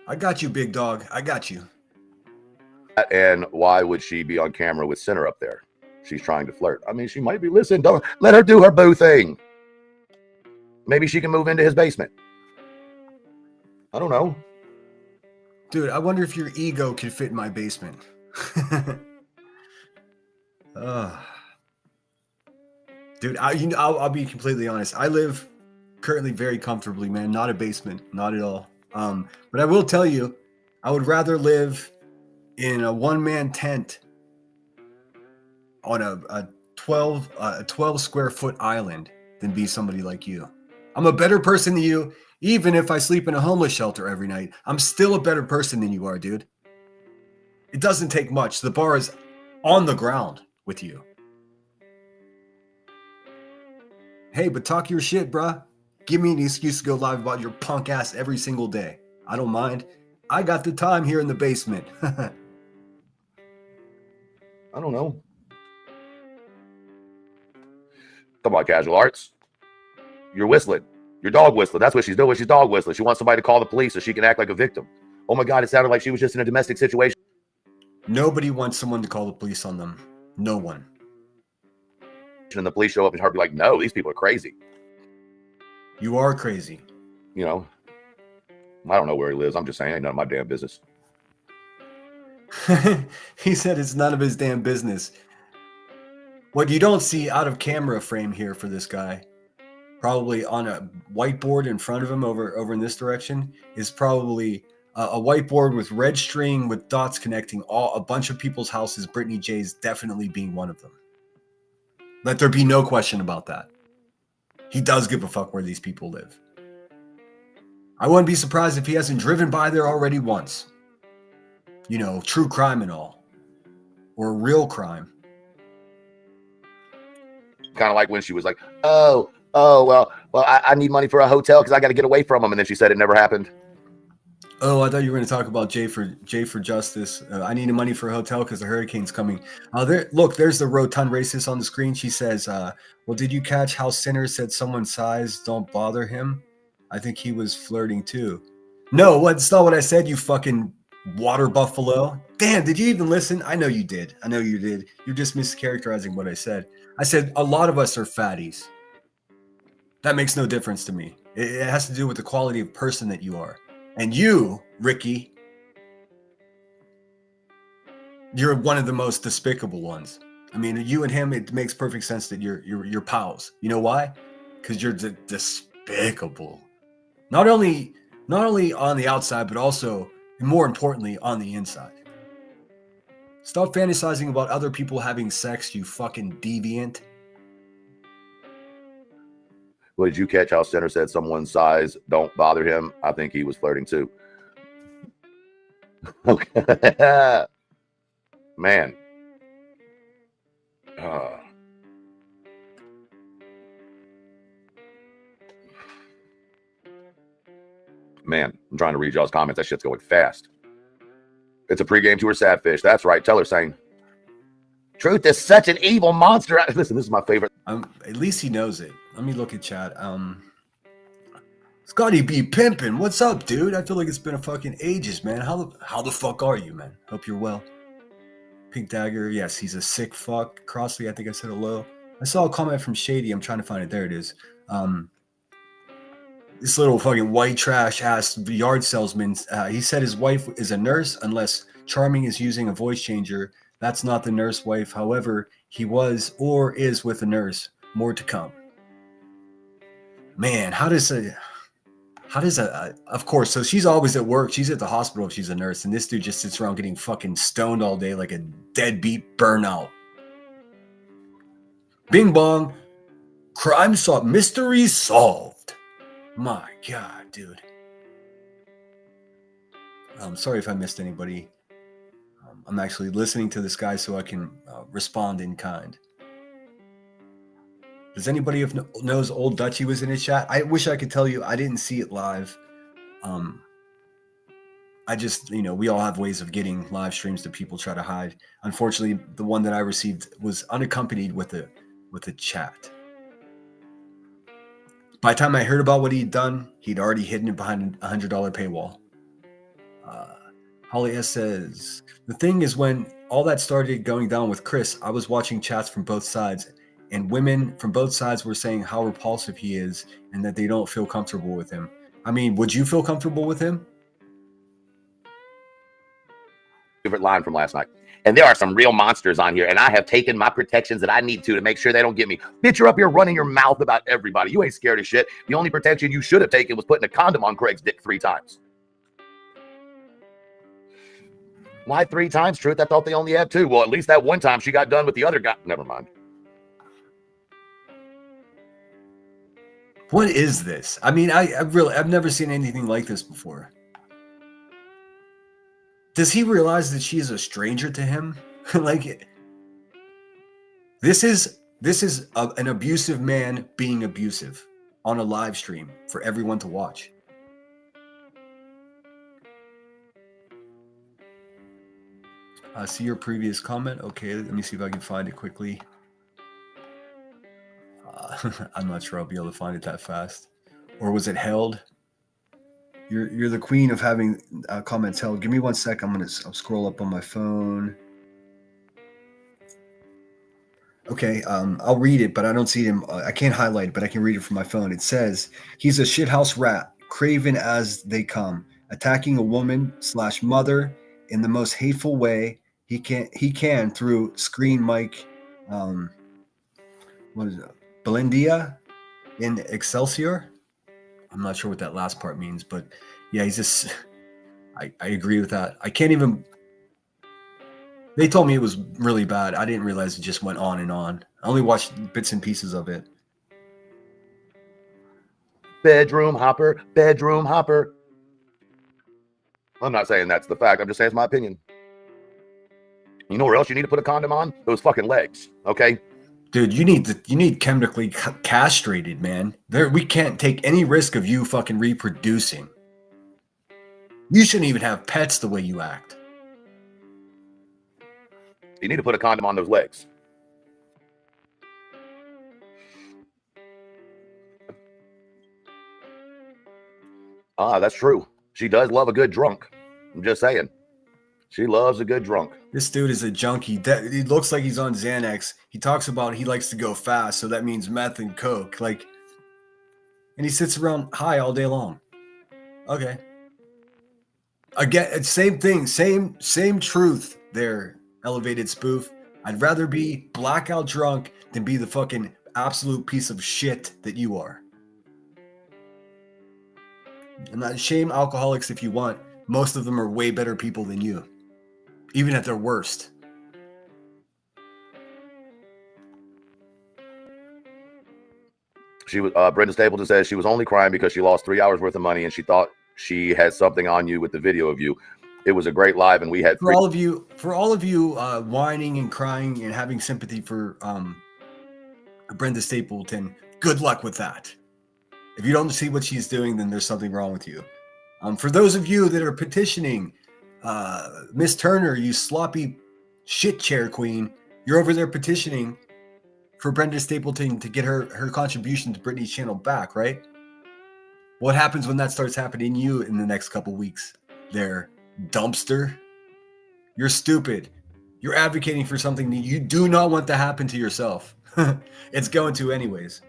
I got you, big dog. I got you. and why would she be on camera with Sinner up there? She's trying to flirt. I mean, she might be listening. Don't let her do her boo thing. Maybe she can move into his basement. I don't know. Dude, I wonder if your ego could fit in my basement. Dude, I'll be completely honest. I live currently very comfortably, man. Not a basement, not at all. But I will tell you, I would rather live in a one-man tent on a 12 square foot island than be somebody like you. I'm a better person than you. Even if I sleep in a homeless shelter every night, I'm still a better person than you are, dude. It doesn't take much. The bar is on the ground with you. Hey, but talk your shit, bruh. Give me an excuse to go live about your punk ass every single day. I don't mind. I got the time here in the basement. I don't know. Come on, Casual Arts. You're whistling. You're dog whistling. That's what she's doing. She's dog whistling. She wants somebody to call the police so she can act like a victim. Oh my God, it sounded like she was just in a domestic situation. Nobody wants someone to call the police on them. No one. And the police show up and her be like, no, these people are crazy. You are crazy. You know, I don't know where he lives. I'm just saying, ain't none of my damn business. He said it's none of his damn business. What you don't see out of camera frame here for this guy, probably on a whiteboard in front of him over in this direction, is probably A whiteboard with red string with dots connecting a bunch of people's houses. Brittany J's definitely being one of them. Let there be no question about that. He does give a fuck where these people live. I wouldn't be surprised if he hasn't driven by there already once. You know, true crime and all. Or real crime. Kind of like when she was like, well, I need money for a hotel because I got to get away from them. And then she said it never happened. Oh, I thought you were going to talk about J for Justice. I need money for a hotel because the hurricane's coming. There's the rotund racist on the screen. She says, well, did you catch how Sinner said someone's size don't bother him? I think he was flirting too. No, that's not what I said, you fucking water buffalo. Damn, did you even listen? I know you did. You're just mischaracterizing what I said. I said a lot of us are fatties. That makes no difference to me. It has to do with the quality of person that you are. And you, Ricky, you're one of the most despicable ones. I mean, you and him, it makes perfect sense that you're pals. You know why? Because you're despicable. Not only on the outside, but also, and more importantly, on the inside. Stop fantasizing about other people having sex, you fucking deviant. Well, did you catch how Center said someone's size don't bother him? I think he was flirting too. Okay. Man. Man, I'm trying to read y'all's comments. That shit's going fast. It's a pregame to her sad fish. That's right. Tell her saying, Truth is such an evil monster. Listen, this is my favorite. At least he knows it. Let me look at chat. Scotty B pimpin', what's up, dude? I feel like it's been a fucking ages, man. How the fuck are you, man? Hope you're well. Pink Dagger, yes, he's a sick fuck. Crossley, I think I said hello. I saw a comment from Shady. I'm trying to find it. There it is. This little fucking white trash ass yard salesman. He said his wife is a nurse, unless Charming is using a voice changer. That's not the nurse wife. However, he was or is with a nurse. More to come. Man, how does of course, so she's always at work. She's at the hospital if she's a nurse, and this dude just sits around getting fucking stoned all day like a deadbeat burnout. Bing bong. Crime solved. Mystery solved. My God, dude. I'm sorry if I missed anybody. I'm actually listening to this guy so I can respond in kind. Does anybody knows Old Dutchie was in his chat? I wish I could tell you. I didn't see it live. I just, we all have ways of getting live streams that people try to hide. Unfortunately, the one that I received was unaccompanied with a chat. By the time I heard about what he'd done, he'd already hidden it behind a $100 paywall. Holly S says, the thing is, when all that started going down with Chris, I was watching chats from both sides, and women from both sides were saying how repulsive he is and that they don't feel comfortable with him. I mean, would you feel comfortable with him? Favorite line from last night. And there are some real monsters on here, and I have taken my protections that I need to make sure they don't get me. Bitch, you're up here running your mouth about everybody. You ain't scared of shit. The only protection you should have taken was putting a condom on Craig's dick 3 times. Why 3 times, Truth? I thought they only had 2. Well, at least that one time she got done with the other guy. Never mind. What is this? I mean, I've never seen anything like this before. Does he realize that she is a stranger to him? This is an abusive man being abusive on a live stream for everyone to watch. I see your previous comment. Okay, let me see if I can find it quickly. I'm not sure I'll be able to find it that fast. Or was it held? You're the queen of having comments held. Give me 1 sec. I'll scroll up on my phone. Okay, I'll read it, but I don't see him. I can't highlight it, but I can read it from my phone. It says, he's a shithouse rat, craven as they come, attacking a woman / mother in the most hateful way he can through screen mic. What is it? Belindia in Excelsior. I'm not sure what that last part means, but yeah, he's just. I agree with that. I can't even. They told me it was really bad. I didn't realize it just went on and on. I only watched bits and pieces of it. Bedroom hopper, bedroom hopper. I'm not saying that's the fact. I'm just saying it's my opinion. You know where else you need to put a condom on? Those fucking legs, okay? Dude, you need chemically castrated, man. We can't take any risk of you fucking reproducing. You shouldn't even have pets the way you act. You need to put a condom on those legs. Ah, that's true. She does love a good drunk. I'm just saying. She loves a good drunk. This dude is a junkie. He looks like he's on Xanax. He talks about he likes to go fast, so that means meth and coke. Like, and he sits around high all day long. Okay. Again, same thing, same truth there, elevated spoof. I'd rather be blackout drunk than be the fucking absolute piece of shit that you are. And not shame alcoholics if you want. Most of them are way better people than you, even at their worst. She was Brenda Stapleton says she was only crying because she lost 3 hours worth of money and she thought she had something on you with the video of you. It was a great live and we had for all of you whining and crying and having sympathy for Brenda Stapleton. Good luck with that. If you don't see what she's doing, then there's something wrong with you. For those of you that are petitioning, Miss Turner, you sloppy shit chair queen, you're over there petitioning for Brenda Stapleton to get her contribution to Britney's channel back, right? What happens when that starts happening to you in the next couple weeks? There, dumpster. You're stupid. You're advocating for something that you do not want to happen to yourself. It's going to anyways.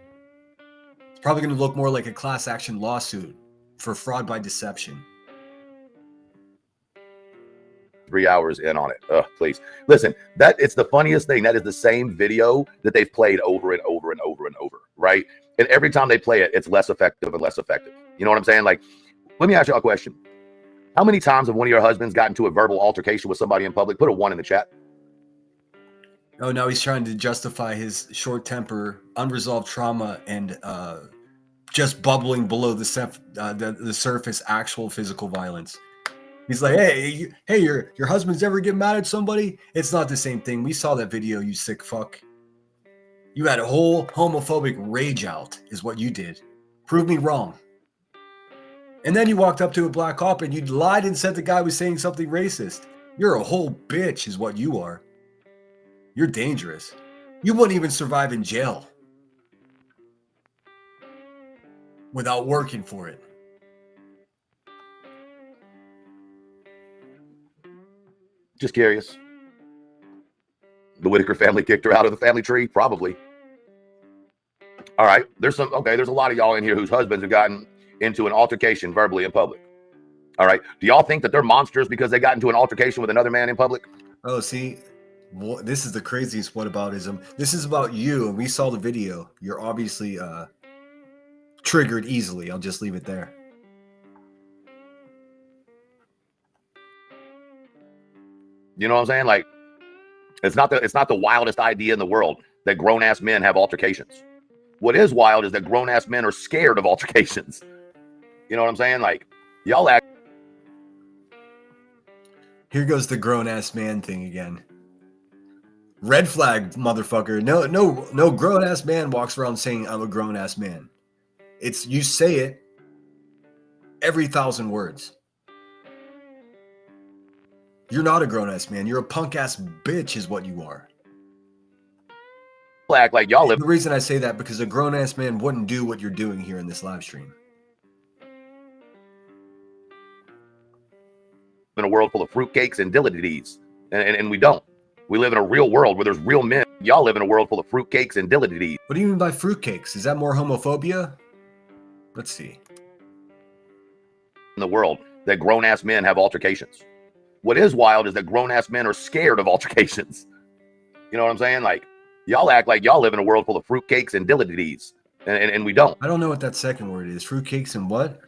It's probably going to look more like a class action lawsuit for fraud by deception. 3 hours in on it. Please listen, that it's the funniest thing. That is the same video that they've played over and over and over and over, right? And every time they play it, it's less effective and less effective. You know what I'm saying? Like, let me ask you a question. How many times have one of your husbands gotten into a verbal altercation with somebody in public? Put a 1 in the chat. Oh, now he's trying to justify his short temper, unresolved trauma, and just bubbling below the surface actual physical violence. He's like, hey, your husband's ever get mad at somebody? It's not the same thing. We saw that video, you sick fuck. You had a whole homophobic rage out, is what you did. Prove me wrong. And then you walked up to a black cop and you lied and said the guy was saying something racist. You're a whole bitch, is what you are. You're dangerous. You wouldn't even survive in jail without working for it. Just curious. The Whitaker family kicked her out of the family tree? Probably. All right. There's a lot of y'all in here whose husbands have gotten into an altercation verbally in public. All right. Do y'all think that they're monsters because they got into an altercation with another man in public? Oh, see, this is the craziest whataboutism. This is about you, and we saw the video. You're obviously triggered easily. I'll just leave it there. You know what I'm saying? Like, it's not the wildest idea in the world that grown-ass men have altercations. What is wild is that grown-ass men are scared of altercations. You know what I'm saying? Like, y'all act. Here goes the grown-ass man thing again. Red flag, motherfucker. No grown-ass man walks around saying, I'm a grown-ass man. It's, you say it every 1,000 words. You're not a grown-ass man. You're a punk-ass bitch is what you are. Act like y'all live. The reason I say that because a grown-ass man wouldn't do what you're doing here in this live stream. In a world full of fruitcakes and dilly-dee-dees. And we don't. We live in a real world where there's real men. Y'all live in a world full of fruitcakes and dilly-dee-dees. What do you mean by fruitcakes? Is that more homophobia? Let's see. In the world that grown-ass men have altercations. What is wild is that grown-ass men are scared of altercations. You know what I'm saying? Like, y'all act like y'all live in a world full of fruitcakes and dilly-dee-dees. And we don't. I don't know what that second word is. Fruitcakes and what?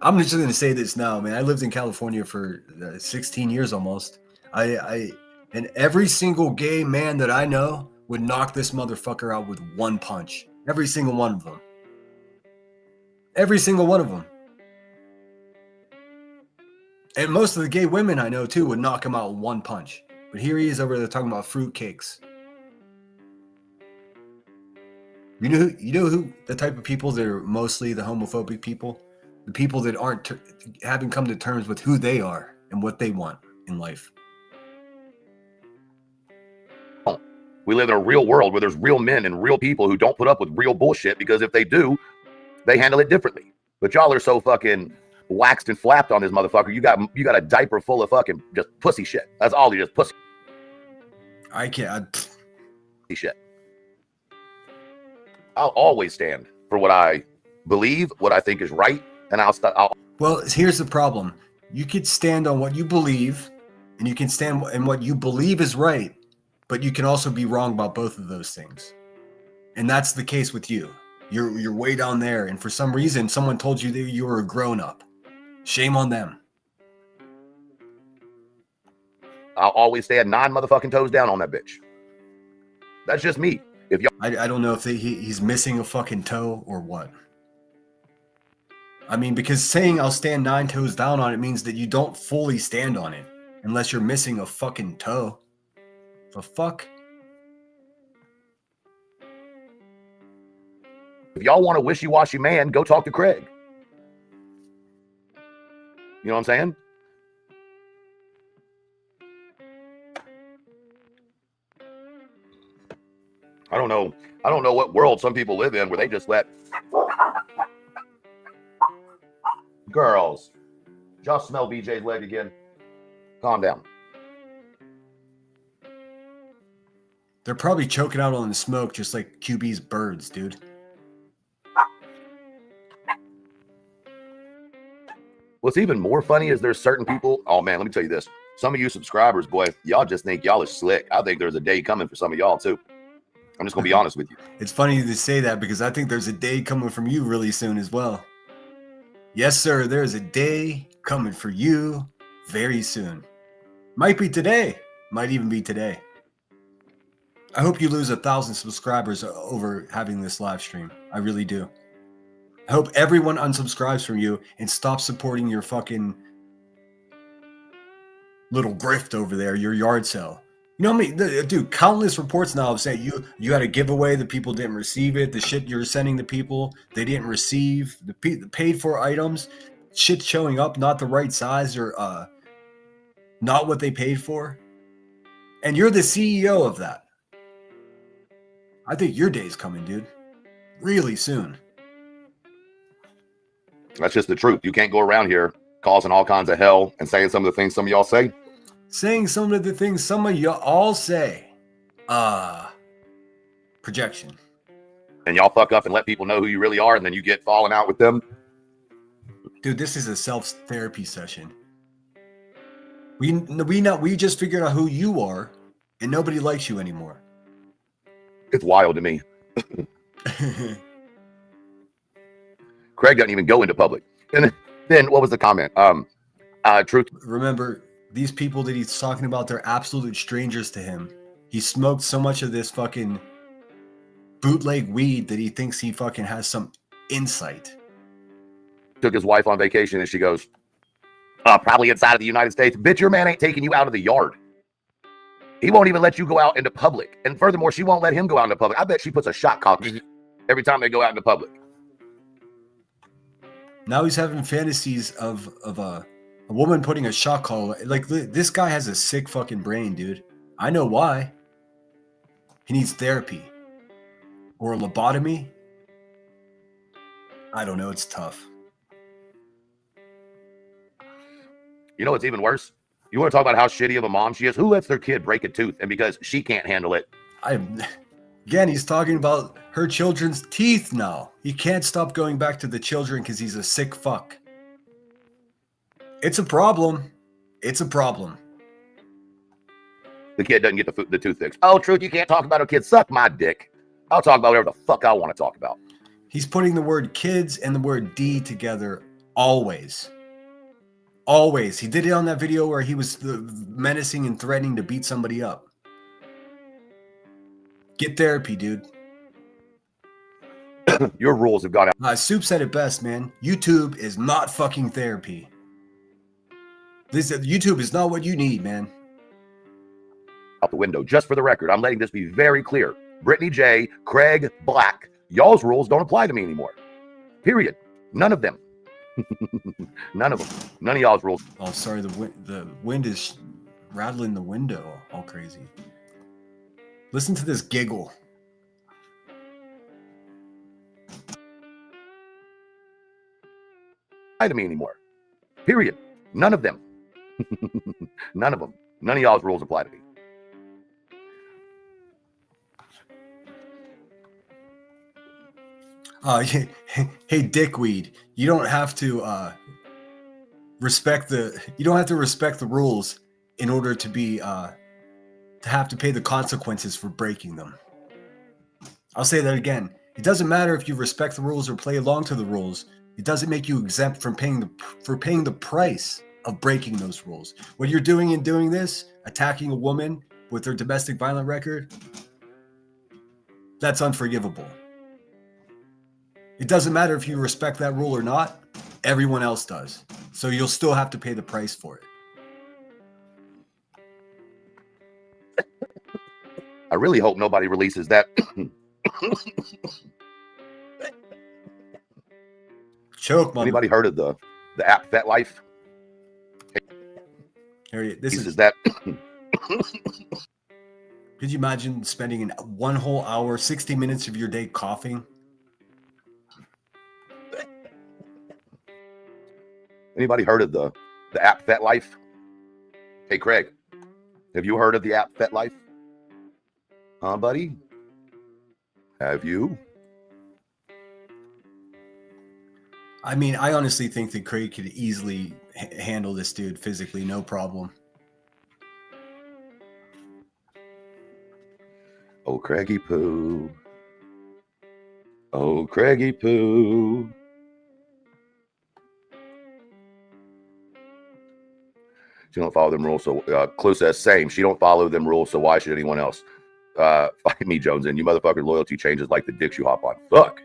I'm just going to say this now, man. I lived in California for 16 years almost. And every single gay man that I know would knock this motherfucker out with one punch. Every single one of them. Every single one of them. And most of the gay women I know too would knock him out with one punch. But here he is over there talking about fruitcakes. You know who the type of people that are mostly the homophobic people? The people that haven't come to terms with who they are and what they want in life. We live in a real world where there's real men and real people who don't put up with real bullshit, because if they do, they handle it differently. But y'all are so fucking waxed and flapped on this motherfucker. You got a diaper full of fucking just pussy shit. That's all. You just pussy. I can't. Pussy shit. I'll always stand for what I believe, what I think is right, and Well, here's the problem. You could stand on what you believe, and you can stand in what you believe is right, but you can also be wrong about both of those things. And that's the case with you. You're way down there, and for some reason, someone told you that you were a grown-up. Shame on them. I'll always stand 9 motherfucking toes down on that bitch. That's just me. If y'all, I don't know if he's missing a fucking toe or what. I mean, because saying I'll stand 9 toes down on it means that you don't fully stand on it, unless you're missing a fucking toe. The fuck? if y'all want a wishy-washy man, go talk to Craig. You know what I'm saying? I don't know what world some people live in where they just let girls. Did y'all smell BJ's leg again? Calm down. They're probably choking out on the smoke just like QB's birds, dude. What's even more funny is there's certain people. Oh man, let me tell you this. Some of you subscribers, boy, y'all just think y'all are slick. I think there's a day coming for some of y'all too. I'm just gonna be honest with you. It's funny to say that because I think there's a day coming from you really soon as well. Yes, sir, there's a day coming for you very soon. Might be today. Might even be today. I hope you lose 1,000 subscribers over having this live stream. I really do. I hope everyone unsubscribes from you and stops supporting your fucking little grift over there, your yard sale. You know what I mean? Dude, countless reports now have said you had a giveaway, the people didn't receive it, the shit you're sending the people, they didn't receive, the paid for items, shit showing up, not the right size or not what they paid for. And you're the CEO of that. I think your day's coming, dude. Really soon. That's just the truth. You can't go around here causing all kinds of hell and saying some of the things some of y'all say. Saying some of the things some of you all say. Projection. And y'all fuck up and let people know who you really are, and then you get falling out with them. Dude, this is a self-therapy session. We just figured out who you are, and nobody likes you anymore. It's wild to me. Craig doesn't even go into public. And then what was the comment? Truth. Remember, these people that he's talking about, they're absolute strangers to him. He smoked so much of this fucking bootleg weed that he thinks he fucking has some insight. Took his wife on vacation and she goes, probably inside of the United States. Bitch, your man ain't taking you out of the yard. He won't even let you go out into public. And furthermore, she won't let him go out into public. I bet she puts a shot collar every time they go out into public. Now he's having fantasies of a woman putting a shock collar. Like, this guy has a sick fucking brain, dude. I know why. He needs therapy. Or a lobotomy. I don't know. It's tough. You know what's even worse? You want to talk about how shitty of a mom she is? Who lets their kid break a tooth? And because she can't handle it. Again, he's talking about her children's teeth now. He can't stop going back to the children because he's a sick fuck. It's a problem. It's a problem. The kid doesn't get the tooth fixed. Oh, Truth, you can't talk about a kid. Suck my dick. I'll talk about whatever the fuck I want to talk about. He's putting the word kids and the word D together Always. Always. He did it on that video where he was menacing and threatening to beat somebody up. Get therapy, dude. Your rules have gone out. Soup said it best, man. YouTube is not fucking therapy. YouTube is not what you need, man. Out the window. Just for the record, I'm letting this be very clear. Brittany J, Craig, Black, y'all's rules don't apply to me anymore. Period. None of them. None of them. None of y'all's rules. Oh, sorry. The wind is rattling the window all crazy. Listen to this giggle. Apply to me anymore. Period. None of them. None of them. None of y'all's rules apply to me. Hey, dickweed, you don't have to respect the rules in order to be to have to pay the consequences for breaking them. I'll say that again. It doesn't matter if you respect the rules or play along to the rules. It doesn't make you exempt from paying the price of breaking those rules. What you're doing in doing this, attacking a woman with her domestic violence record, that's unforgivable. It doesn't matter if you respect that rule or not. Everyone else does. So you'll still have to pay the price for it. I really hope nobody releases that. Choke, mother. Anybody heard of the app FetLife? This is that. Could you imagine spending one whole hour, 60 minutes of your day coughing? Anybody heard of the app FetLife? Hey, Craig, have you heard of the app FetLife? Huh, buddy? Have you? I mean, I honestly think that Craig could easily handle this dude physically, no problem. Oh, Craigie Poo. Oh, Craigie Poo. She don't follow them rules, so Clue says same. She don't follow them rules, so why should anyone else? Fight me, Jones, and you motherfucker loyalty changes like the dicks you hop on. Fuck.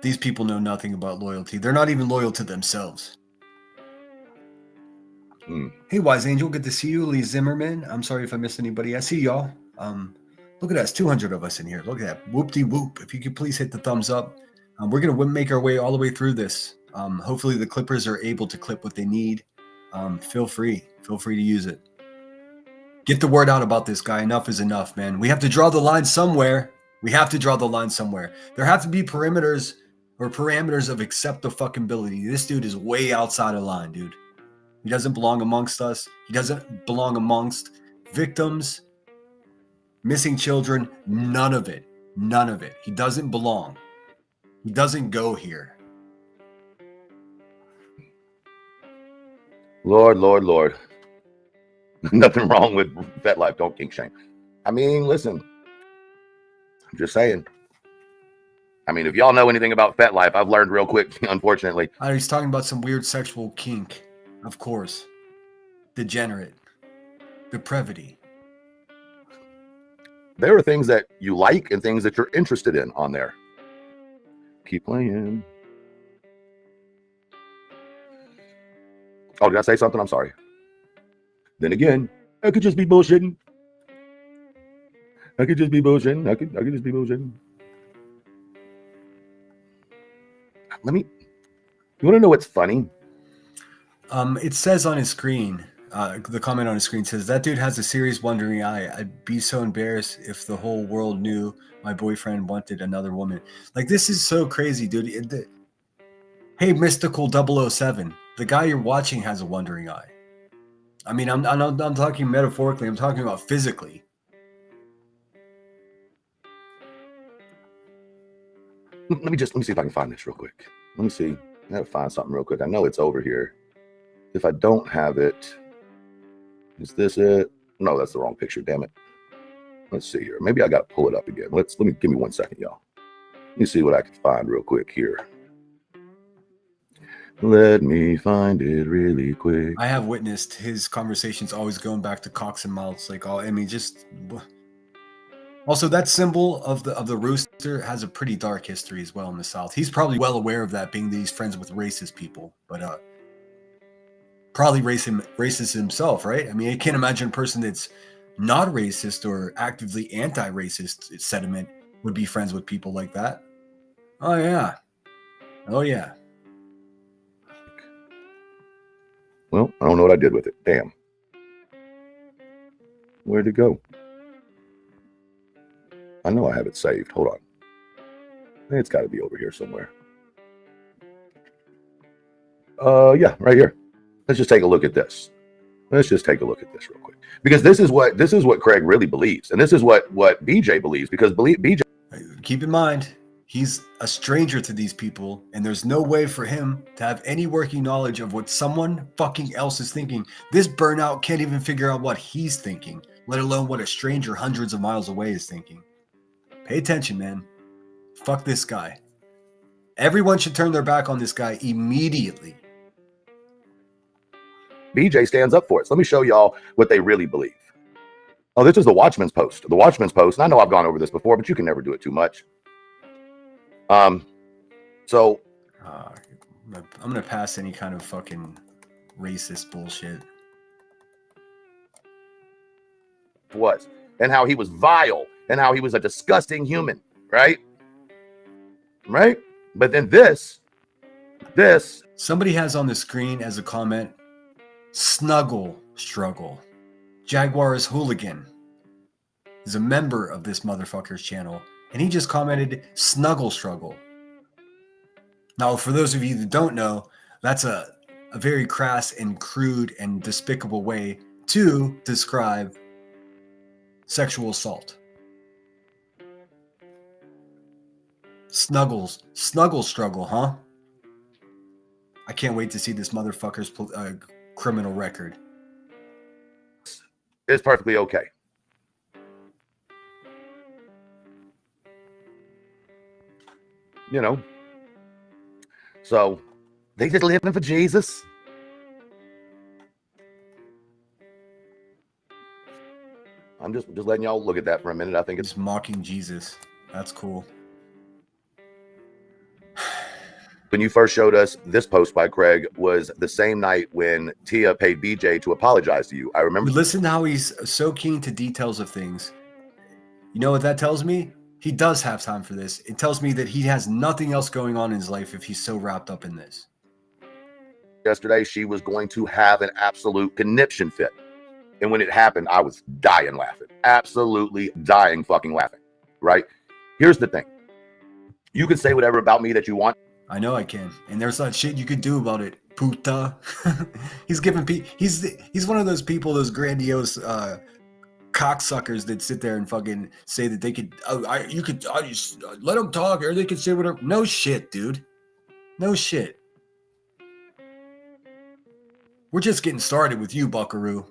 These people know nothing about loyalty. They're not even loyal to themselves. Hey, Wise Angel, good to see you. Lee Zimmerman. I'm sorry if I missed anybody. I see y'all. Look at us, 200 of us in here. Look at that. Whoop-de-whoop. If you could please hit the thumbs up. We're going to make our way all the way through this. Hopefully the clippers are able to clip what they need. Feel free to use it. Get the word out about this guy. Enough is enough, man. We have to draw the line somewhere. There have to be perimeters or parameters of acceptability. This dude is way outside of line, dude. He doesn't belong amongst us. He doesn't belong amongst victims, missing children, none of it. He doesn't belong. He doesn't go here. Lord. Nothing wrong with FetLife. Don't kink shame. I mean, listen. I'm just saying. I mean, if y'all know anything about FetLife, I've learned real quick, unfortunately. He's talking about some weird sexual kink. Of course. Degenerate. Depravity. There are things that you like and things that you're interested in on there. Keep playing. Oh, did I say something? I'm sorry. Then again, I could just be bullshitting. I could just be bullshitting. You want to know what's funny? It says on his screen, the comment on his screen says, that dude has a serious wandering eye. I'd be so embarrassed if the whole world knew my boyfriend wanted another woman. Like, this is so crazy, dude. Hey, Mystical 007, the guy you're watching has a wandering eye. I mean, I'm talking metaphorically. I'm talking about physically. Let me see if I can find this real quick. Let me see. I gotta find something real quick. I know it's over here. If I don't have it, is this it? No, that's the wrong picture. Damn it. Let's see here. Maybe I gotta pull it up again. Give me 1 second, y'all. Let me see what I can find real quick here. Let me find it really quick. I have witnessed his conversations always going back to cocks and mouths. Like, all, I mean, just also that symbol of the rooster has a pretty dark history as well in the South. He's probably well aware of that, being that he's friends with racist people, but probably racist himself, right? I mean, I can't imagine a person that's not racist or actively anti-racist sentiment would be friends with people like that. Oh yeah. Oh yeah. Well, I don't know what I did with it. Damn. Where'd it go? I know I have it saved. Hold on. It's got to be over here somewhere. Yeah, right here. Let's just take a look at this. Let's just take a look at this real quick, because this is what Craig really believes, and this is what BJ believes. Because BJ, keep in mind, he's a stranger to these people, and there's no way for him to have any working knowledge of what someone fucking else is thinking. This burnout can't even figure out what he's thinking, let alone what a stranger hundreds of miles away is thinking. Pay attention, man. Fuck this guy. Everyone should turn their back on this guy immediately. BJ stands up for it. So let me show y'all what they really believe. Oh, this is the Watchman's Post. The Watchman's Post, and I know I've gone over this before, but you can never do it too much. So I'm gonna pass any kind of fucking racist bullshit. Was, and how he was vile, and how he was a disgusting human, right? Right? But then this somebody has on the screen as a comment, Snuggle Struggle. Jaguar is hooligan. Is a member of this motherfucker's channel, and he just commented Snuggle Struggle. Now, for those of you that don't know, that's a very crass and crude and despicable way to describe sexual assault. Snuggle Struggle, huh? I can't wait to see this motherfucker's criminal record. is perfectly okay. You know, so they just living for Jesus. I'm just letting y'all look at that for a minute. I think it's It's mocking Jesus. That's cool. when you first showed us this post by Craig was the same night when Tia paid BJ to apologize to you. I remember. Listen to how he's so keen to details of things. You know what that tells me? He does have time for this. It tells me that he has nothing else going on in his life if he's so wrapped up in this. Yesterday, she was going to have an absolute conniption fit. And when it happened, I was dying laughing. Absolutely dying fucking laughing. Right? Here's the thing. You can say whatever about me that you want. I know I can. And there's not shit you could do about it. Puta. He's giving he's one of those people, those grandiose cocksuckers that sit there and fucking say that they could just let them talk, or they could say whatever. No shit, dude. No shit. We're just getting started with you, Buckaroo.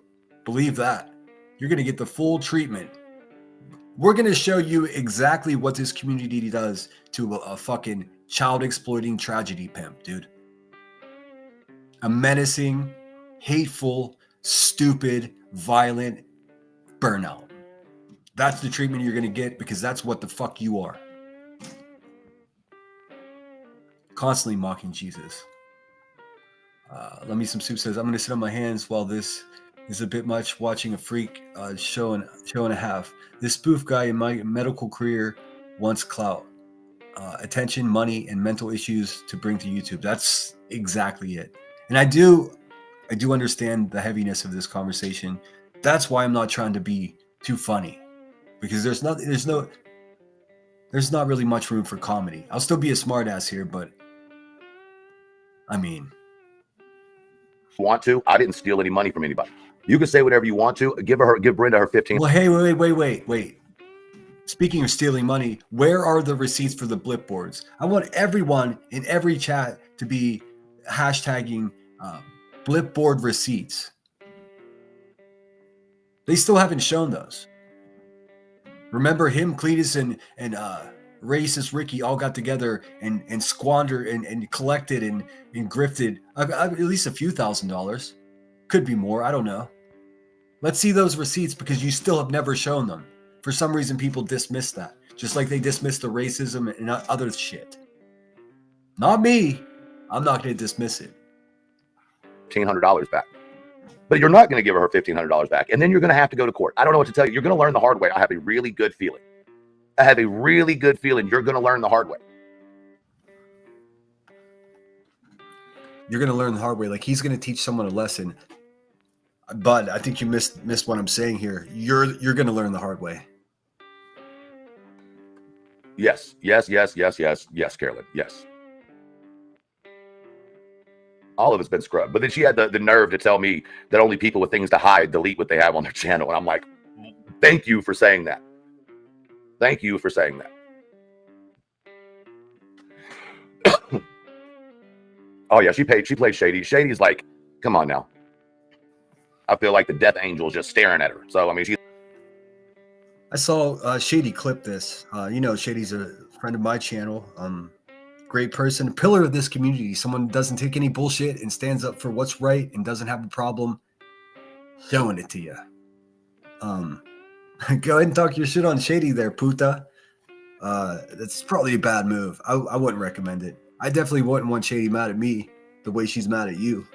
Believe that. You're gonna get the full treatment. We're gonna show you exactly what this community does to a fucking child exploiting tragedy pimp, dude. A menacing, hateful, stupid, violent burnout. That's the treatment you're gonna get, because that's what the fuck you are. Constantly mocking Jesus. Let Me Some Soup says, I'm gonna sit on my hands while this is a bit much, watching a freak show and a half. This spoof guy in my medical career wants clout, attention, money, and mental issues to bring to YouTube. That's exactly it. And I do understand the heaviness of this conversation. That's why I'm not trying to be too funny, because there's not really much room for comedy. I'll still be a smartass here, but I mean, Want to? I didn't steal any money from anybody. You can say whatever you want to. Give Brenda her 15. Well, hey, wait. Speaking of stealing money, where are the receipts for the blip boards? I want everyone in every chat to be hashtagging blip board receipts. They still haven't shown those. Remember him, Cletus, and racist Ricky all got together and squandered and collected and grifted at least a few $1,000s. Could be more. I don't know. Let's see those receipts because you still have never shown them. For some reason, people dismiss that. Just like they dismiss the racism and other shit. Not me. I'm not going to dismiss it. $1,500 back. But you're not going to give her $1,500 back. And then you're going to have to go to court. I don't know what to tell you. You're going to learn the hard way. I have a really good feeling. You're going to learn the hard way. You're going to learn the hard way. Like he's going to teach someone a lesson. But I think you missed what I'm saying here. You're going to learn the hard way. Yes, Carolyn. Yes. All of it's been scrubbed. But then she had the nerve to tell me that only people with things to hide delete what they have on their channel. And I'm like, thank you for saying that. Thank you for saying that. Oh yeah, she played Shady. Shady's like, come on now. I feel like the death angel is just staring at her. So I mean, I saw Shady clip this. Shady's a friend of my channel. Great person, pillar of this community. Someone who doesn't take any bullshit and stands up for what's right and doesn't have a problem showing it to you. Go ahead and talk your shit on Shady there, puta. That's probably a bad move. I wouldn't recommend it. I definitely wouldn't want Shady mad at me the way she's mad at you.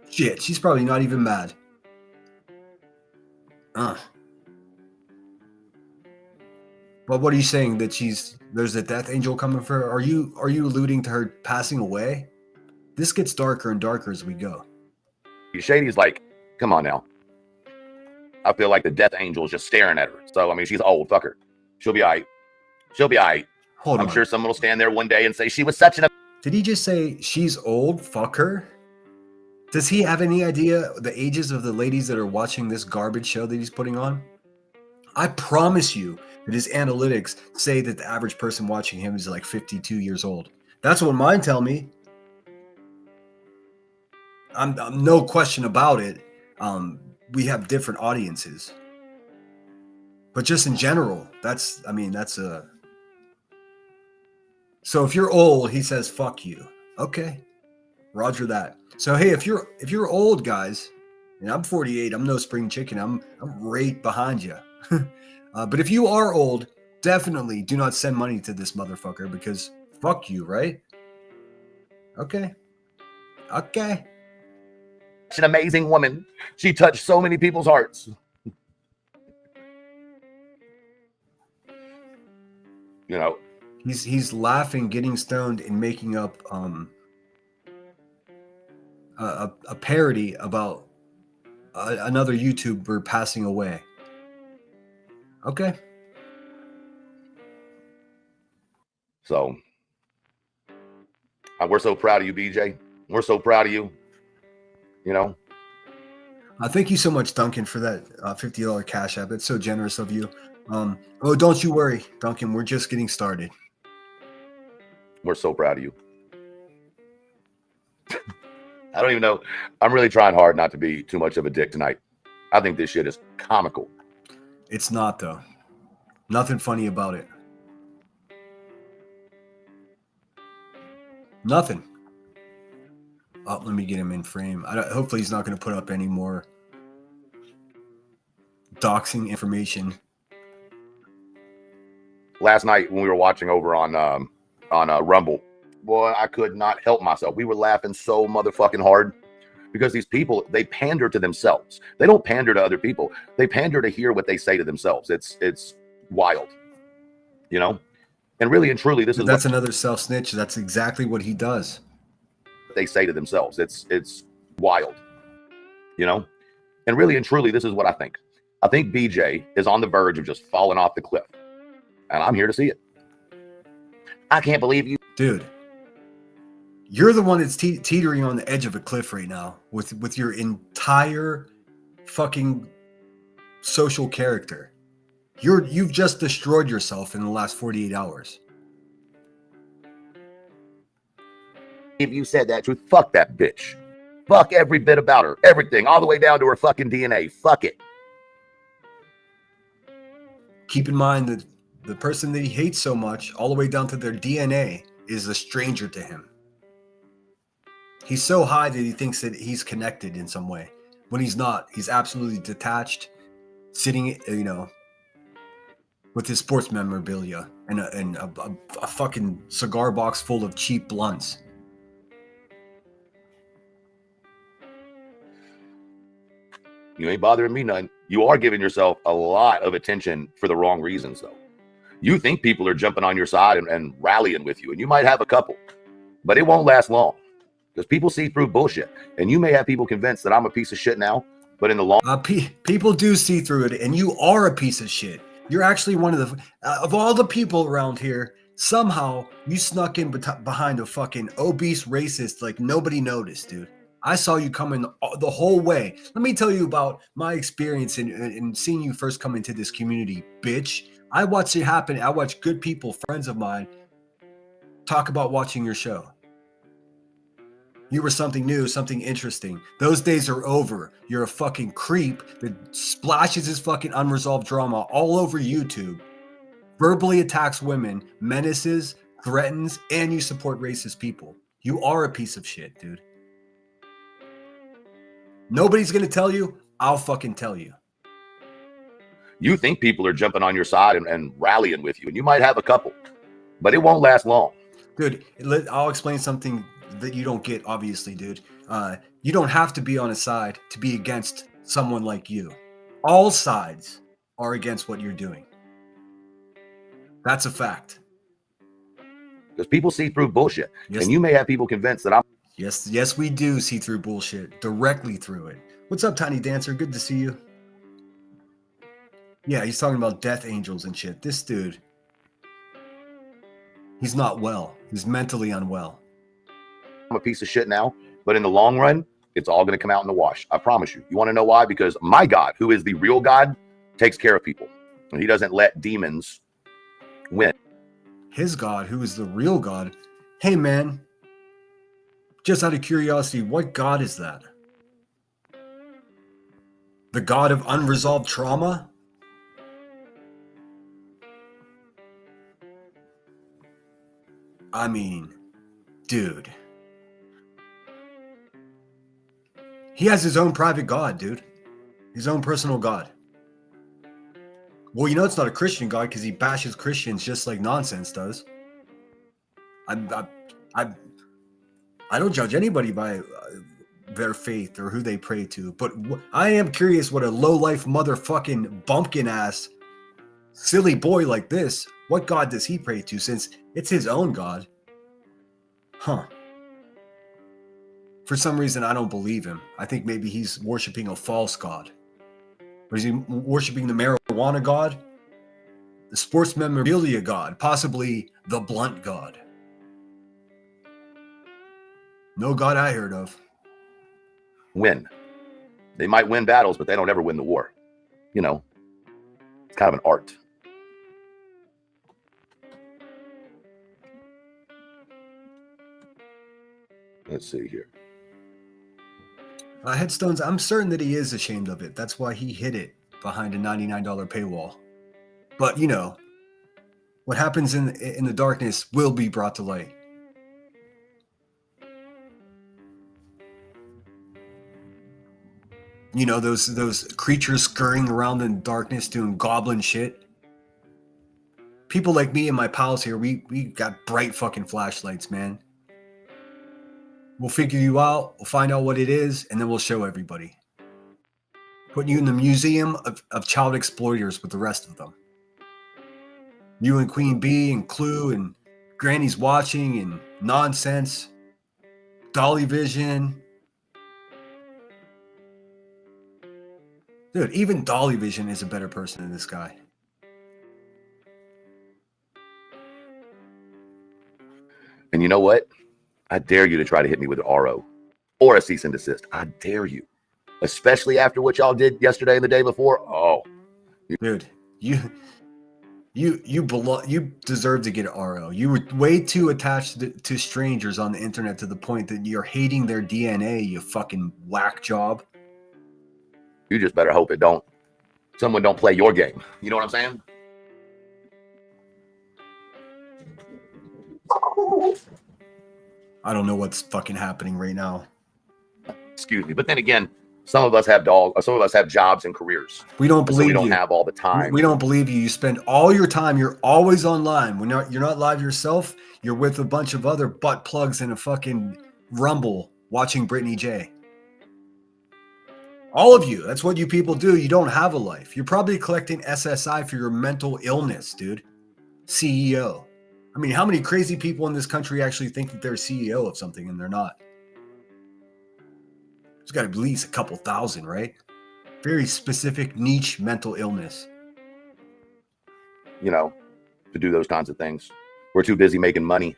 Shit, she's probably not even mad. But what are you saying? That there's a death angel coming for her? Are you alluding to her passing away? This gets darker and darker as we go. Shady's like, come on now. I feel like the death angel is just staring at her. So I mean, she's old. Fuck her. She'll be all right. I'm sure someone will stand there one day and say she was such an. Did he just say she's old? Fuck her. Does he have any idea the ages of the ladies that are watching this garbage show that he's putting on? I promise you that his analytics say that the average person watching him is like 52 years old. That's what mine tell me. I'm no question about it. We have different audiences. But just in general, that's a... So if you're old, he says, fuck you. Okay. Roger that. So hey, if you're old, guys, and I'm 48, I'm no spring chicken. I'm right behind you. But if you are old, definitely do not send money to this motherfucker because fuck you, right? Okay. She's an amazing woman. She touched so many people's hearts. You know, he's laughing, getting stoned, and making up a parody about another YouTuber passing away. Okay. So we're so proud of you, BJ. We're so proud of you. You know. Thank you so much, Duncan, for that $50 cash app. It's so generous of you. Oh, don't you worry, Duncan. We're just getting started. We're so proud of you. I don't even know. I'm really trying hard not to be too much of a dick tonight. I think this shit is comical. It's not, though. Nothing funny about it. Nothing. Oh, let me get him in frame. Hopefully he's not going to put up any more doxing information. Last night when we were watching over on Rumble, boy, I could not help myself. We were laughing so motherfucking hard because these people, they pander to themselves. They don't pander to other people. They pander to hear what they say to themselves. It's wild, you know? And really and truly, that's another self-snitch. That's exactly what he does. They say to themselves. It's wild, you know? And really and truly, this is what I think. I think BJ is on the verge of just falling off the cliff. And I'm here to see it. I can't believe you. Dude, you're the one that's teetering on the edge of a cliff right now with your entire fucking social character. You've just destroyed yourself in the last 48 hours. If you said that truth, fuck that bitch. Fuck every bit about her. Everything. All the way down to her fucking DNA. Fuck it. Keep in mind that The person that he hates so much, all the way down to their DNA, is a stranger to him. He's so high that he thinks that he's connected in some way, when he's not. He's absolutely detached, sitting, with his sports memorabilia and a fucking cigar box full of cheap blunts. You ain't bothering me none. You are giving yourself a lot of attention for the wrong reasons, though. You think people are jumping on your side and rallying with you, and you might have a couple, but it won't last long because people see through bullshit. And you may have people convinced that I'm a piece of shit now, but in the long people do see through it, and you are a piece of shit. You're actually one of all the people around here. Somehow you snuck in behind a fucking obese racist like nobody noticed, dude. I saw you coming the whole way. Let me tell you about my experience in seeing you first come into this community, bitch. I watched it happen. I watched good people, friends of mine, talk about watching your show. You were something new, something interesting. Those days are over. You're a fucking creep that splashes his fucking unresolved drama all over YouTube, verbally attacks women, menaces, threatens, and you support racist people. You are a piece of shit, dude. Nobody's going to tell you. I'll fucking tell you. You think people are jumping on your side and rallying with you, and you might have a couple, but it won't last long. Dude, I'll explain something that you don't get, obviously, dude. You don't have to be on a side to be against someone like you. All sides are against what you're doing. That's a fact. Because people see through bullshit. Yes. And you may have people convinced that I'm... Yes, we do see through bullshit, directly through it. What's up, Tiny Dancer? Good to see you. Yeah, he's talking about death angels and shit. This dude, he's not well. He's mentally unwell. I'm a piece of shit now, but in the long run, it's all going to come out in the wash. I promise you. You want to know why? Because my God, who is the real God, takes care of people. And he doesn't let demons win. His God, who is the real God. Hey, man, just out of curiosity, what God is that? The God of unresolved trauma? I mean, dude. He has his own private God, dude. His own personal God. Well, you know it's not a Christian God because he bashes Christians just like nonsense does. I don't judge anybody by their faith or who they pray to, but I am curious what a low-life motherfucking bumpkin-ass silly boy like this, what God does he pray to since it's his own God? Huh. For some reason, I don't believe him. I think maybe he's worshiping a false God. Or is he worshiping the marijuana God? The sports memorabilia God? Possibly the blunt God? No God I heard of. Win. They might win battles, but they don't ever win the war. You know, it's kind of an art. Let's see here. Headstones, I'm certain that he is ashamed of it. That's why he hid it behind a $99 paywall. But, you know, what happens in the darkness will be brought to light. You know, those creatures scurrying around in darkness doing goblin shit. People like me and my pals here, we got bright fucking flashlights, man. We'll figure you out, we'll find out what it is, and then we'll show everybody. Putting you in the museum of child exploiters with the rest of them. You and Queen Bee and Clue and Granny's Watching and Nonsense. Dolly Vision. Dude, even Dolly Vision is a better person than this guy. And you know what? I dare you to try to hit me with an RO or a cease and desist. I dare you. Especially after what y'all did yesterday and the day before. Oh. Dude, you deserve to get an RO. You were way too attached to strangers on the internet to the point that you're hating their DNA, you fucking whack job. You just better hope someone don't play your game. You know what I'm saying? I don't know what's fucking happening right now. Excuse me. But then again, some of us have jobs and careers. We don't So believe we don't you. have all the time. We don't believe you. You spend all your time. You're always online. You're not live yourself. You're with a bunch of other butt plugs in a fucking Rumble watching Brittany J. All of you. That's what you people do. You don't have a life. You're probably collecting SSI for your mental illness, dude. CEO. I mean, how many crazy people in this country actually think that they're CEO of something and they're not? There's got to be at least a couple thousand, right? Very specific niche mental illness. You know, to do those kinds of things. We're too busy making money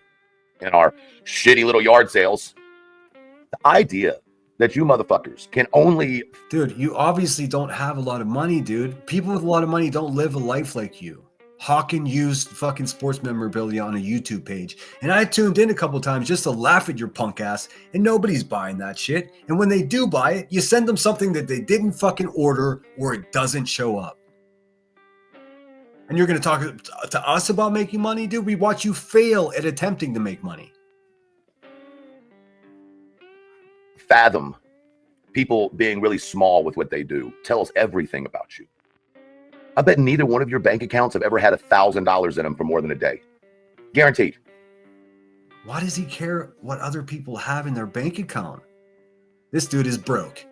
in our shitty little yard sales. The idea that you motherfuckers can only... Dude, you obviously don't have a lot of money, dude. People with a lot of money don't live a life like you. Hawking used fucking sports memorabilia on a YouTube page. And I tuned in a couple times just to laugh at your punk ass, and nobody's buying that shit. And when they do buy it, you send them something that they didn't fucking order or it doesn't show up. And you're going to talk to us about making money, dude? We watch you fail at attempting to make money. Fathom people being really small with what they do tells everything about you. I bet neither one of your bank accounts have ever had $1,000 in them for more than a day. Guaranteed. Why does he care what other people have in their bank account? This dude is broke.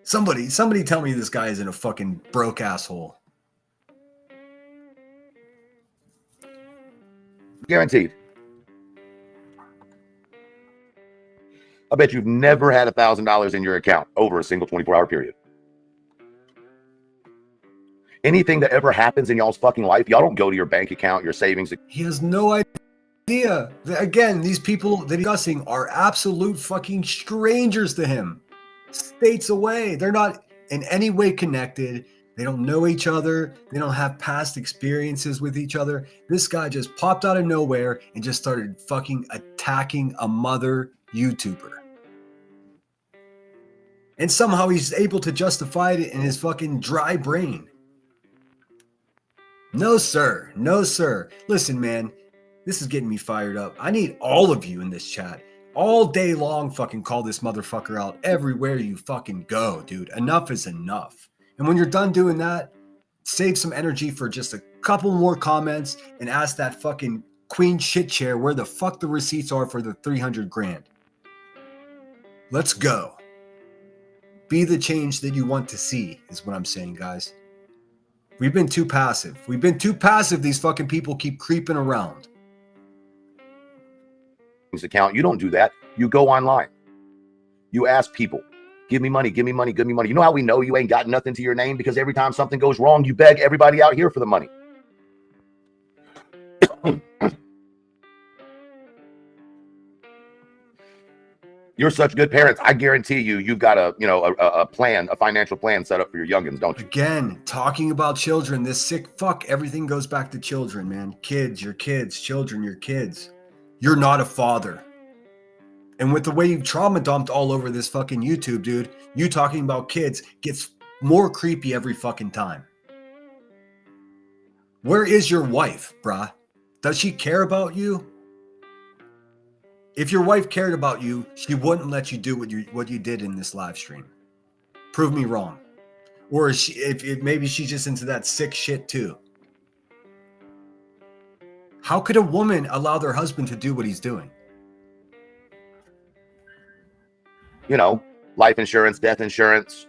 Somebody tell me this guy isn't a fucking broke asshole. Guaranteed. I bet you've never had $1,000 in your account over a single 24-hour period. Anything that ever happens in y'all's fucking life, y'all don't go to your bank account, your savings. He has no idea. Again, these people that he's discussing are absolute fucking strangers to him. States away. They're not in any way connected. They don't know each other. They don't have past experiences with each other. This guy just popped out of nowhere and just started fucking attacking a mother YouTuber. And somehow he's able to justify it in his fucking dry brain. No, sir. No, sir. Listen, man, this is getting me fired up. I need all of you in this chat. All day long, fucking call this motherfucker out everywhere you fucking go, dude. Enough is enough. And when you're done doing that, save some energy for just a couple more comments and ask that fucking queen shit chair where the fuck the receipts are for the 300 grand. Let's go. Be the change that you want to see is what I'm saying, guys. We've been too passive. We've been too passive. These fucking people keep creeping around. Account, you don't do that. You go online. You ask people, give me money, give me money, give me money. You know how we know you ain't got nothing to your name? Because every time something goes wrong, you beg everybody out here for the money. You're such good parents. I guarantee you've got a plan, a financial plan set up for your youngins, don't you? Again, talking about children, this sick fuck, everything goes back to children, man. Kids, your kids, children, your kids. You're not a father. And with the way you've trauma dumped all over this fucking YouTube, dude, you talking about kids gets more creepy every fucking time. Where is your wife, brah? Does she care about you? If your wife cared about you, she wouldn't let you do what you did in this live stream. Prove me wrong. Or is she, if maybe she's just into that sick shit too. How could a woman allow their husband to do what he's doing? You know, life insurance, death insurance,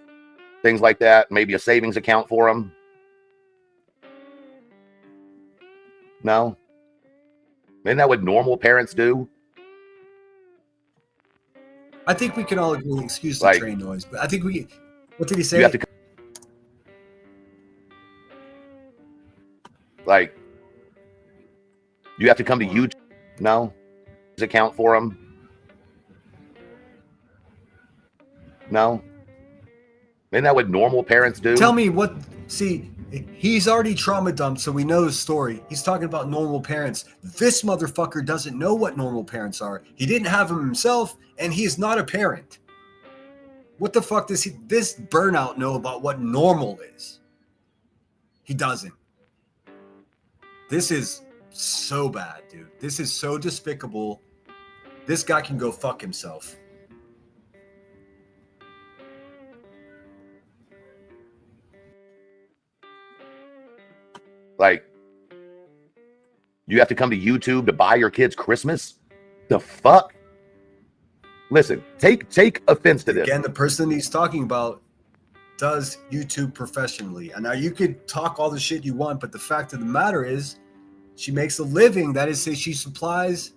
things like that. Maybe a savings account for them. No? Isn't that what normal parents do? I think we can all agree, excuse the Like, train noise, but I think we, what did he say? You have to, like, you have to come to YouTube. No? Account for them. No? Isn't that what normal parents do? Tell me what, see, he's already trauma dumped, so we know his story. He's talking about normal parents. This motherfucker doesn't know what normal parents are. He didn't have them himself, and he's not a parent. What the fuck does this burnout know about what normal is? He doesn't. This is so bad, dude. This is so despicable. This guy can go fuck himself. Like, you have to come to YouTube to buy your kids Christmas? The fuck? Listen, take offense to this. Again, the person he's talking about does YouTube professionally. And now you could talk all the shit you want, but the fact of the matter is she makes a living. That is, say she supplies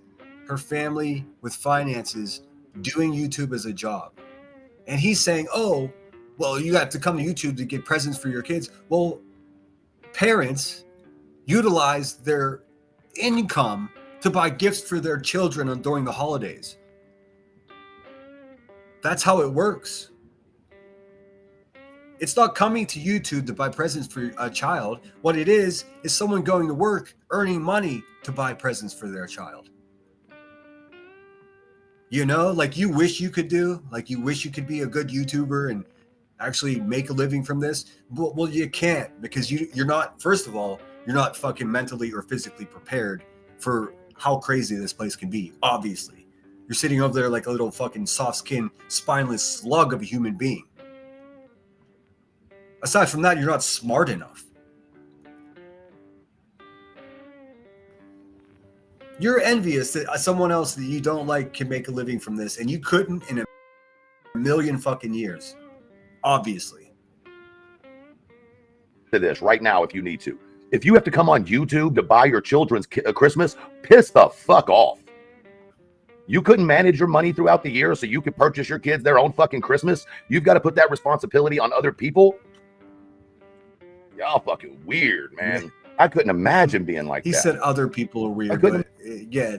her family with finances doing YouTube as a job. And he's saying, oh, well, you have to come to YouTube to get presents for your kids. Well, parents utilize their income to buy gifts for their children during the holidays. That's how it works. It's not coming to YouTube to buy presents for a child. What it is someone going to work, earning money to buy presents for their child. You know, like you wish you could do, like you wish you could be a good YouTuber and actually make a living from this. Well, you can't, because you're not, first of all, you're not fucking mentally or physically prepared for how crazy this place can be, obviously. You're sitting over there like a little fucking soft-skinned, spineless slug of a human being. Aside from that, you're not smart enough. You're envious that someone else that you don't like can make a living from this, and you couldn't in a million fucking years. Obviously. To this right now if you need to. If you have to come on YouTube to buy your children's Christmas, piss the fuck off. You couldn't manage your money throughout the year so you could purchase your kids their own fucking Christmas? You've got to put that responsibility on other people? Y'all fucking weird, man. I couldn't imagine being like that. He said other people are weird, but yeah,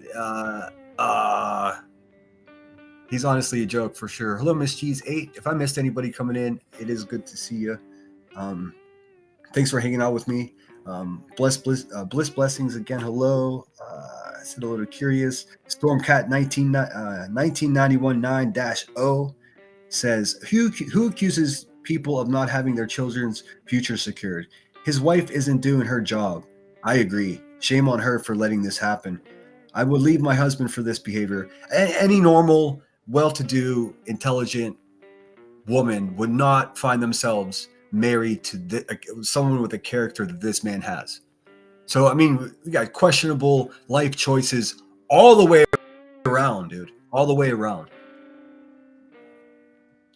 he's honestly a joke for sure. Hello, Miss Cheese 8. If I missed anybody coming in, it is good to see you. Thanks for hanging out with me. Bliss blessings again. Hello. I said hello to Curious. Stormcat 1991-9-0 says, who accuses people of not having their children's future secured? His wife isn't doing her job. I agree. Shame on her for letting this happen. I would leave my husband for this behavior. Any normal, well-to-do, intelligent woman would not find themselves married to someone with the character that this man has. So, I mean, we got questionable life choices all the way around, dude. All the way around.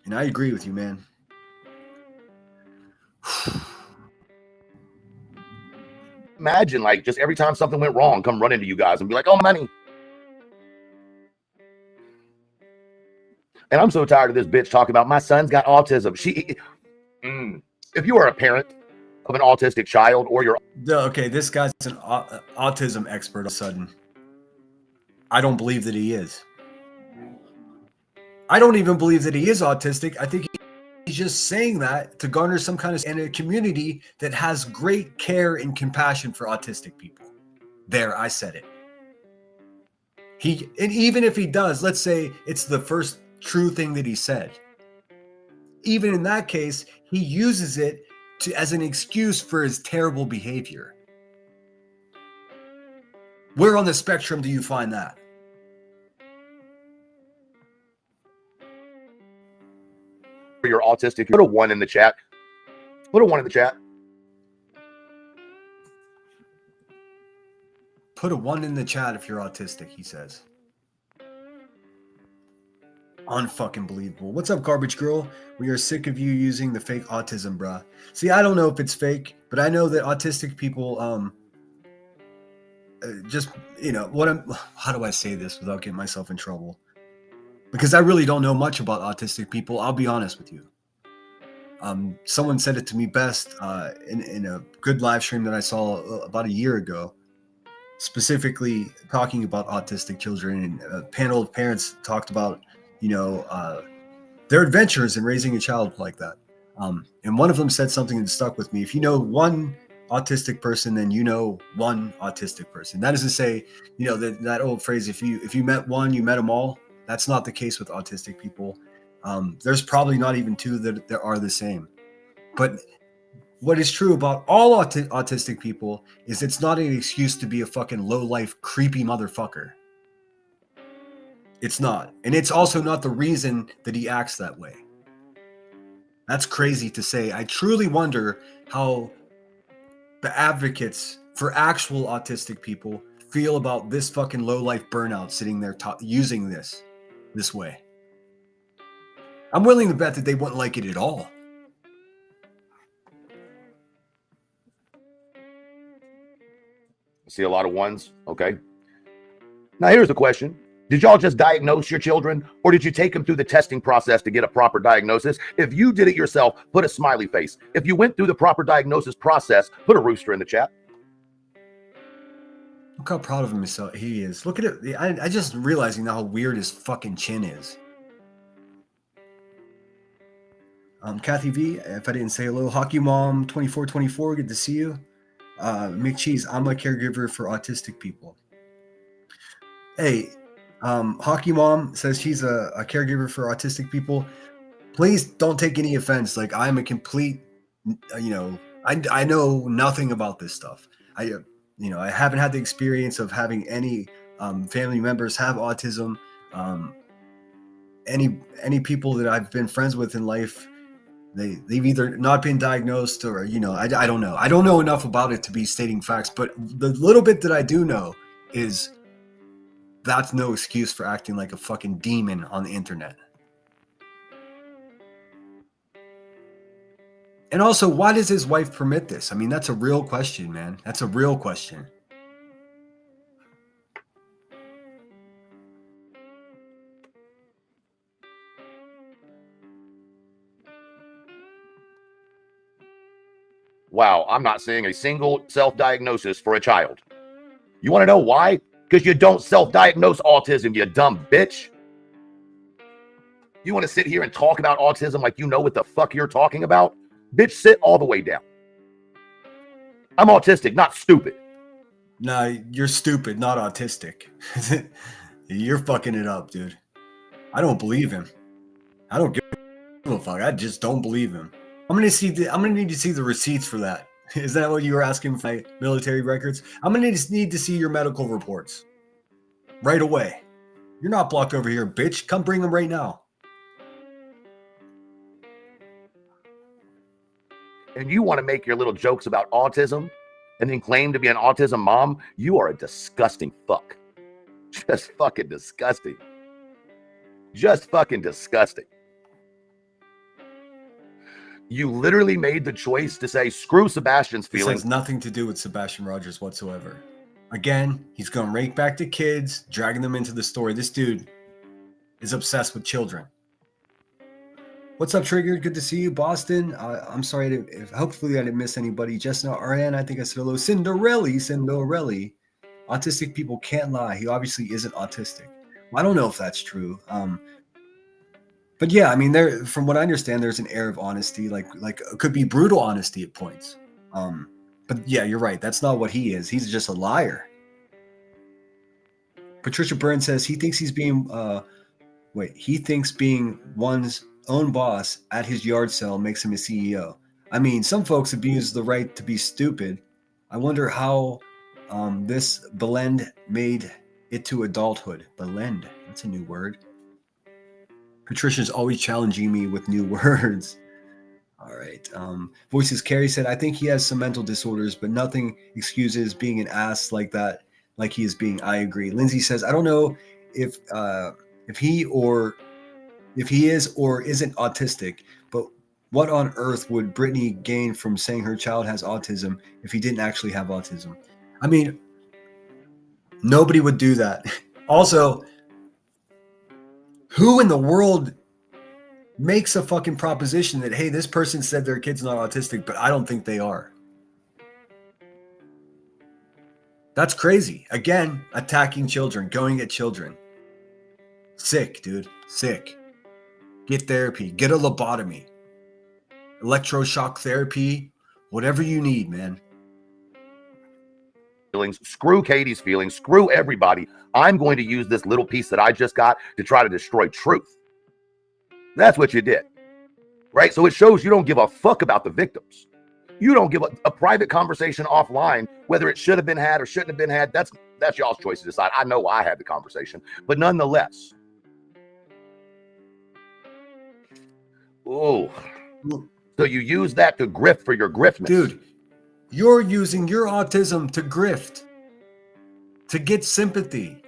And I agree with you, man. Imagine, like, just every time something went wrong, come running to you guys and be like, oh, money. And I'm so tired of this bitch talking about my son's got autism. If you are a parent of an autistic child or you're... Okay, this guy's an autism expert all of a sudden. I don't believe that he is. I don't even believe that he is autistic. I think he's just saying that to garner some kind of... in a community that has great care and compassion for autistic people. There, I said it. And even if he does, let's say it's the first true thing that he said. Even in that case, he uses it as an excuse for his terrible behavior. Where on the spectrum do you find that? You're autistic. Put a 1 in the chat. Put a 1 in the chat. Put a 1 in the chat if you're autistic, he says. Unfucking believable. What's up, garbage girl? We are sick of you using the fake autism, bruh. See, I don't know if it's fake, but I know that autistic people, just, you know, how do I say this without getting myself in trouble? Because I really don't know much about autistic people. I'll be honest with you. Someone said it to me best in a good live stream that I saw about a year ago, specifically talking about autistic children, and a panel of parents talked about, you know, their adventures in raising a child like that. And one of them said something that stuck with me. If you know one autistic person, then you know one autistic person. That is to say, you know, that old phrase, if you met one, you met them all. That's not the case with autistic people. There's probably not even two that are the same. But what is true about all autistic people is it's not an excuse to be a fucking low-life, creepy motherfucker. It's not. And it's also not the reason that he acts that way. That's crazy to say. I truly wonder how the advocates for actual autistic people feel about this fucking low-life burnout sitting there using this way. I'm willing to bet that they wouldn't like it at all. I see a lot of ones. Okay. Now here's the question. Did y'all just diagnose your children, or did you take them through the testing process to get a proper diagnosis? If you did it yourself, put a smiley face. If you went through the proper diagnosis process, put a rooster in the chat. Look how proud of himself he is. Look at it. I just realizing now how weird his fucking chin is. Kathy V, if I didn't say hello, Hockey Mom 2424, good to see you. McCheese, I'm a caregiver for autistic people. Hey, Hockey Mom says she's a caregiver for autistic people. Please don't take any offense. Like, I'm a complete, I know nothing about this stuff. I haven't had the experience of having any family members have autism. Any people that I've been friends with in life, they've either not been diagnosed or, I don't know. I don't know enough about it to be stating facts, but the little bit that I do know is that's no excuse for acting like a fucking demon on the internet. And also, why does his wife permit this? I mean, that's a real question, man. That's a real question. Wow, I'm not seeing a single self-diagnosis for a child. You want to know why? Because you don't self-diagnose autism, you dumb bitch. You want to sit here and talk about autism like you know what the fuck you're talking about? Bitch, sit all the way down. I'm autistic, not stupid. Nah, you're stupid, not autistic. You're fucking it up, dude. I don't believe him. I don't give a fuck. I just don't believe him. I'm gonna need to see the receipts for that. Is that what you were asking for my military records? I'm gonna need to see your medical reports right away. You're not blocked over here, bitch. Come bring them right now. And you want to make your little jokes about autism and then claim to be an autism mom? You are a disgusting fuck. Just fucking disgusting. Just fucking disgusting. You literally made the choice to say, screw Sebastian's feelings. This has nothing to do with Sebastian Rogers whatsoever. Again, he's going right back to kids, dragging them into the story. This dude is obsessed with children. What's up, Triggered? Good to see you, Boston. I'm sorry hopefully I didn't miss anybody. Jessna RN, I think I said hello. Cinderelli. Autistic people can't lie. He obviously isn't autistic. Well, I don't know if that's true. But yeah, I mean, from what I understand, there's an air of honesty, like it could be brutal honesty at points. But yeah, you're right. That's not what he is. He's just a liar. Patricia Byrne says he thinks being one's own boss at his yard sale makes him a CEO. I mean, some folks abuse the right to be stupid. I wonder how this blend made it to adulthood. Blend, that's a new word. Patricia's always challenging me with new words. All right. Voices Carrie said, I think he has some mental disorders, but nothing excuses being an ass like that, like he is being. I agree. Lindsay says, I don't know if he is or isn't autistic, but what on earth would Brittany gain from saying her child has autism if he didn't actually have autism? I mean, nobody would do that. Also, who in the world makes a fucking proposition that, hey, this person said their kid's not autistic, but I don't think they are? That's crazy. Again, attacking children, going at children. Sick, dude. Sick. Get therapy. Get a lobotomy. Electroshock therapy. Whatever you need, man. Feelings. Screw Katie's feelings. Screw everybody. I'm going to use this little piece that I just got to try to destroy truth. That's what you did. Right? So it shows you don't give a fuck about the victims. You don't give a private conversation offline, whether it should have been had or shouldn't have been had. That's y'all's choice to decide. I know I had the conversation, but nonetheless. Oh, so you use that to grift for your griftness. Dude, you're using your autism to grift, to get sympathy.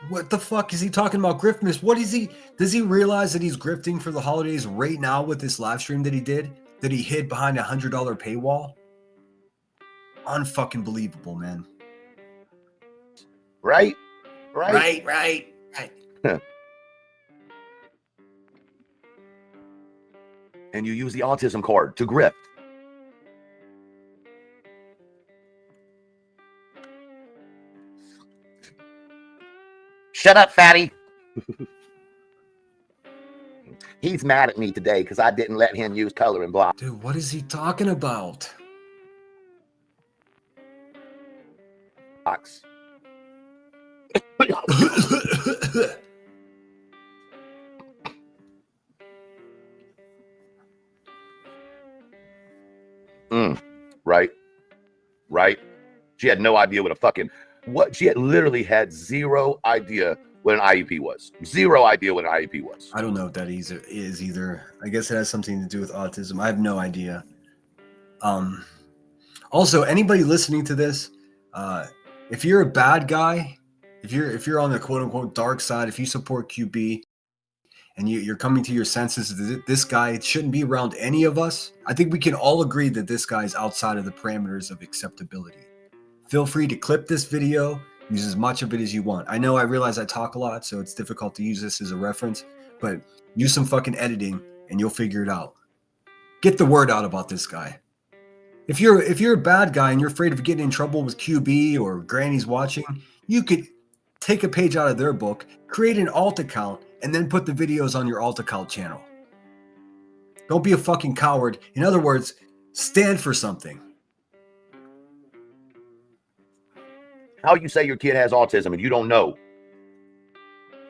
What the fuck is he talking about griftness? What is he? Does he realize that he's grifting for the holidays right now with this live stream that he did? That he hid behind $100 paywall? Unfucking believable, man. Right? Right. And you use the autism card to grift. Shut up, fatty. He's mad at me today because I didn't let him use coloring block. Dude, what is he talking about? Right. She had no idea what she had literally had zero idea what an IEP was. Zero idea what an IEP was. I don't know what that is either. I guess it has something to do with autism. I have no idea. Also, anybody listening to this, if you're a bad guy, if you're on the quote unquote dark side, if you support QB and you're coming to your senses that this guy shouldn't be around any of us, I think we can all agree that this guy is outside of the parameters of acceptability. Feel free to clip this video, use as much of it as you want. I realize I talk a lot, so it's difficult to use this as a reference, but use some fucking editing and you'll figure it out. Get the word out about this guy. If you're a bad guy and you're afraid of getting in trouble with QB or Granny's watching, you could take a page out of their book, create an alt account, and then put the videos on your alt account channel. Don't be a fucking coward. In other words, stand for something. How you say your kid has autism and you don't know?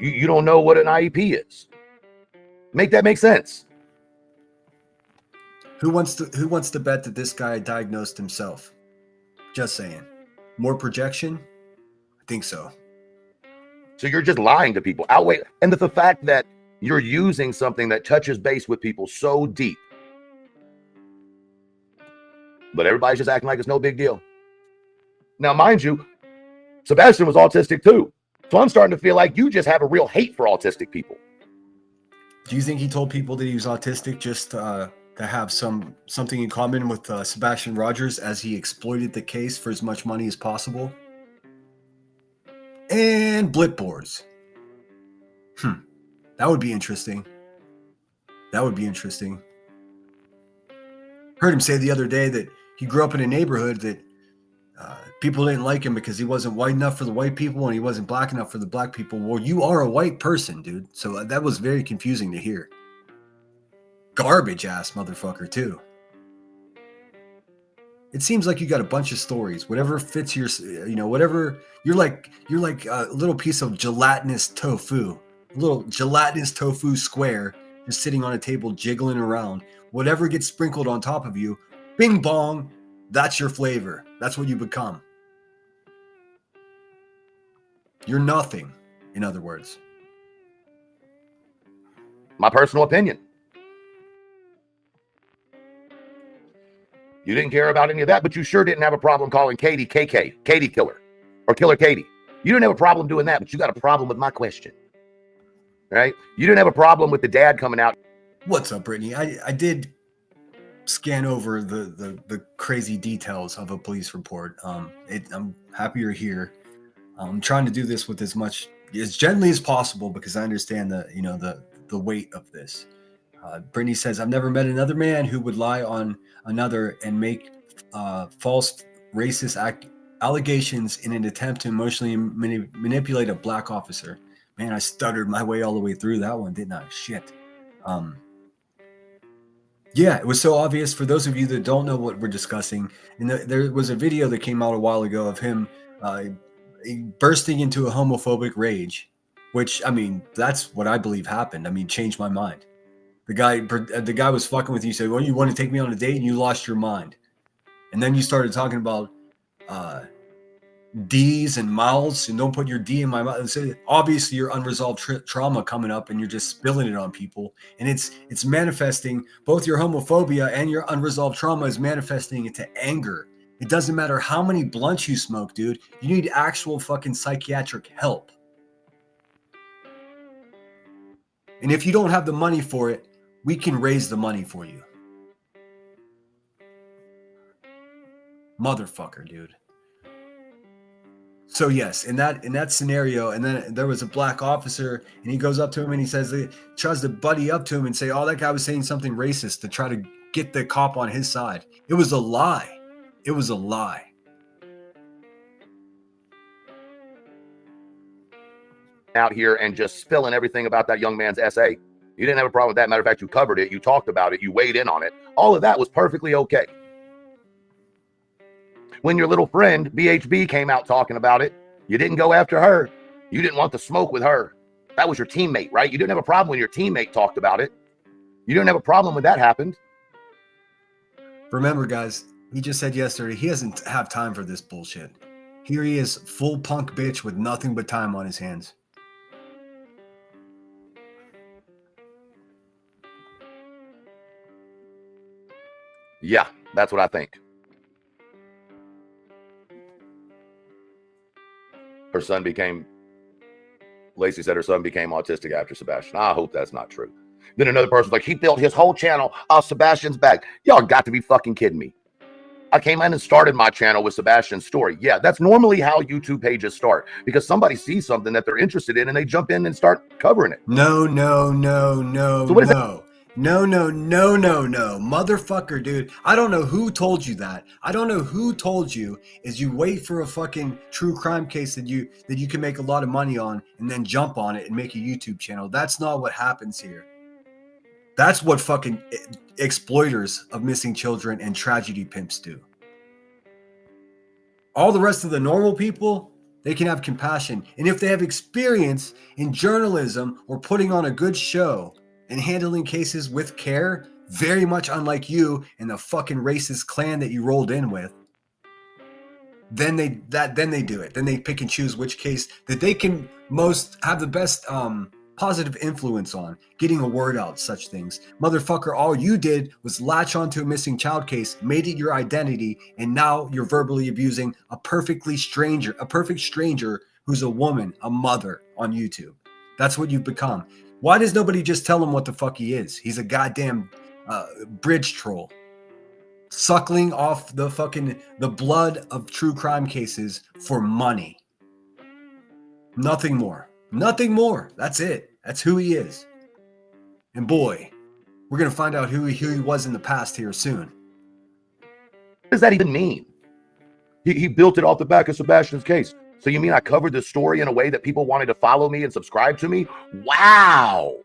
You don't know what an IEP is. Make that make sense. Who wants to bet that this guy diagnosed himself? Just saying. More projection? I think so. So you're just lying to people. And the fact that you're using something that touches base with people so deep. But everybody's just acting like it's no big deal. Now, mind you, Sebastian was autistic too. So I'm starting to feel like you just have a real hate for autistic people. Do you think he told people that he was autistic just to have something in common with Sebastian Rogers as he exploited the case for as much money as possible? And Blitboards. That would be interesting. Heard him say the other day that he grew up in a neighborhood that people didn't like him because he wasn't white enough for the white people and he wasn't black enough for the black people. Well, you are a white person, dude. So that was very confusing to hear. Garbage ass motherfucker too. It seems like you got a bunch of stories. Whatever fits your, whatever you're like a little piece of gelatinous tofu, a little gelatinous tofu square, just sitting on a table jiggling around. Whatever gets sprinkled on top of you, bing bong, that's your flavor. That's what you become. You're nothing, in other words. My personal opinion. You didn't care about any of that, but you sure didn't have a problem calling Katie KK, Katie Killer, or Killer Katie. You didn't have a problem doing that, but you got a problem with my question. Right? You didn't have a problem with the dad coming out. What's up, Brittany? I did scan over the crazy details of a police report. I'm happy you're here. I'm trying to do this with as gently as possible because I understand the weight of this. Brittany says, I've never met another man who would lie on another and make false racist allegations in an attempt to emotionally manipulate a black officer. Man, I stuttered my way all the way through that one, didn't I? Shit. Yeah, it was so obvious. For those of you that don't know what we're discussing, there was a video that came out a while ago of him bursting into a homophobic rage, which, I mean, that's what I believe happened. I mean, changed my mind. The guy was fucking with you. Said, "Well, you want to take me on a date?" And you lost your mind. And then you started talking about D's and mouths, and don't put your D in my mouth. So obviously, your unresolved trauma coming up, and you're just spilling it on people. And it's manifesting. Both your homophobia and your unresolved trauma is manifesting into anger. It doesn't matter how many blunts you smoke, dude. You need actual fucking psychiatric help. And if you don't have the money for it, we can raise the money for you. Motherfucker, dude. So yes, in that scenario, and then there was a black officer, and he goes up to him and he says, tries to buddy up to him and say, "Oh, that guy was saying something racist," to try to get the cop on his side. It was a lie. It was a lie. Out here and just spilling everything about that young man's essay. You didn't have a problem with that. Matter of fact, you covered it. You talked about it. You weighed in on it. All of that was perfectly okay. When your little friend, BHB, came out talking about it, you didn't go after her. You didn't want the smoke with her. That was your teammate, right? You didn't have a problem when your teammate talked about it. You didn't have a problem when that happened. Remember, guys, he just said yesterday he doesn't have time for this bullshit. Here he is, full punk bitch with nothing but time on his hands. Yeah, that's what I think. Her son became, Lacey said her son became autistic after Sebastian. I hope that's not true. Then another person's like, he built his whole channel off Sebastian's back. Y'all got to be fucking kidding me. I came in and started my channel with Sebastian's story. Yeah, that's normally how YouTube pages start, because somebody sees something that they're interested in and they jump in and start covering it. No. So what is that? No. Motherfucker, dude. I don't know who told you that. I don't know who told you is you wait for a fucking true crime case that you can make a lot of money on and then jump on it and make a YouTube channel. That's not what happens here. That's what fucking exploiters of missing children and tragedy pimps do. All the rest of the normal people, they can have compassion. And if they have experience in journalism or putting on a good show and handling cases with care, very much unlike you and the fucking racist clan that you rolled in with, then they do it. Then they pick and choose which case that they can most have the best positive influence on, getting a word out, such things. Motherfucker, all you did was latch onto a missing child case, made it your identity, and now you're verbally abusing a perfect stranger who's a woman, a mother on YouTube. That's what you've become. Why does nobody just tell him what the fuck he is? He's a goddamn bridge troll, suckling off the blood of true crime cases for money. Nothing more. Nothing more. That's it. That's who he is. And boy, we're gonna find out who he was in the past here soon. What does that even mean? He built it off the back of Sebastian's case. So you mean I covered the story in a way that people wanted to follow me and subscribe to me? Wow.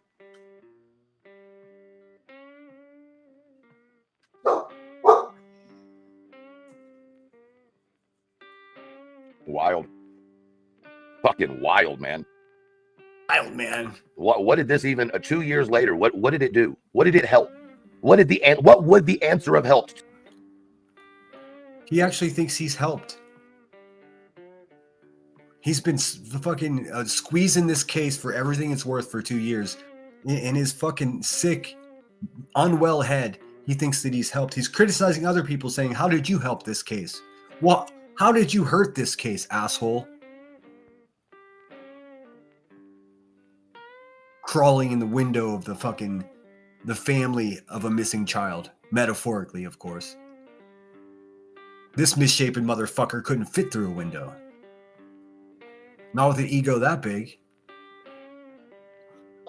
Wild. Fucking wild, man. Wild, man. What did this even 2 years later, what did it do? What did it help? What would the answer have helped? He actually thinks he's helped. He's been fucking squeezing this case for everything it's worth for 2 years. In his fucking sick, unwell head, he thinks that he's helped. He's criticizing other people, saying, "How did you help this case? Well, how did you hurt this case, asshole?" Crawling in the window of the family of a missing child. Metaphorically, of course. This misshapen motherfucker couldn't fit through a window. Not with an ego that big.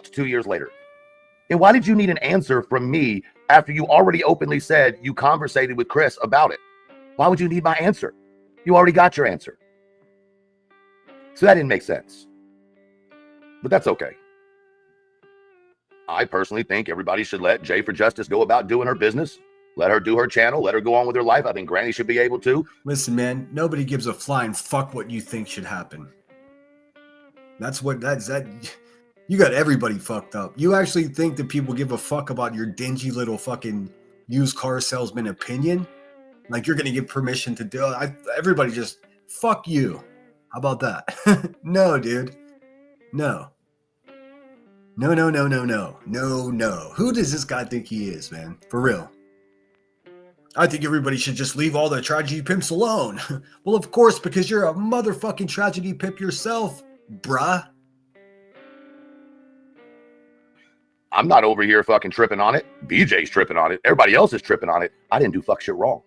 2 years later. And why did you need an answer from me after you already openly said you conversated with Chris about it? Why would you need my answer? You already got your answer. So that didn't make sense. But that's okay. I personally think everybody should let Jay for Justice go about doing her business. Let her do her channel. Let her go on with her life. I think Granny should be able to. Listen, man, nobody gives a flying fuck what you think should happen. You got everybody fucked up. You actually think that people give a fuck about your dingy little fucking used car salesman opinion? Like you're gonna give permission to do it? Everybody just fuck you. How about that? No, dude. No. No, no, no, no, no. No, no. Who does this guy think he is, man? For real. I think everybody should just leave all the tragedy pimps alone. Well, of course, because you're a motherfucking tragedy pimp yourself, bruh. I'm not over here fucking tripping on it. BJ's tripping on it. Everybody else is tripping on it. I didn't do fuck shit wrong.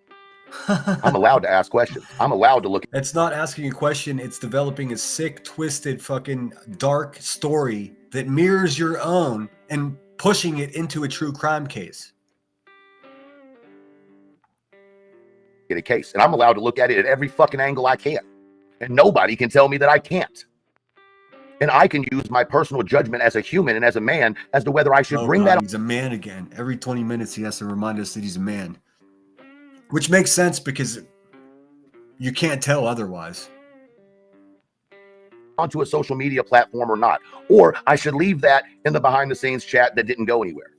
I'm allowed to ask questions. I'm allowed to look. It's not asking a question. It's developing a sick, twisted, fucking dark story that mirrors your own and pushing it into a true crime case. Get a case, and I'm allowed to look at it at every fucking angle I can, and nobody can tell me that I can't. And I can use my personal judgment as a human and as a man as to whether I should bring that. He's a man again. Every 20 minutes, he has to remind us that he's a man, which makes sense because you can't tell otherwise. Onto a social media platform or not, or I should leave that in the behind-the-scenes chat that didn't go anywhere,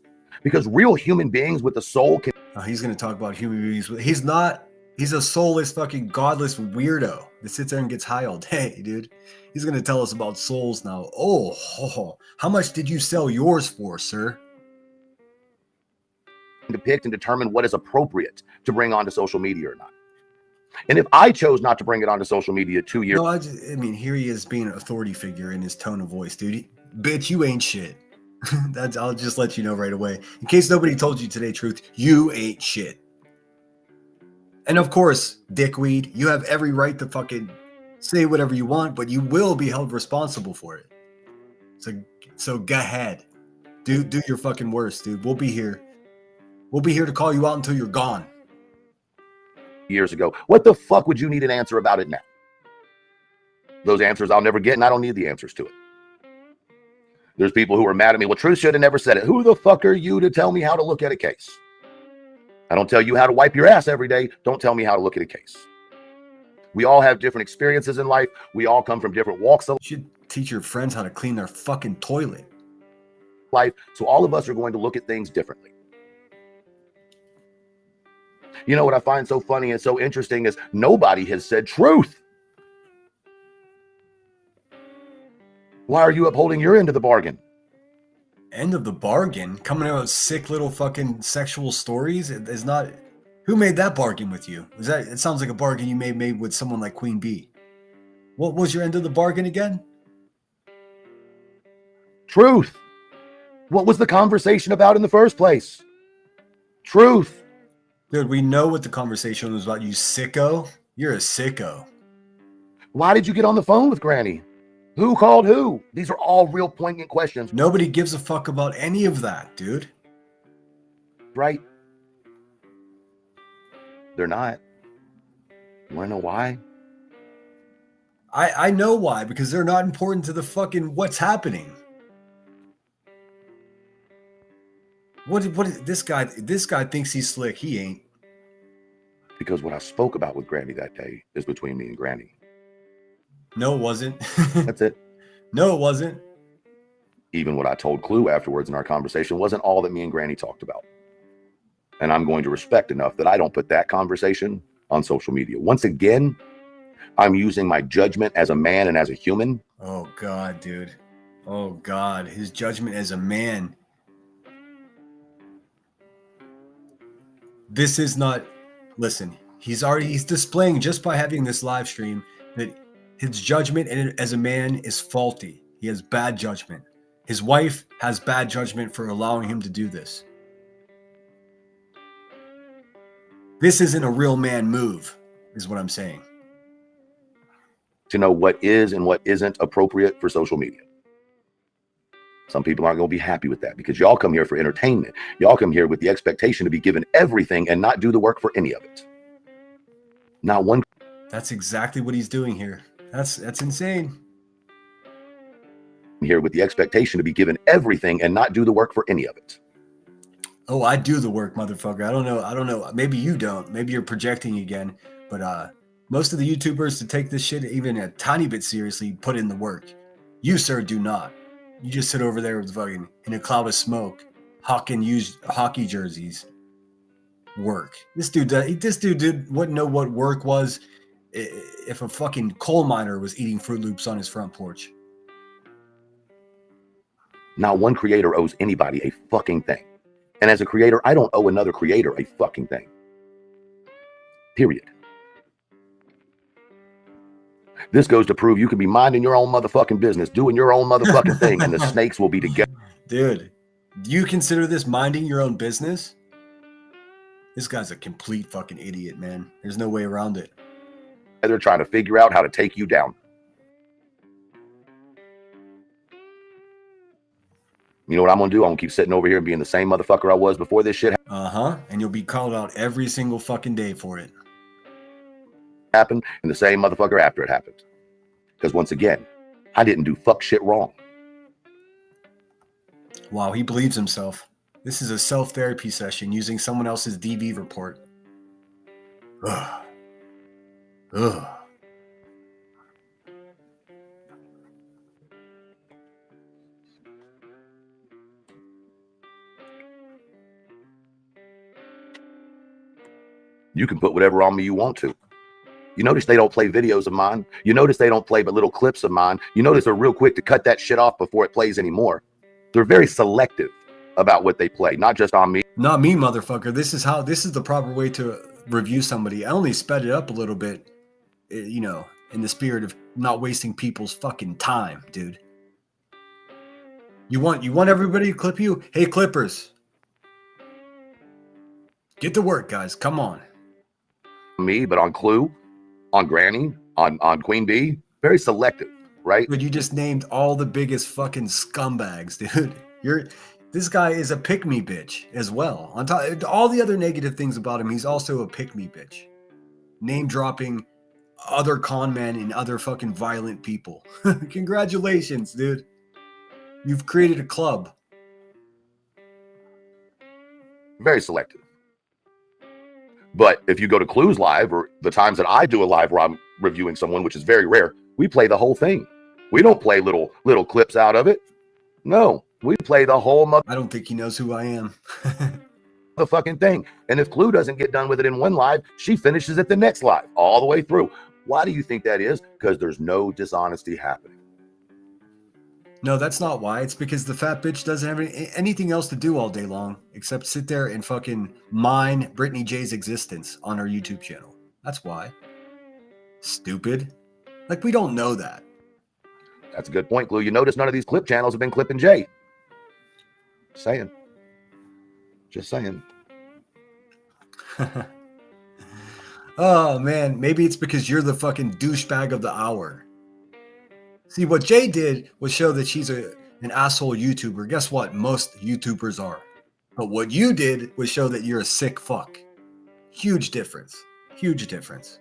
because real human beings with a soul can. He's going to talk about human beings. He's not. He's a soulless, fucking godless weirdo that sits there and gets high all day, dude. He's going to tell us about souls now. Oh, how much did you sell yours for, sir? Depict and determine what is appropriate to bring onto social media or not. And if I chose not to bring it onto social media 2 years. No, I mean, here he is being an authority figure in his tone of voice, dude. Bitch, you ain't shit. I'll just let you know right away. In case nobody told you today, truth, you ain't shit. And of course, dickweed, you have every right to fucking say whatever you want, but you will be held responsible for it. So go ahead. Do your fucking worst, dude. We'll be here. We'll be here to call you out until you're gone. Years ago. What the fuck would you need an answer about it now? Those answers I'll never get, and I don't need the answers to it. There's people who are mad at me. Well, Truth should have never said it. Who the fuck are you to tell me how to look at a case? I don't tell you how to wipe your ass every day. Don't tell me how to look at a case. We all have different experiences in life. We all come from different walks of You should teach your friends how to clean their fucking toilet. life. So all of us are going to look at things differently. You know what I find so funny and so interesting is nobody has said truth. Why are you upholding your end of the bargain? End of the bargain? Coming out with sick little fucking sexual stories? It is not. Who made that bargain with you? It sounds like a bargain you made with someone like Queen Bee. What was your end of the bargain again? Truth. What was the conversation about in the first place? Truth. Dude, we know what the conversation was about, you sicko. You're a sicko. Why did you get on the phone with Granny? Who called who? These are all real poignant questions. Nobody gives a fuck about any of that, dude. Right? They're not. You want to know why? I know why, because they're not important to the fucking what's happening. What is this guy? This guy thinks he's slick. He ain't. Because what I spoke about with Granny that day is between me and Granny. No, it wasn't. That's it. No, it wasn't. Even what I told Clue afterwards in our conversation wasn't all that me and Granny talked about. And I'm going to respect enough that I don't put that conversation on social media. Once again, I'm using my judgment as a man and as a human. Oh, God, dude. Oh, God. His judgment as a man. This is not... Listen, he's displaying just by having this live stream that his judgment as a man is faulty. He has bad judgment. His wife has bad judgment for allowing him to do this. This isn't a real man move, is what I'm saying. To know what is and what isn't appropriate for social media. Some people aren't going to be happy with that because y'all come here for entertainment. Y'all come here with the expectation to be given everything and not do the work for any of it. Not one. That's exactly what he's doing here. That's insane. Here with the expectation to be given everything and not do the work for any of it. Oh, I do the work, motherfucker. I don't know. Maybe you don't. Maybe you're projecting again. But most of the YouTubers to take this shit even a tiny bit seriously put in the work. You, sir, do not. You just sit over there with fucking in a cloud of smoke, hawking used hockey jerseys. Work. This dude wouldn't know what work was if a fucking coal miner was eating Fruit Loops on his front porch. Not one creator owes anybody a fucking thing. And as a creator, I don't owe another creator a fucking thing. Period. This goes to prove you can be minding your own motherfucking business, doing your own motherfucking thing, and the snakes will be together. Dude, do you consider this minding your own business? This guy's a complete fucking idiot, man. There's no way around it. They're trying to figure out how to take you down. You know what I'm going to do? I'm going to keep sitting over here and being the same motherfucker I was before this shit And you'll be called out every single fucking day for it. happened, and the same motherfucker after it happened. Because once again, I didn't do fuck shit wrong. Wow, he believes himself. This is a self-therapy session using someone else's DV report. Ugh. Ugh. You can put whatever on me you want to. You notice they don't play videos of mine. You notice they don't play but little clips of mine. You notice they're real quick to cut that shit off before it plays anymore. They're very selective about what they play, not just on me. Not me, motherfucker. This is the proper way to review somebody. I only sped it up a little bit, you know, in the spirit of not wasting people's fucking time, dude. You want everybody to clip you? Hey, clippers. Get to work, guys. Come on. Me, but on Clue, on Granny, on Queen Bee, very selective, right? But you just named all the biggest fucking scumbags, dude. This guy is a pick-me bitch as well. On top all the other negative things about him, he's also a pick-me bitch. Name dropping other con men and other fucking violent people. Congratulations, dude. You've created a club. Very selective. But if you go to Clue's live, or the times that I do a live where I'm reviewing someone, which is very rare, we play the whole thing. We don't play little clips out of it. No, we play the whole I don't think he knows who I am. the fucking thing. And if Clue doesn't get done with it in one live, she finishes it the next live, all the way through. Why do you think that is? Because there's no dishonesty happening. No, that's not why. It's because the fat bitch doesn't have anything else to do all day long except sit there and fucking mine Brittany J's existence on her YouTube channel. That's why. Stupid. Like, we don't know that. That's a good point, Clue. You notice none of these clip channels have been clipping Jay. Saying. Just saying. Oh, man. Maybe it's because you're the fucking douchebag of the hour. See, what Jay did was show that she's an asshole YouTuber. Guess what? Most YouTubers are. But what you did was show that you're a sick fuck. Huge difference. Huge difference.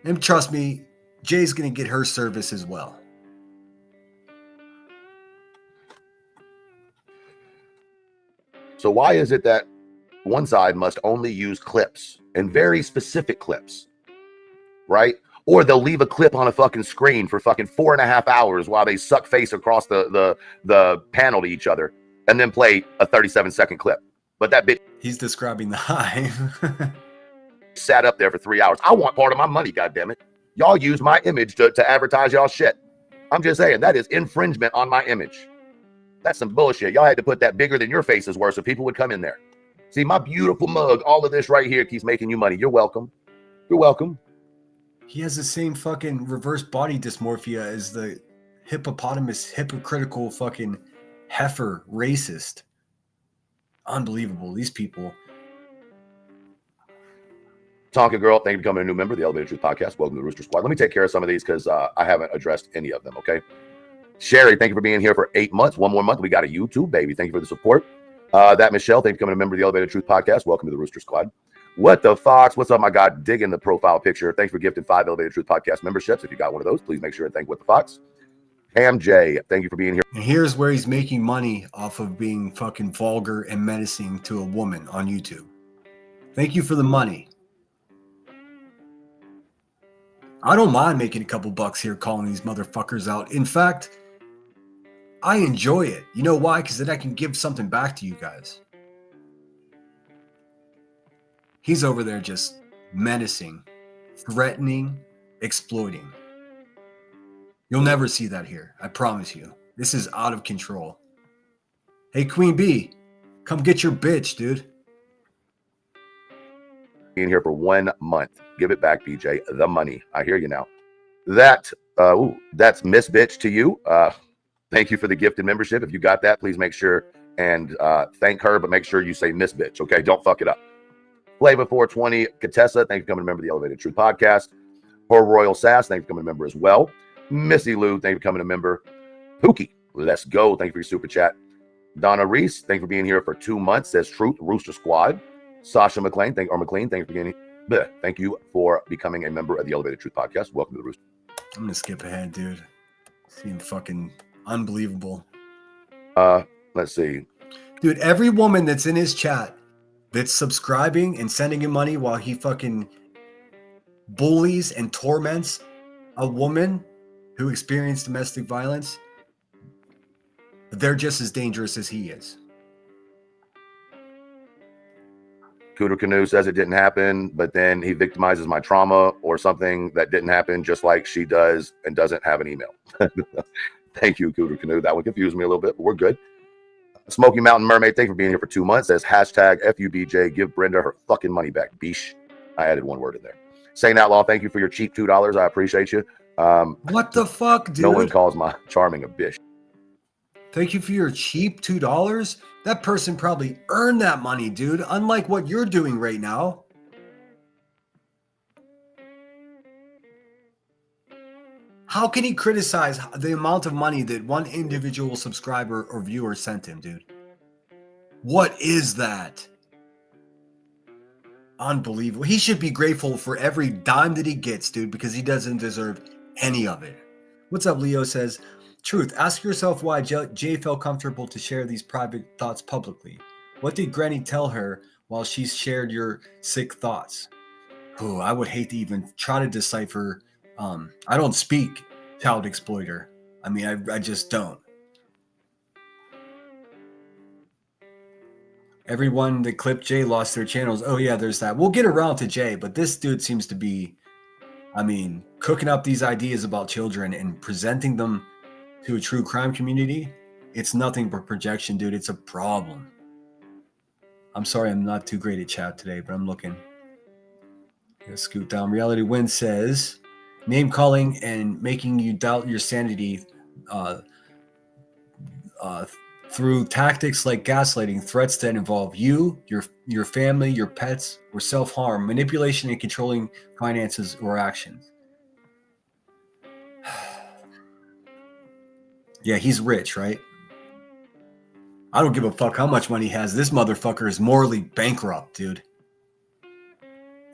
And trust me, Jay's going to get her service as well. So why is it that one side must only use clips, and very specific clips, right? Or they'll leave a clip on a fucking screen for fucking 4.5 hours while they suck face across the panel to each other, and then play a 37-second clip. But that bitch, He's describing the hive. sat up there for 3 hours. I want part of my money, goddammit. Y'all use my image to advertise y'all shit. I'm just saying, that is infringement on my image. That's some bullshit. Y'all had to put that bigger than your face is worth so people would come in there. See, my beautiful mug, all of this right here keeps making you money. You're welcome. You're welcome. He has the same fucking reverse body dysmorphia as the hippopotamus, hypocritical fucking heifer racist. Unbelievable. These people. Tonka Girl, thank you for becoming a new member of the Elevated Truth Podcast. Welcome to the Rooster Squad. Let me take care of some of these because I haven't addressed any of them, okay? Sherry, thank you for being here for 8 months. One more month, we got a YouTube, baby. Thank you for the support. That Michelle, thank you for becoming a member of the Elevated Truth Podcast. Welcome to the Rooster Squad. What the Fox? What's up, my God? Digging the profile picture. Thanks for gifting 5 Elevated Truth Podcast memberships. If you got one of those, please make sure and thank What the Fox. Pam J, thank you for being here. And here's where he's making money off of being fucking vulgar and menacing to a woman on YouTube. Thank you for the money. I don't mind making a couple bucks here calling these motherfuckers out. In fact, I enjoy it. You know why? Because then I can give something back to you guys. He's over there just menacing, threatening, exploiting. You'll never see that here. I promise you. This is out of control. Hey, Queen Bee, come get your bitch, dude. Being here for 1 month. Give it back, BJ. The money. I hear you now. That's Miss Bitch to you. Thank you for the gifted membership. If you got that, please make sure and thank her, but make sure you say Miss Bitch, okay? Don't fuck it up. Flavor 420, Katessa, thank you for coming to member of the Elevated Truth Podcast. Horror Royal Sass, thank you for coming to member as well. Missy Lou, thank you for coming to member. Pookie, let's go. Thank you for your super chat. Donna Reese, thank you for being here for 2 months. Says Truth, Rooster Squad. Sasha McLean, thank you for being here. Thank you for becoming a member of the Elevated Truth Podcast. Welcome to the Rooster. I'm going to skip ahead, dude. Seem fucking unbelievable. Let's see. Dude, every woman that's in his chat that's subscribing and sending him money while he fucking bullies and torments a woman who experienced domestic violence, they're just as dangerous as he is. Cooter Canoe says it didn't happen, but then he victimizes my trauma or something that didn't happen, just like she does and doesn't have an email. Thank you, Cooter Canoe. That one confused me a little bit, but we're good. Smoky Mountain Mermaid, thank you for being here for 2 months. Says hashtag FUBJ, give Brenda her fucking money back. Beesh. I added one word in there. Saying Outlaw, thank you for your cheap $2. I appreciate you. What the fuck, dude? No one calls my charming a bitch. Thank you for your cheap $2. That person probably earned that money, dude, unlike what you're doing right now. How can he criticize the amount of money that one individual subscriber or viewer sent him, dude? What is that? Unbelievable. He should be grateful for every dime that he gets, dude, because he doesn't deserve any of it. What's up, Leo says, Truth, ask yourself why Jay felt comfortable to share these private thoughts publicly. What did Granny tell her while she shared your sick thoughts? Oh, I would hate to even try to decipher. I don't speak child exploiter. I mean, I just don't. Everyone that clipped Jay lost their channels. Oh, yeah, there's that. We'll get around to Jay, but this dude seems to be, I mean, cooking up these ideas about children and presenting them to a true crime community. It's nothing but projection, dude. It's a problem. I'm sorry I'm not too great at chat today, but I'm looking. Let's scoot down. Reality Win says, name calling and making you doubt your sanity through tactics like gaslighting, threats that involve you, your family, your pets, or self-harm, manipulation and controlling finances or actions. Yeah, he's rich, right? I don't give a fuck how much money he has. This motherfucker is morally bankrupt, dude.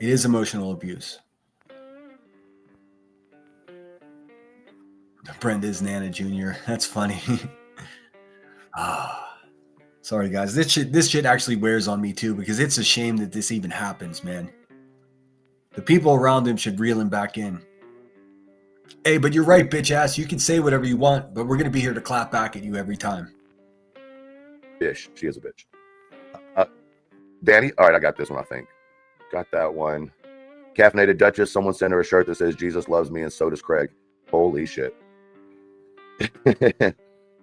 It is emotional abuse. Brenda's Nana Jr. That's funny. Sorry, guys. This shit actually wears on me, too, because it's a shame that this even happens, man. The people around him should reel him back in. Hey, but you're right, bitch ass. You can say whatever you want, but we're going to be here to clap back at you every time. Bitch. She is a bitch. Danny? All right, I got this one, I think. Got that one. Caffeinated Duchess. Someone sent her a shirt that says, Jesus loves me, and so does Craig. Holy shit.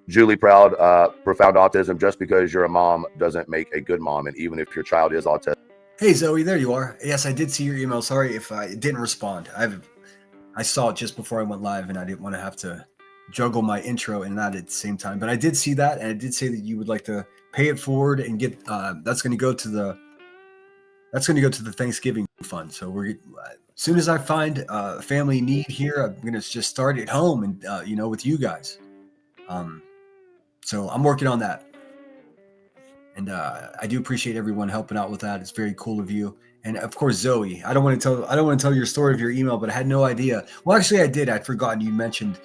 Julie Proud, profound autism. Just because you're a mom doesn't make a good mom. And even if your child is autistic. Hey, Zoe, there you are. Yes, I did see your email. Sorry if I didn't respond. I saw it just before I went live, and I didn't want to have to juggle my intro and that at the same time. But I did see that, and I did say that you would like to pay it forward and get that's going to go to the Thanksgiving fund. So as soon as I find a family need here, I'm going to just start at home and with you guys. So I'm working on that. And I do appreciate everyone helping out with that. It's very cool of you. And of course, Zoe, I don't want to tell your story of your email, but I had no idea. Well, actually I did. I'd forgotten you mentioned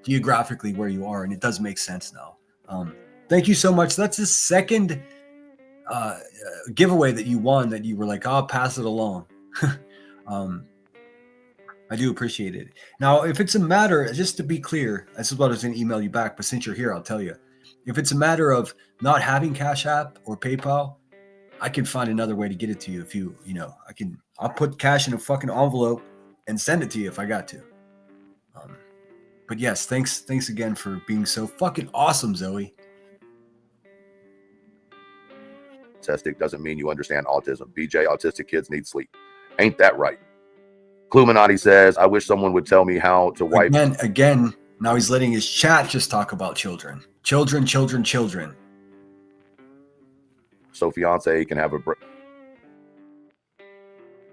geographically where you are, and it does make sense now. Thank you so much. That's the second giveaway that you won that you were like, I'll pass it along. I do appreciate it. Now, if it's a matter, just to be clear, this is what I was going to email you back, but since you're here, I'll tell you. If it's a matter of not having Cash App or PayPal, I can find another way to get it to you. If I'll put cash in a fucking envelope and send it to you if I got to. But yes, thanks again for being so fucking awesome, Zoe. Autistic doesn't mean you understand autism. BJ, autistic kids need sleep. Ain't that right? Cluminati says, I wish someone would tell me how to wipe. Again, now he's letting his chat just talk about children. Children. So fiance can have a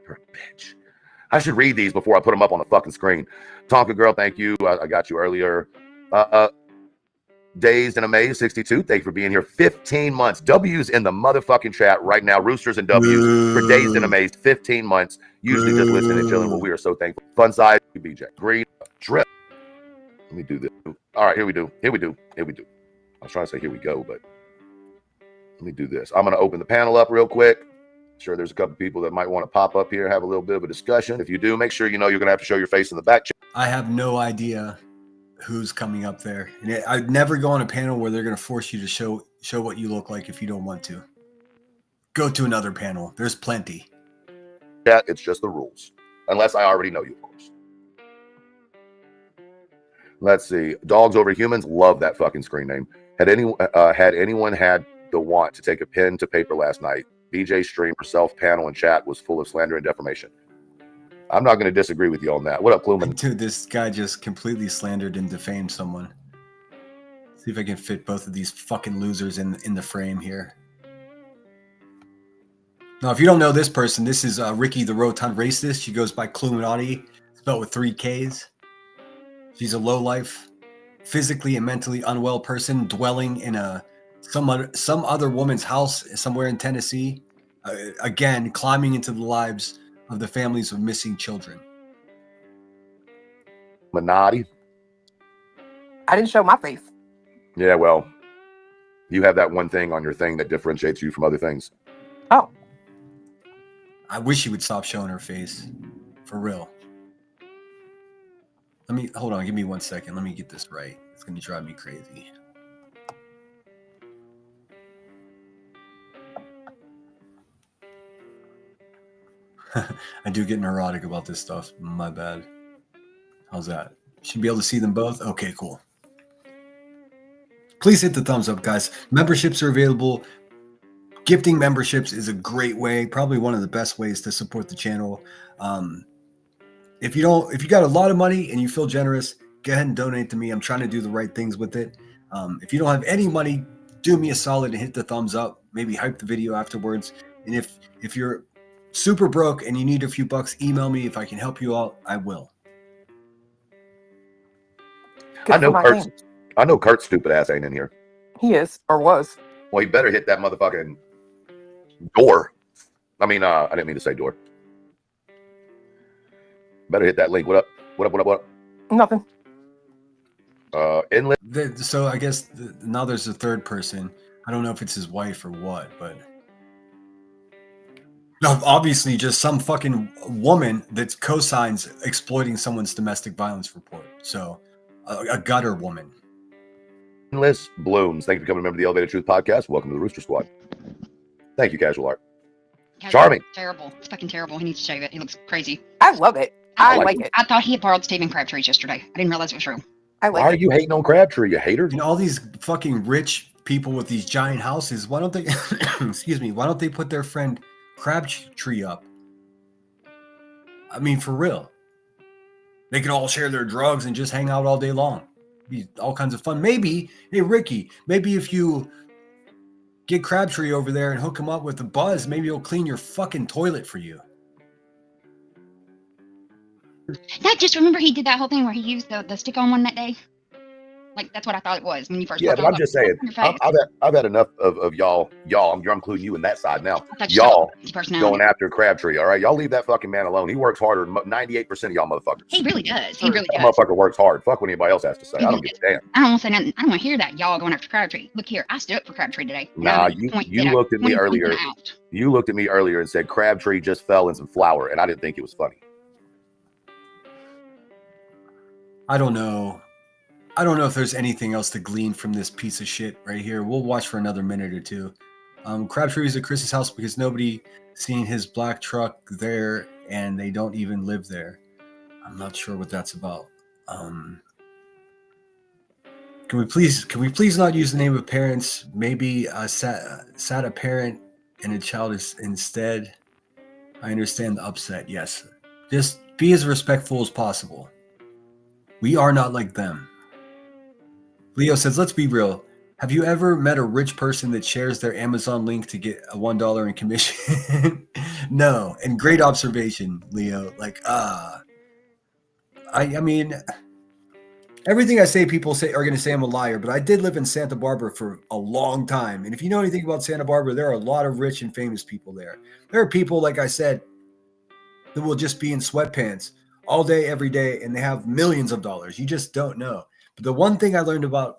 You're a bitch. I should read these before I put them up on the fucking screen. Tonka girl, thank you. I got you earlier. Dazed and Amazed 62. Thank you for being here. 15 months. W's in the motherfucking chat right now. Roosters and W's for Dazed and Amazed. 15 months. Usually just listening and chilling, but we are so thankful. Fun side, BJ. Green drip. Let me do this. All right, here we do. I was trying to say here we go, but let me do this. I'm going to open the panel up real quick. Sure, there's a couple people that might want to pop up here, have a little bit of a discussion. If you do, make sure you know you're going to have to show your face in the back. I have no idea who's coming up there. And I'd never go on a panel where they're going to force you to show what you look like if you don't want to. Go to another panel. There's plenty. Yeah, it's just the rules. Unless I already know you, of course. Let's see. Dogs Over Humans. Love that fucking screen name. Had anyone had the want to take a pen to paper last night? BJ stream herself, panel, and chat was full of slander and defamation. I'm not going to disagree with you on that. What up, Kluman? Dude, this guy just completely slandered and defamed someone. See if I can fit both of these fucking losers in the frame here. Now, if you don't know this person, this is Ricky the Rotund Racist. She goes by Cluminati, spelled with 3 Ks. She's a lowlife, physically and mentally unwell person dwelling in some other woman's house somewhere in Tennessee. Again, climbing into the lives of the families of missing children. Minotti. I didn't show my face. Yeah, well, you have that one thing on your thing that differentiates you from other things. Oh. I wish she would stop showing her face. For real. Hold on, give me 1 second. Let me get this right. It's going to drive me crazy. I do get neurotic about this stuff. My bad. How's that? Should be able to see them both? Okay, cool. Please hit the thumbs up, guys. Memberships are available. Gifting memberships is a great way, probably one of the best ways to support the channel. If you got a lot of money and you feel generous, go ahead and donate to me. I'm trying to do the right things with it. If you don't have any money, do me a solid and hit the thumbs up. Maybe hype the video afterwards. And if you're super broke and you need a few bucks, email me. If I can help you out, I will. I know Kurt's stupid ass ain't in here. He is, or was. Well, he better hit that motherfucking door. I mean, I didn't mean to say door. Better hit that link. What up? What up? Nothing. Inlet. So I guess now there's a third person. I don't know if it's his wife or what, but no, obviously just some fucking woman that co-signs exploiting someone's domestic violence report. So a gutter woman. Endless Blooms. Thank you for coming to Remember the Elevated Truth podcast. Welcome to the Rooster Squad. Thank you, Casual Art. Charming. Terrible. It's fucking terrible. He needs to shave it. He looks crazy. I love it. I like it. I thought he had borrowed Stephen Crabtree's yesterday. I didn't realize it was true. I like Why are it. you hating on Crabtree, you hater? And all these fucking rich people with these giant houses, why don't they excuse me, why don't they put their friend Crabtree up? I mean, for real. They could all share their drugs and just hang out all day long. Be all kinds of fun. Maybe, hey Ricky, maybe if you get Crabtree over there and hook him up with a buzz, maybe he'll clean your fucking toilet for you. Yeah, just remember he did that whole thing where he used the stick-on one that day. Like, that's what I thought it was when you first. Yeah, but I'm just saying, I've had enough of y'all. I'm including you in that side now. Y'all going after Crabtree. All right, y'all leave that fucking man alone. He works harder than 98% of y'all motherfuckers. He really does. He really that does. motherfucker works hard. Fuck what anybody else has to say. I don't give a damn. I don't want to say nothing. I don't want to hear that y'all going after Crabtree. Look here, I stood up for Crabtree today. Nah, you looked at me earlier. You looked at me earlier and said Crabtree just fell in some flour, and I didn't think it was funny. I don't know. I don't know if there's anything else to glean from this piece of shit right here. We'll watch for another minute or two. Crabtree is at Chris's house because nobody seen his black truck there, and they don't even live there. I'm not sure what that's about. Can we please not use the name of parents? Maybe sat a parent and a child is instead. I understand the upset. Yes, just be as respectful as possible. We are not like them. Leo says, let's be real. Have you ever met a rich person that shares their Amazon link to get a $1 in commission? No. And great observation, Leo. Like, I mean, everything I say, people say are going to say I'm a liar, but I did live in Santa Barbara for a long time. And if you know anything about Santa Barbara, there are a lot of rich and famous people there. There are people, like I said, that will just be in sweatpants all day, every day, and they have millions of dollars. You just don't know. But the one thing I learned about,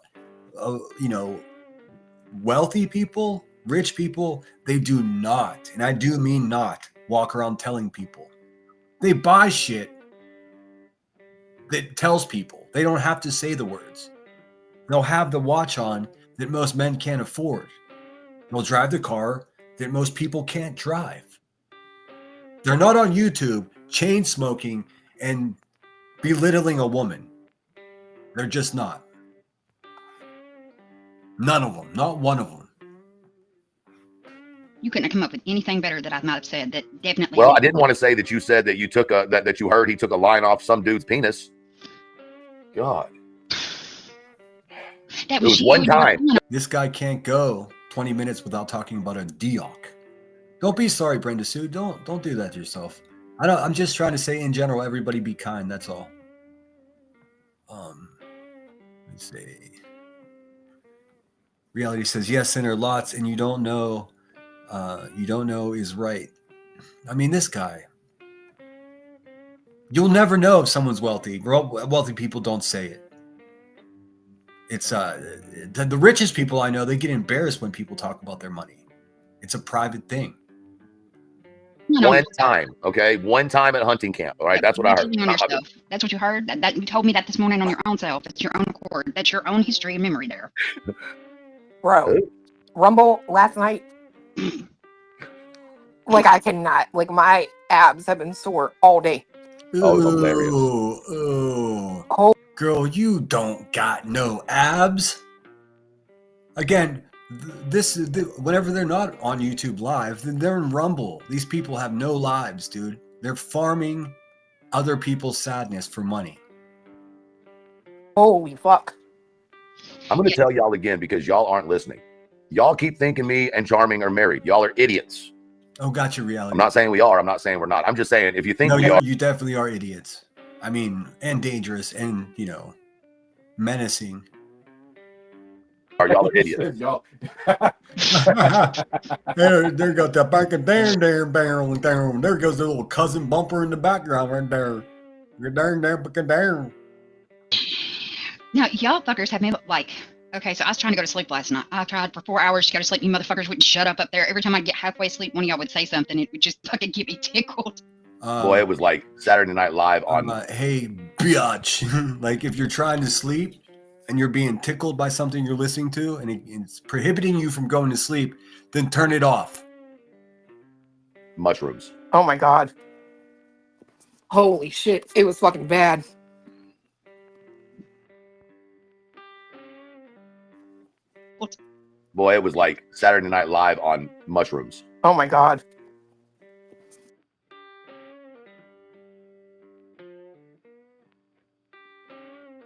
wealthy people, rich people, they do not, and I do mean not, walk around telling people. They buy shit that tells people. They don't have to say the words. They'll have the watch on that most men can't afford. They'll drive the car that most people can't drive. They're not on YouTube chain smoking and belittling a woman. They're just not. None of them. Not one of them. You couldn't have come up with anything better that I might have said. That definitely. Well, I didn't want to say that you said that you took that you heard he took a line off some dude's penis. God. That It was you. one time. This guy can't go 20 minutes without talking about a Dioc. Don't be sorry, Brenda Sue. Don't do that to yourself. I'm just trying to say in general, everybody be kind. That's all. Let's see. Reality says yes, Senator, lots, and you don't know is right. I mean, this guy. You'll never know if someone's wealthy. Wealthy people don't say it. It's the richest people I know, they get embarrassed when people talk about their money. It's a private thing. One time, okay? One time at hunting camp, all right? That's what I heard. On yourself. That's what you heard? That you told me that this morning on your own self. That's your own accord. That's your own history and memory there. Bro, Rumble last night. Like, I cannot. Like, my abs have been sore all day. Oh, it's hilarious. Oh. Girl, you don't got no abs. Again, whenever they're not on YouTube Live, then they're in Rumble. These people have no lives, dude. They're farming other people's sadness for money. Holy fuck. I'm going to tell y'all again because y'all aren't listening. Y'all keep thinking me and Charming are married. Y'all are idiots. Oh, gotcha, reality. I'm not saying we are. I'm not saying we're not. I'm just saying if you think we are. You definitely are idiots. I mean, and dangerous and, menacing. Are y'all idiots? Y'all. there got that back of darn barrel and down. There goes the little cousin bumper in the background right there. Darn. Now, y'all fuckers have me like, okay, so I was trying to go to sleep last night. I tried for 4 hours to go to sleep. You motherfuckers wouldn't shut up there. Every time I get halfway asleep, one of y'all would say something. It would just fucking get me tickled. Boy, it was like Saturday Night Live on. Hey, biatch. Like, if you're trying to sleep and you're being tickled by something you're listening to and it's prohibiting you from going to sleep, then turn it off. Mushrooms. Oh my God. Holy shit. It was fucking bad. Boy, it was like Saturday Night Live on mushrooms. Oh my God.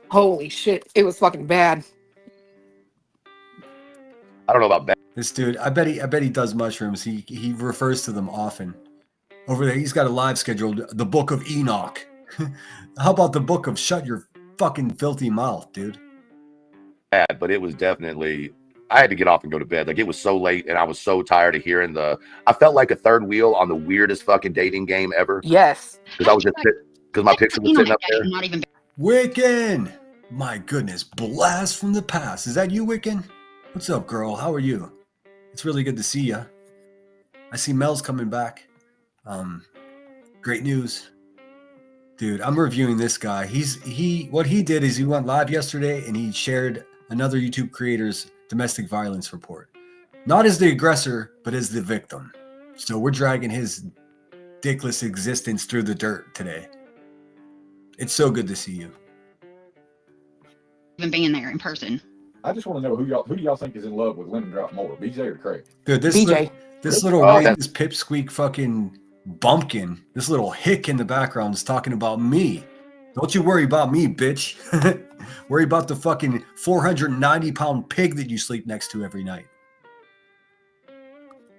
Holy shit. It was fucking bad. I don't know about bad. This dude, I bet he does mushrooms. He refers to them often. Over there, he's got a live scheduled, the Book of Enoch. How about the Book of Shut Your Fucking Filthy Mouth, dude? But it was definitely, I had to get off and go to bed. Like, it was so late and I was so tired of hearing I felt like a third wheel on the weirdest fucking dating game ever. Yes. Because my picture was sitting up there. Not even. Wiccan! My goodness, blast from the past. Is that you, Wiccan? What's up, girl? How are you? It's really good to see you. I see Mel's coming back. Great news. Dude, I'm reviewing this guy. What he did is he went live yesterday and he shared another YouTube creator's domestic violence report. Not as the aggressor, but as the victim. So we're dragging his dickless existence through the dirt today. It's so good to see you. Even being there in person. I just want to know who do y'all think is in love with Lemon Drop more, BJ or Craig? Dude, BJ. This little Oh, this pipsqueak fucking bumpkin, this little hick in the background is talking about me. Don't you worry about me, bitch. Worry about the fucking 490-pound pig that you sleep next to every night.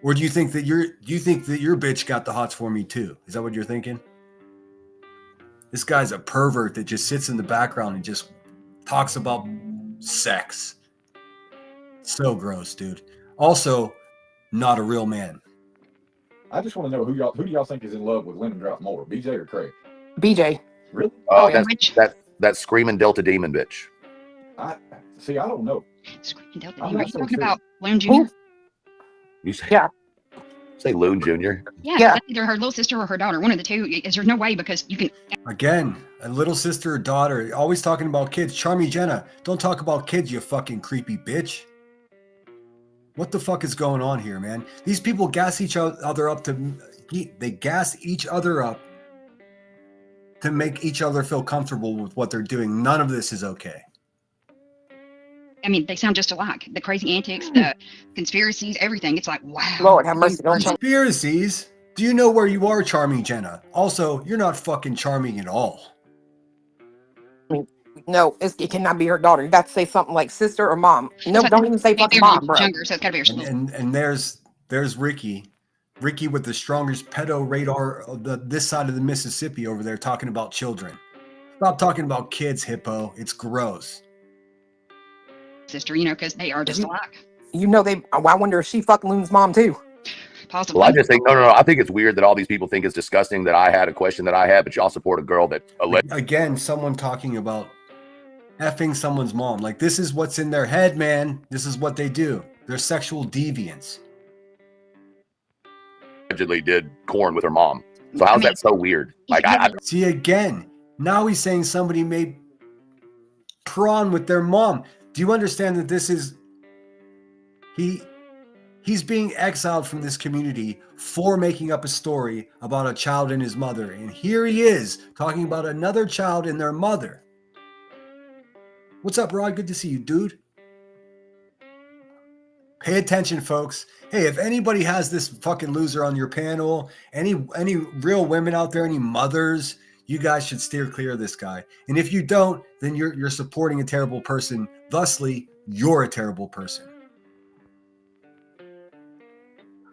Or do you think that your bitch got the hots for me too? Is that what you're thinking? This guy's a pervert that just sits in the background and just talks about sex. So gross, dude. Also, not a real man. I just want to know who do y'all think is in love with Lemon Drop more, BJ or Craig? BJ. Really? Oh, yeah. that screaming Delta Demon bitch. I don't know. Screaming Delta I'm Demon. Are not you so talking sure. about Loon Jr.? Who? You say, Yeah. say Loon Jr. Yeah, Yeah. that's either her little sister or her daughter. One of the two. Is there's no way because you can. Again, a little sister or daughter, always talking about kids. Charmy Jenna, don't talk about kids, you fucking creepy bitch. What the fuck is going on here, man? These people gas each other up they gas each other up to make each other feel comfortable with what they're doing. None of this is okay. I mean, they sound just alike. The crazy antics, the conspiracies, everything. It's like, wow. Lord have mercy. Don't tell me. Conspiracies? Do you know where you are, Charming Jenna? Also, you're not fucking charming at all. No, it cannot be her daughter. You got to say something like sister or mom. No, So don't even say maybe fucking they're mom, bro. younger, so it's gotta be her sister. And there's Ricky. Ricky with the strongest pedo radar of this side of the Mississippi over there talking about children. Stop talking about kids, hippo. It's gross. Sister, you know, because they are just alike. You know I wonder if she fucking Loon's mom too. Possibly. Well, I just think no. I think it's weird that all these people think it's disgusting that I had a question that I had, but y'all support a girl that Again, someone talking about effing someone's mom. Like, this is what's in their head, man. This is what they do. They're sexual deviants. allegedly did corn with her mom. So how's that so weird? Like See, again, now he's saying somebody made prawn with their mom. Do you understand that this is he's being exiled from this community for making up a story about a child and his mother, and here he is talking about another child and their mother. What's up, Rod? Good to see you, dude. Pay attention, folks. Hey, if anybody has this fucking loser on your panel, any real women out there, any mothers, you guys should steer clear of this guy. And if you don't, then you're supporting a terrible person. Thusly, you're a terrible person.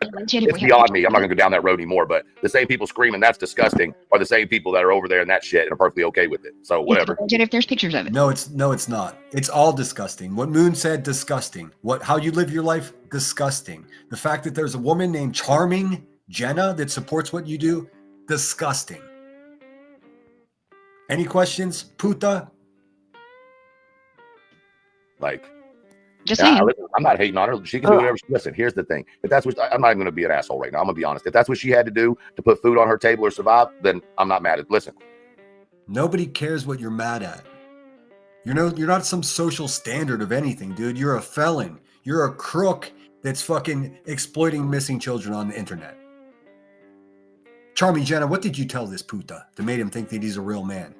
it's beyond me. I'm not gonna go down that road anymore. But the same people screaming that's disgusting are the same people that are over there in that shit and are perfectly okay with it. So whatever. If there's pictures of it. No, it's not. It's all disgusting. What Moon said, disgusting. How you live your life, disgusting. The fact that there's a woman named Charming Jenna that supports what you do, disgusting. Any questions, Puta? Like, Just yeah, saying. listen, I'm not hating on her. She can do whatever. Listen, here's the thing. If that's what I'm not even going to be an asshole right now. I'm going to be honest. If that's what she had to do to put food on her table or survive, then I'm not mad at. Listen, Nobody cares what you're mad at. You're not some social standard of anything, dude. You're a felon. You're a crook that's fucking exploiting missing children on the internet. Charming Jenna, what did you tell this Puta that made him think that he's a real man?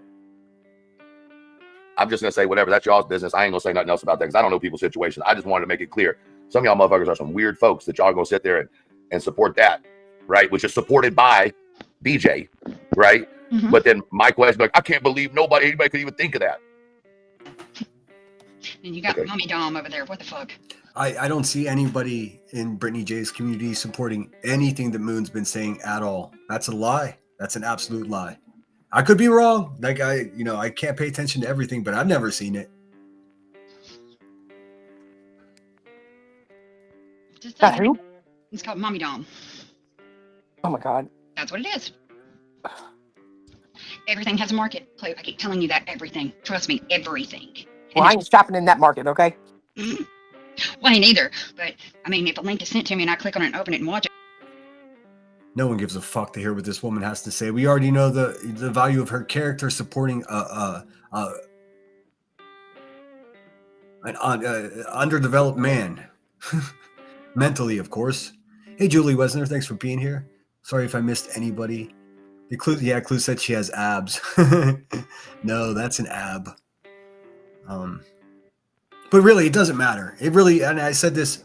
I'm just going to say whatever. That's y'all's business. I ain't going to say nothing else about that because I don't know people's situations. I just wanted to make it clear. Some of y'all motherfuckers are some weird folks that y'all are going to sit there and support that, right? Which is supported by BJ, right? Mhm. But then my question, like, I can't believe anybody could even think of that. And you got Okay. Mommy Dom over there. What the fuck? I don't see anybody in Brittany J's community supporting anything that Moon's been saying at all. That's a lie. That's an absolute lie. I could be wrong. Like I can't pay attention to everything, but I've never seen it. Just That saying. who? It's called Mommy Dom. Oh my God. That's what it is. Everything has a market. Chloe, I keep telling you that everything. Trust me, everything. Well, I ain't shopping in that market, okay? Well, I ain't either. But I mean, if a link is sent to me and I click on it and open it and watch it, No one gives a fuck to hear what this woman has to say. We already know the value of her character supporting an underdeveloped man. Mentally, of course. Hey, Julie Wesner, thanks for being here. Sorry if I missed anybody. Clue said she has abs. No, that's an ab. But really, it doesn't matter. It really, and I said this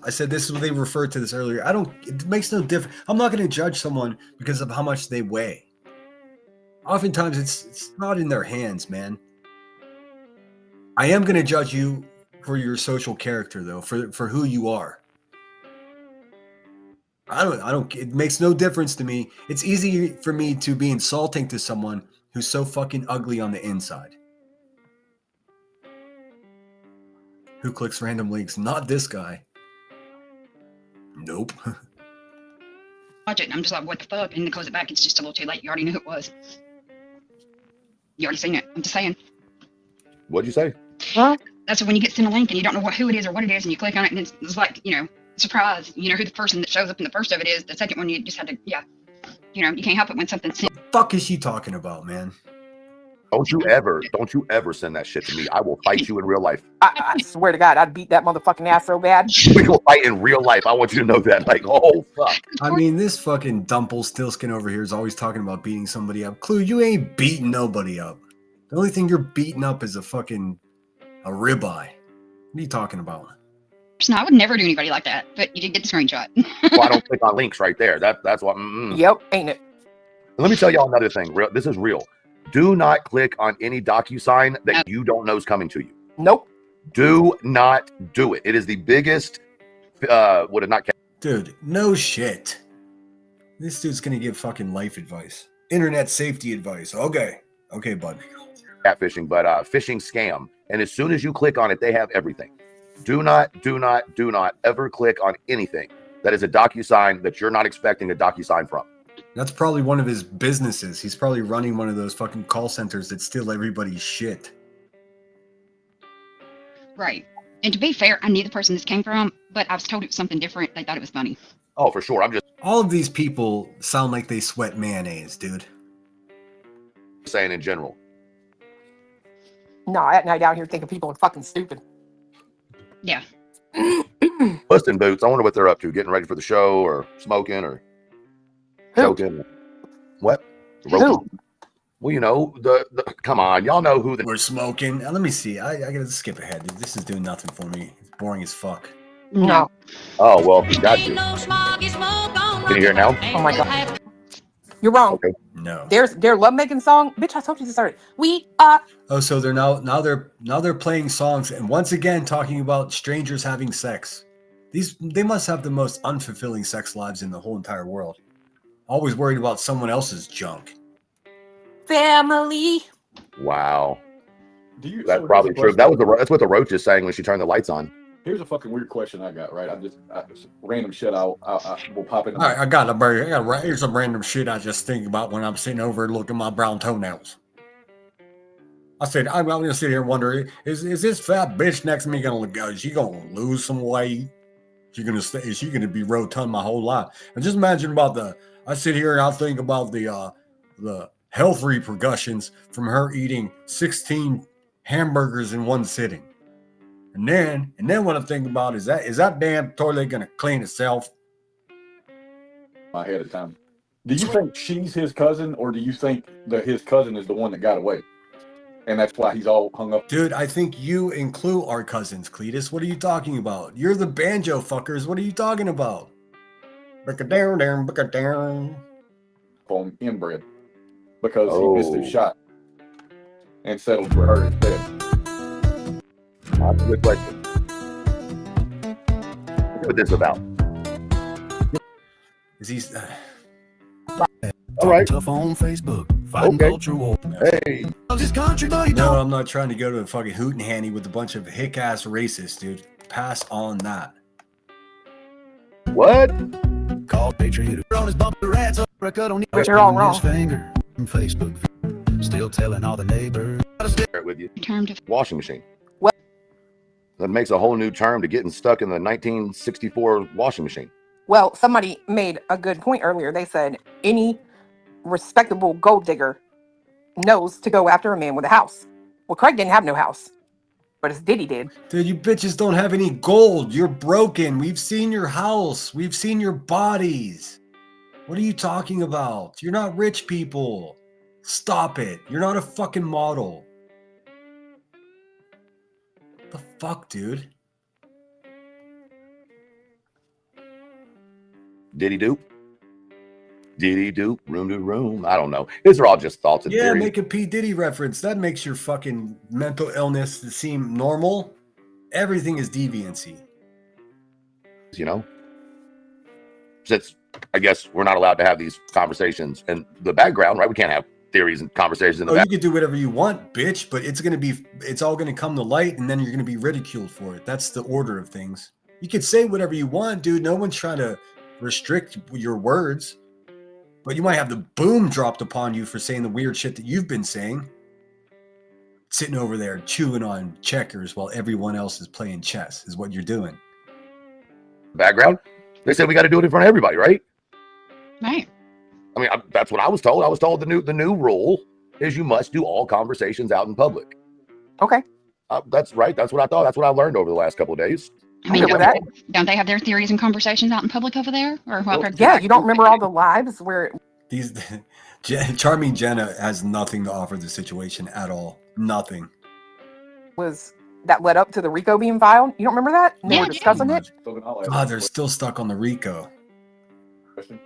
when they referred to this earlier. It makes no difference. I'm not going to judge someone because of how much they weigh. Oftentimes, it's not in their hands, man. I am going to judge you for your social character, though, for who you are. It makes no difference to me. It's easy for me to be insulting to someone who's so fucking ugly on the inside. Who clicks random links? Not this guy. Nope. Watch it. And I'm just like, what the fuck? And then close it back. It's just a little too late. You already knew who it was. You already seen it. I'm just saying. What'd you say? Huh? That's when you get sent a link and you don't know who it is or what it is, and you click on it, and it's like, surprise. You know who the person that shows up in the first of it is. The second one, you just had to, you can't help it when something's sent. What the fuck is she talking about, man? Don't you ever send that shit to me. I will fight you in real life. I swear to God, I'd beat that motherfucking ass so bad. We will fight in real life. I want you to know that. Like, oh, fuck. I mean, this fucking Dumplestiltskin over here is always talking about beating somebody up. Clue, you ain't beating nobody up. The only thing you're beating up is a ribeye. What are you talking about? No, I would never do anybody like that, but you did get the screenshot. Well, I don't click on links right there. That's what. Yep, ain't it? Let me tell y'all another thing. This is real. Do not click on any DocuSign that you don't know is coming to you. Nope. Do not do it. It is the biggest. Would it not? Dude, no shit. This dude's gonna give fucking life advice, internet safety advice. Okay, bud. Catfishing, but phishing scam. And as soon as you click on it, they have everything. Do not ever click on anything that is a DocuSign that you're not expecting a DocuSign from. That's probably one of his businesses. He's probably running one of those fucking call centers that steal everybody's shit. Right. And to be fair, I knew the person this came from, but I was told it was something different. They thought it was funny. Oh, for sure. I'm just All of these people sound like they sweat mayonnaise, dude. saying in general. No, at night out here thinking people are fucking stupid. Yeah. Busting boots. I wonder what they're up to. Getting ready for the show or smoking or joking. What? Who? Well, the come on. Y'all know who the We're smoking. Let me see. I gotta skip ahead. This is doing nothing for me. It's boring as fuck. No. Oh, well, got you. Can you hear it now? Oh my God. You're wrong. Okay. No. Their lovemaking song. Bitch, I told you this already. We are. Oh, so they're now they're playing songs and once again talking about strangers having sex. They must have the most unfulfilling sex lives in the whole entire world. Always worried about someone else's junk. Family. Wow. That's So probably here's a true. question. That's what the roach is saying when she turned the lights on. Here's a fucking weird question I got, right? Random shit I will pop in. All right, here's some random shit I just think about when I'm sitting over and looking at my brown toenails. I said, I'm gonna sit here and wonder, is this fat bitch next to me is she gonna lose some weight? Is she gonna be rotund my whole life? And just imagine I sit here and I think about the health repercussions from her eating 16 hamburgers in one sitting. And then what I'm thinking about is that damn toilet gonna clean itself? Ahead of time. Do you think she's his cousin, or do you think that his cousin is the one that got away, and that's why he's all hung up? Dude, I think you and Clue are cousins, Cletus. What are you talking about? You're the banjo fuckers. What are you talking about? On inbred because he missed his shot and settled for her instead. That's a good question. What this about? Is he? All right. Tough on Facebook. Fighting Okay. culture war. Hey, This country, buddy. No, I'm not trying to go to a fucking hootenanny with a bunch of hick-ass racists, dude. Pass on that. what? Called Patriot on his bumper rats up. Cut on But you're all his wrong. finger. Facebook. Still telling all the neighbors. Share it with you. Term to Washing machine. What? That makes a whole new term to getting stuck in the 1964 washing machine. Well, somebody made a good point earlier. They said any respectable gold digger knows to go after a man with a house. Well, Craig didn't have no house, but his Diddy did. Dude, you bitches don't have any gold. You're broken. We've seen your house. We've seen your bodies. What are you talking about? You're not rich people. Stop it. You're not a fucking model. What the fuck, dude? Did he do? Did he do? Room to room? I don't know. These are all just thoughts and Yeah, theories. make a P. Diddy reference. That makes your fucking mental illness seem normal. Everything is deviancy. You know, since I guess we're not allowed to have these conversations in the background, right? We can't have theories and conversations in the Oh, back. you can do whatever you want, bitch, but it's all gonna come to light, and then you're gonna be ridiculed for it. That's the order of things. You can say whatever you want, dude. No one's trying to restrict your words, but you might have the boom dropped upon you for saying the weird shit that you've been saying. Sitting over there chewing on checkers while everyone else is playing chess is what you're doing. Background. They said we got to do it in front of everybody, right? Right. I mean, that's what I was told. I was told the new rule is you must do all conversations out in public. Okay. That's right. That's what I thought. That's what I learned over the last couple of days. I mean, Okay with that. don't they have their theories and conversations out in public over there? Or what? Yeah, you don't remember all the lives where These Charming Jenna has nothing to offer the situation at all. Nothing. was that led up to the RICO being filed? You don't remember that? And they Yeah, were I do. discussing it. So then I'll ask God, a they're still stuck on the RICO. question.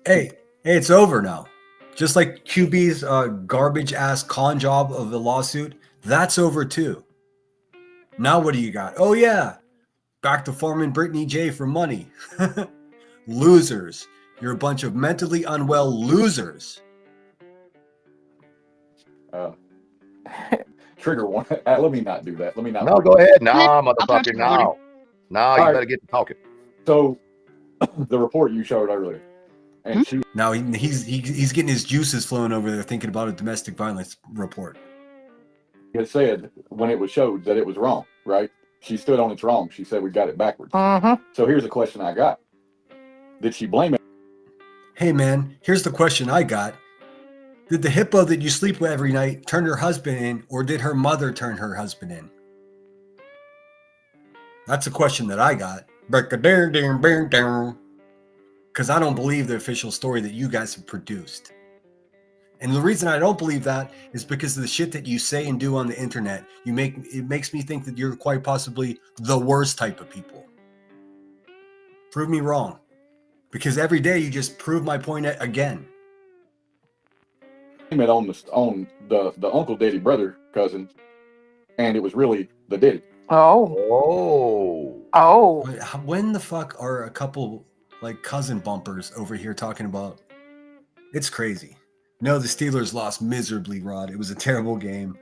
Hey, it's over now. Just like QB's garbage ass con job of the lawsuit, that's over too. Now what do you got? Oh yeah, back to farming Brittany J for money. Losers. You're a bunch of mentally unwell losers. Trigger one. Let me not do that. Let me not. No, go ahead. Nah, I'll throw motherfucker. trigger warning. No. No, you right. better get to talking. So, the report you showed earlier, and she Now he's getting his juices flowing over there thinking about a domestic violence report. had said when it was showed that it was wrong, right? She stood on it's wrong. She said we got it backwards. So here's a question I got. Did she blame it? Hey man, here's the question I got. Did the hippo that you sleep with every night turn her husband in, or did her mother turn her husband in? That's a question that I got. Because I don't believe the official story that you guys have produced. And the reason I don't believe that is because of the shit that you say and do on the internet. It makes me think that you're quite possibly the worst type of people. Prove me wrong. Because every day you just prove my point again. Blame it on the uncle, daddy, brother, cousin, and it was really the daddy. Oh. Oh. When the fuck are a couple like cousin bumpers over here talking about? It's crazy. No, the Steelers lost miserably, Rod. It was a terrible game.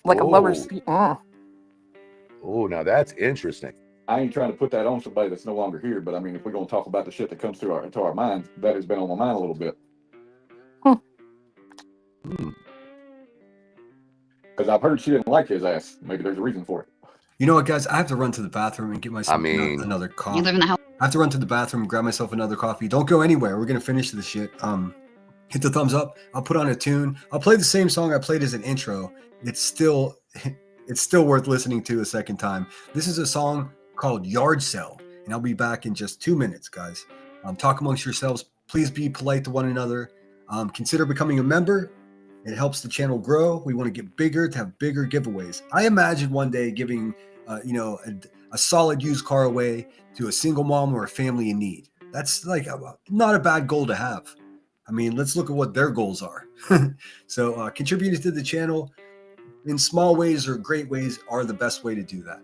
Like a lover's. Oh, now that's interesting. I ain't trying to put that on somebody that's no longer here, but I mean, if we're gonna talk about the shit that comes through our minds, that has been on my mind a little bit. Because I've heard she didn't like his ass. Maybe there's a reason for it. You know what, guys? I have to run to the bathroom and get myself another coffee. You live in the house. I have to run to the bathroom and grab myself another coffee. Don't go anywhere. We're gonna finish this shit. Hit the thumbs up. I'll put on a tune. I'll play the same song I played as an intro. It's still worth listening to a second time. This is a song called Yard Sale, and I'll be back in just 2 minutes, guys. Talk amongst yourselves. Please be polite to one another. Consider becoming a member. It helps the channel grow. We want to get bigger, to have bigger giveaways. I imagine one day giving, a solid used car away to a single mom or a family in need. That's like not a bad goal to have. I mean, let's look at what their goals are. So contributing to the channel in small ways or great ways are the best way to do that.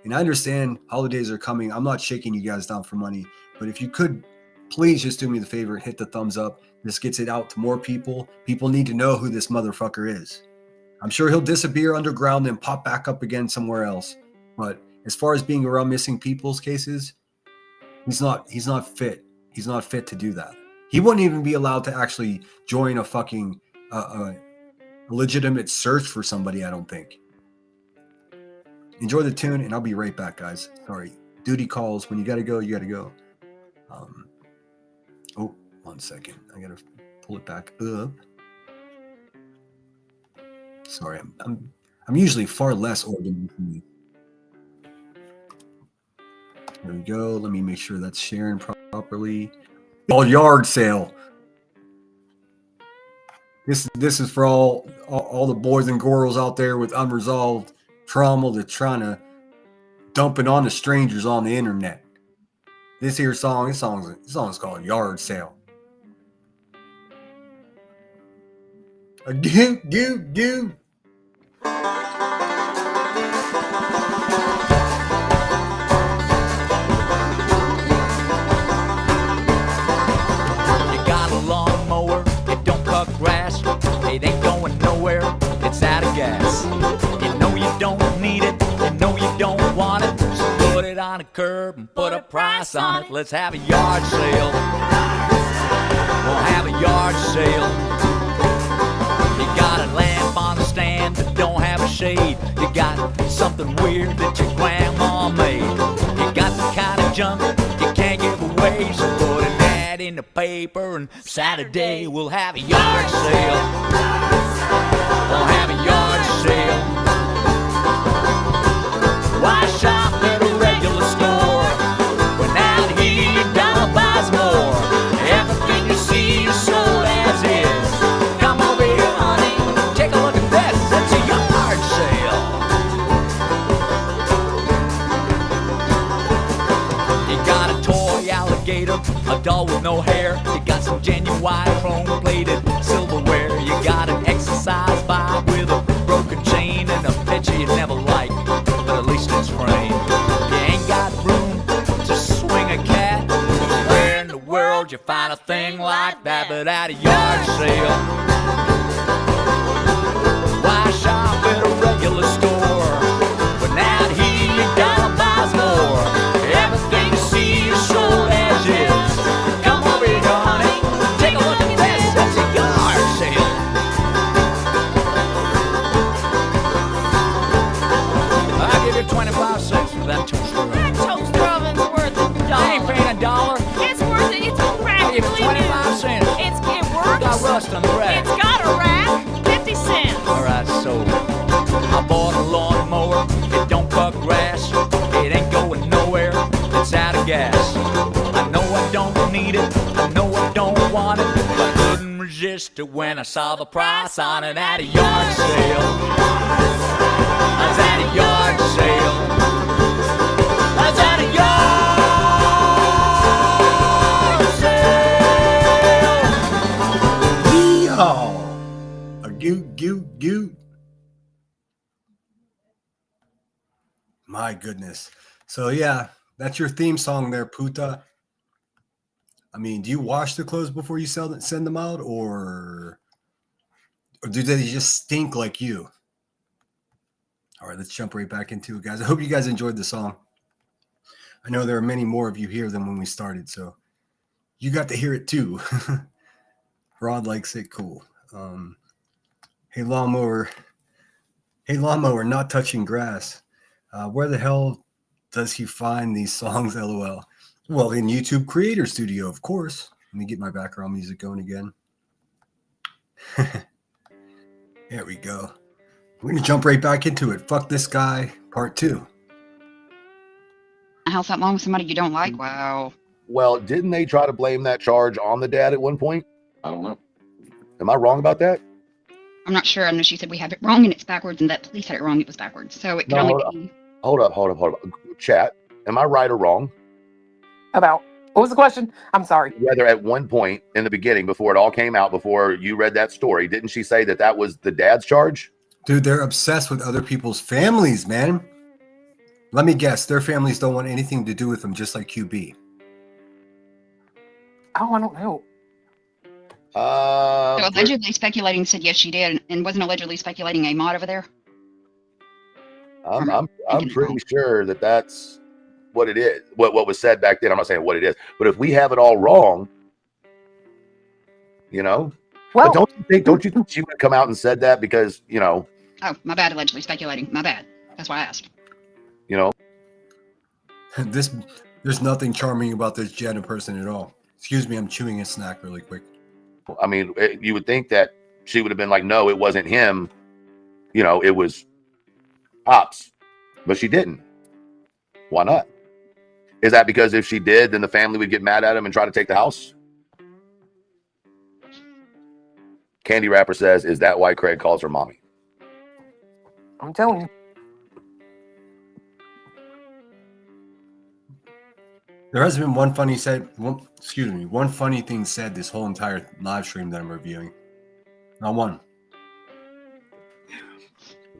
And I understand holidays are coming. I'm not shaking you guys down for money, but if you could, please just do me the favor and hit the thumbs up. This gets it out to more people. People need to know who this motherfucker is. I'm sure he'll disappear underground and pop back up again somewhere else. But as far as being around missing people's cases, he's not fit. He's not fit to do that. He wouldn't even be allowed to actually join a fucking legitimate search for somebody, I don't think. Enjoy the tune, and I'll be right back, guys. Sorry. duty calls. When you got to go, you got to go. Oh, 1 second. I got to pull it back up. Sorry, I'm usually far less organized than you. There we go. Let me make sure that's sharing properly. All yard sale. This is for all the boys and girls out there with unresolved trauma that's trying to dump it on the strangers on the internet. This song's called Yard Sale. Goo. It ain't going nowhere, it's out of gas. You know you don't need it, you know you don't want it. So put it on a curb and put a price on it. Let's have a yard sale. We'll have a yard sale. You got a lamp on the stand that don't have a shade. You got something weird that your grandma made. You got the kind of junk you can't give away. So put an ad in the paper and Saturday we'll have a yard sale. We'll have a yard sale. Why shop at a regular store when out here your dollar buys more? Everything you see is sold as is. Come over here, honey, take a look at this. It's a yard sale. You got a toy alligator, a doll with no hair. You got some genuine chrome-plated silverware. You got an exercise bike with a broken chain and a picture you never liked, but at least it's framed. You ain't got room to swing a cat. Where in the world you find a thing like that but at a yard sale? Why shop at a regular store when out here your dollar buys more? Everything you see is sold as is. Come over here, honey, take a look at this. That's a yard sale. I'll give you 25 cents for that toaster oven. That toaster oven's worth $1. I ain't paying $1. It's worth it. It's I'll give you practically 25 new. cents. It works. Got rust on the rack. It's got a rack. 50 cents. Alright, so I bought a lawnmower. It don't cut grass. It ain't going nowhere. It's out of gas. I know I don't need it. I know I don't want it. But I couldn't resist it when I saw the price on it at a yard sale. I was at a yard sale. I was at a yard sale. Yeehaw! A goo. My goodness. So yeah, that's your theme song there, Puta. I mean, do you wash the clothes before you send them out, or do they just stink like you? All right, let's jump right back into it, guys. I hope you guys enjoyed the song. I know there are many more of you here than when we started, so you got to hear it too. Rod likes it, cool. Hey lawnmower, not touching grass. Where the hell does he find these songs, LOL? Well, in YouTube Creator Studio, of course. Let me get my background music going again. There we go. We're going to jump right back into it. Fuck This Guy, Part 2. How's that long with somebody you don't like? Wow. Well, didn't they try to blame that charge on the dad at one point? I don't know. Am I wrong about that? I'm not sure. I know she said we have it wrong and it's backwards, and that police had it wrong. It was backwards. So it could only be. Hold up. Chat. Am I right or wrong? About what was the question? I'm sorry. Whether at one point in the beginning, before it all came out, before you read that story, didn't she say that was the dad's charge? Dude, they're obsessed with other people's families, man. Let me guess. Their families don't want anything to do with them, just like QB. Oh, I don't know. So allegedly speculating said yes, she did, and wasn't allegedly speculating a mod over there. I'm pretty sure that's what it is. What was said back then. I'm not saying what it is, but if we have it all wrong, well, but don't you think she would have come out and said that because Oh, my bad. Allegedly speculating. My bad. That's why I asked. There's nothing charming about this Jenna person at all. Excuse me, I'm chewing a snack really quick. I mean, you would think that she would have been like, no, it wasn't him. You know, it was Pops. But she didn't. Why not? Is that because if she did, then the family would get mad at him and try to take the house? Candy Rapper says, is that why Craig calls her mommy? I'm telling you. There hasn't been one funny thing said this whole entire live stream that I'm reviewing. Not one.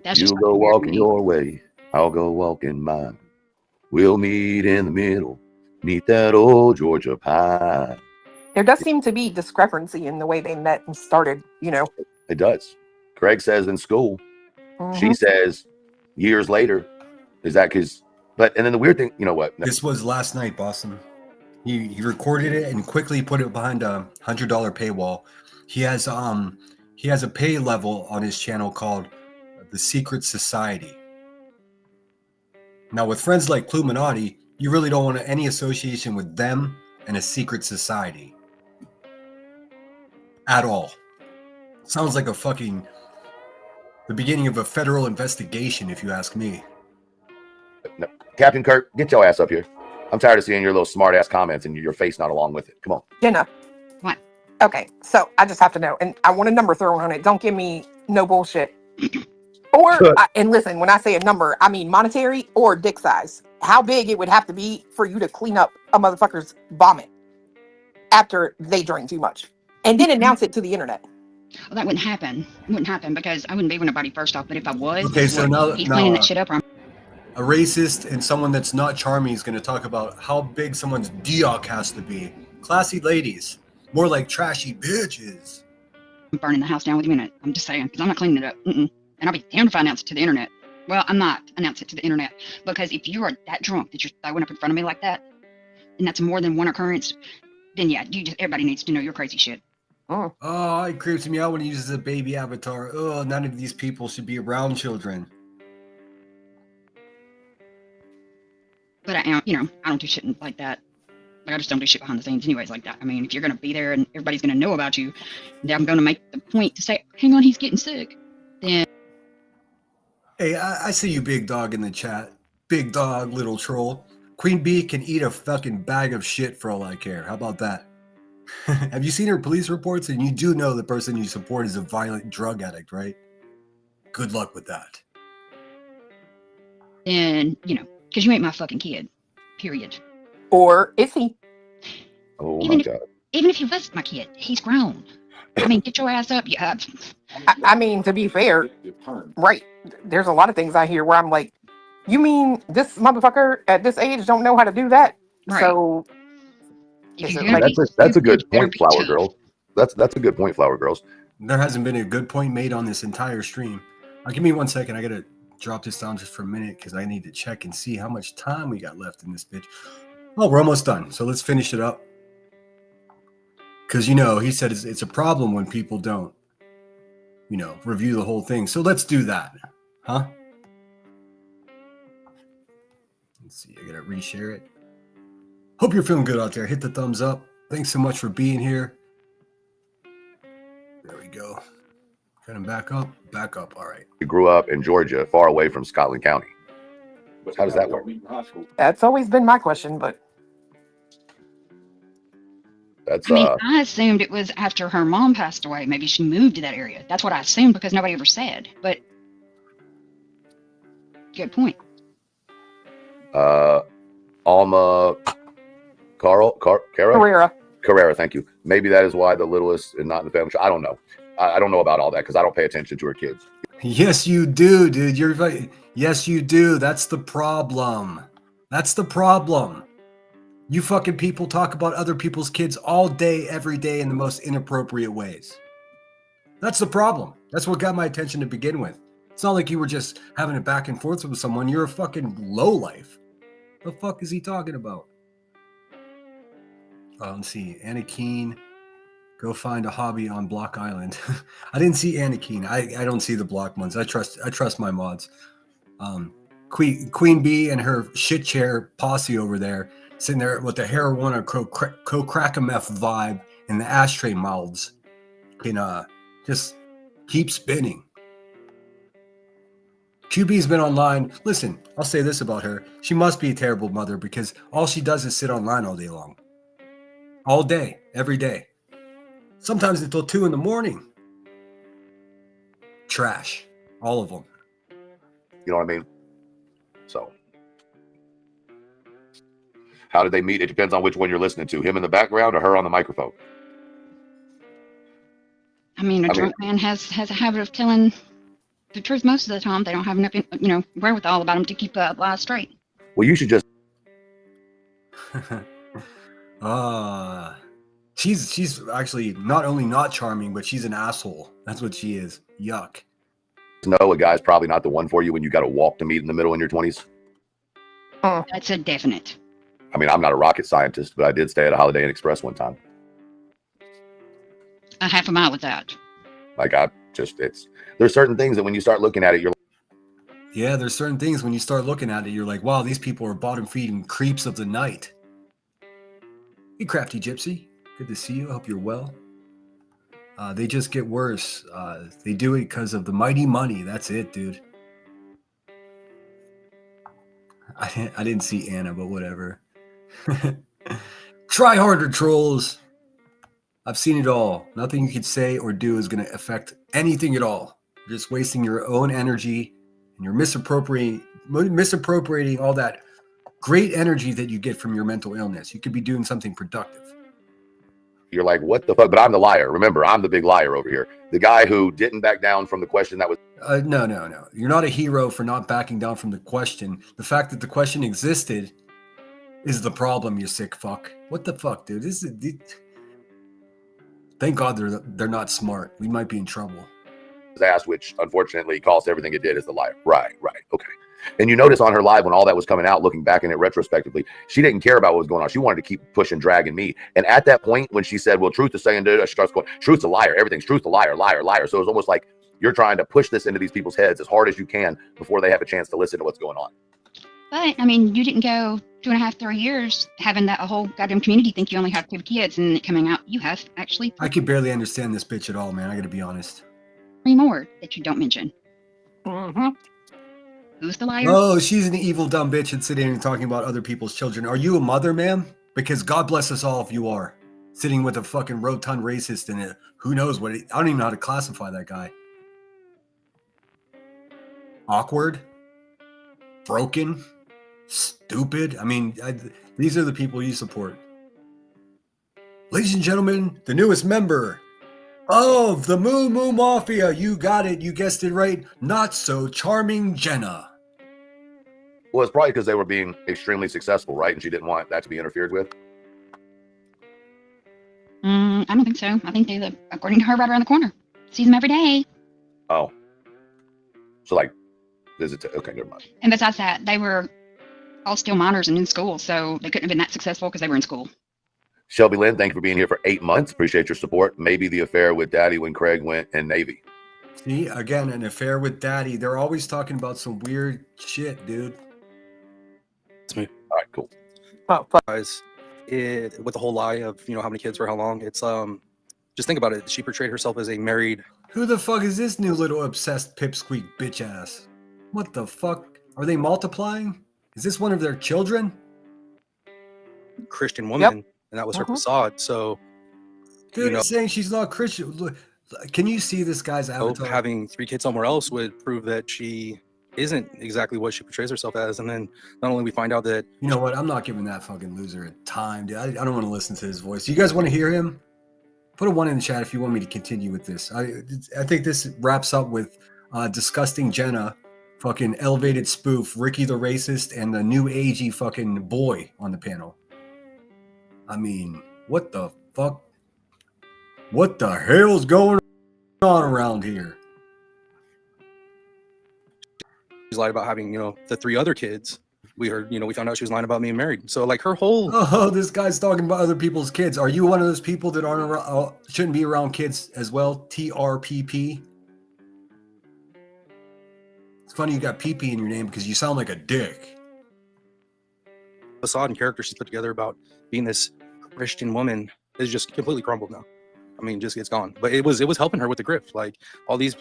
That's You'll just go weird to walking me. your way. I'll go walking mine. We'll meet in the middle. Meet that old Georgia pine. There does seem to be discrepancy in the way they met and started, you know. It does. Craig says in school. She Mhm. says years later. Is that because? But and then the weird thing, you know what? This was last night, Boston. He recorded it and quickly put it behind a $100 paywall. He has a pay level on his channel called The Secret Society. Now, with friends like Pluminati, you really don't want any association with them and a secret society at all. Sounds like the beginning of a federal investigation, if you ask me. No. Captain Kirk, get your ass up here. I'm tired of seeing your little smart ass comments and your face not along with it. Come on. Jenna. What? Okay, so I just have to know, and I want a number thrown on it. Don't give me no bullshit. Or, and listen, when I say a number, I mean monetary or dick size. How big it would have to be for you to clean up a motherfucker's vomit after they drink too much, and then announce it to the internet. Well, that wouldn't happen. It wouldn't happen because I wouldn't be with nobody first off. But if I was, Okay, so now he's cleaning that shit up. Or a racist and someone that's not charming is going to talk about how big someone's dioc has to be. Classy ladies, more like trashy bitches. I'm burning the house down with you in it. I'm just saying, because I'm not cleaning it up. And I'll be damned if I announce it to the internet. Well, I'm not announce it to the internet because if you are that drunk that you're throwing up in front of me like that, and that's more than one occurrence, then yeah, everybody needs to know your crazy shit. Oh, it creeps me out when he uses a baby avatar. Oh, none of these people should be around children. But I don't do shit like that. Like, I just don't do shit behind the scenes anyways like that. I mean, if you're going to be there and everybody's going to know about you, then I'm going to make the point to say, hang on, he's getting sick. Then. Hey, I see you, big dog, in the chat. Big dog, little troll. Queen Bee can eat a fucking bag of shit for all I care. How about that? Have you seen her police reports? And you do know the person you support is a violent drug addict, right? Good luck with that. Then, because you ain't my fucking kid. Period. Or is he? Oh my God. Even if he was my kid, he's grown. I mean, get your ass up. Yeah. I mean, to be fair, right. There's a lot of things I hear where I'm like, you mean this motherfucker at this age don't know how to do that? Right. So that's a good point, Flower Girls. That's a good point, Flower Girls. There hasn't been a good point made on this entire stream. Give me 1 second. I gotta drop this down just for a minute because I need to check and see how much time we got left in this bitch. Oh, we're almost done. So let's finish it up. Because, he said it's a problem when people don't, review the whole thing. So let's do that. Huh? Let's see. I got to reshare it. Hope you're feeling good out there. Hit the thumbs up. Thanks so much for being here. There we go. Kind of back up. Back up. All right. You grew up in Georgia, far away from Scotland County. How does that work? That's always been my question, but. I assumed it was after her mom passed away. Maybe she moved to that area. That's what I assumed because nobody ever said. But good point. Alma Carrera, thank you. Maybe that is why the littlest is not in the family. I don't know. I don't know about all that because I don't pay attention to her kids. Yes, you do, dude. You're right. Yes, you do. That's the problem. That's the problem. You fucking people talk about other people's kids all day, every day in the most inappropriate ways. That's the problem. That's what got my attention to begin with. It's not like you were just having it back and forth with someone. You're a fucking lowlife. The fuck is he talking about? Let's see. Anna Keene. Go find a hobby on Block Island. I didn't see Anna Keene. I don't see the block ones. I trust my mods. Queen Bee and her shit chair posse over there, sitting there with the heroin crack meth vibe and the ashtray mouths, can just keep spinning. QB's been online. Listen, I'll say this about her. She must be a terrible mother because all she does is sit online all day long. All day, every day. Sometimes until 2 a.m. Trash. All of them. You know what I mean? So, how did they meet? It depends on which one you're listening to. Him in the background or her on the microphone. I mean, a drunk man has a habit of telling the truth most of the time. They don't have enough, wherewithal about them to keep lies straight. Well, you should just. She's actually not only not charming, but she's an asshole. That's what she is. Yuck. Know a guy's probably not the one for you when you got to walk to meet in the middle in your 20s. That's a definite. I mean, I'm not a rocket scientist, but I did stay at a Holiday Inn Express one time. A half a mile with that. Like there's certain things that when you start looking at it, you're yeah, there's certain things when you start looking at it, you're like, wow, these people are bottom feeding creeps of the night. Hey, Crafty Gypsy, good to see you. I hope you're well. They just get worse. They do it because of the mighty money. That's it, dude. I didn't see Anna, but whatever. Try harder, trolls. I've seen it all. Nothing you can say or do is going to affect anything at all. You're just wasting your own energy, and you're misappropriating all that great energy that you get from your mental illness. You could be doing something productive. You're like, what the fuck? But I'm the liar. Remember, I'm the big liar over here. The guy who didn't back down from the question that was. No. You're not a hero for not backing down from the question. The fact that the question existed is the problem, you sick fuck. What the fuck, dude? Thank God they're not smart. We might be in trouble. Asked, which unfortunately cost everything it did, is the liar. Right. Okay. And you notice on her live when all that was coming out, looking back in it retrospectively, she didn't care about what was going on. She wanted to keep pushing, dragging me. And at that point, when she said, well, truth is saying, she starts going, truth's a liar. Everything's truth, a liar, liar, liar. So it's almost like you're trying to push this into these people's heads as hard as you can before they have a chance to listen to what's going on. But, I mean, you didn't go 2.5, 3 years having that whole goddamn community think you only have 2 kids and it coming out. You have actually. I could barely understand this bitch at all, man. I got to be honest. 3 more that you don't mention. Mm-hmm. Who's the liar? Oh, she's an evil, dumb bitch and sitting and talking about other people's children. Are you a mother, ma'am? Because God bless us all if you are. Sitting with a fucking rotund racist in it. Who knows what? I don't even know how to classify that guy. Awkward? Broken? Stupid? I mean, these are the people you support. Ladies and gentlemen, the newest member of the Moo Moo Mafia. You got it. You guessed it right. Not so charming Jenna. Well, it's probably because they were being extremely successful, right? And she didn't want that to be interfered with. I don't think so. I think they live, according to her, right around the corner. Sees them every day. Oh. So, like, visit to, okay, never mind. And besides that, they were all still minors and in school, so they couldn't have been that successful because they were in school. Shelby Lynn, thank you for being here for 8 months. Appreciate your support. Maybe the affair with Daddy when Craig went in Navy. See, again, an affair with Daddy. They're always talking about some weird shit, dude. It's me. All right, cool. Oh, fuck. Guys, with the whole lie of how many kids for how long, it's just think about it. She portrayed herself as a married. Who the fuck is this new little obsessed pipsqueak bitch ass? What the fuck? Are they multiplying? Is this one of their children? Christian woman, Yep. and that was her facade. So, Dude, you're saying she's not Christian. Look, can you see this guy's avatar? having 3 kids somewhere else would prove that she isn't exactly what she portrays herself as. And then not only we find out that, You know what? I'm not giving that fucking loser a time, dude. I don't want to listen to his voice. You guys want to hear him? Put a 1 in the chat if you want me to continue with this. I think this wraps up with disgusting Jenna, fucking elevated spoof, Ricky the racist, and the new agey fucking boy on the panel. I mean, what the fuck? What the hell's going on around here? she's lied about having, the 3 other kids. We heard, we found out she was lying about being married. So like her whole, Oh, this guy's talking about other people's kids. Are you one of those people that aren't around, shouldn't be around kids as well? TRPP. funny you got pee-pee in your name because you sound like a dick. Facade and character she's put together about being this Christian woman is just completely crumbled now. I mean, just it's gone. But it was helping her with the grift. Like all these.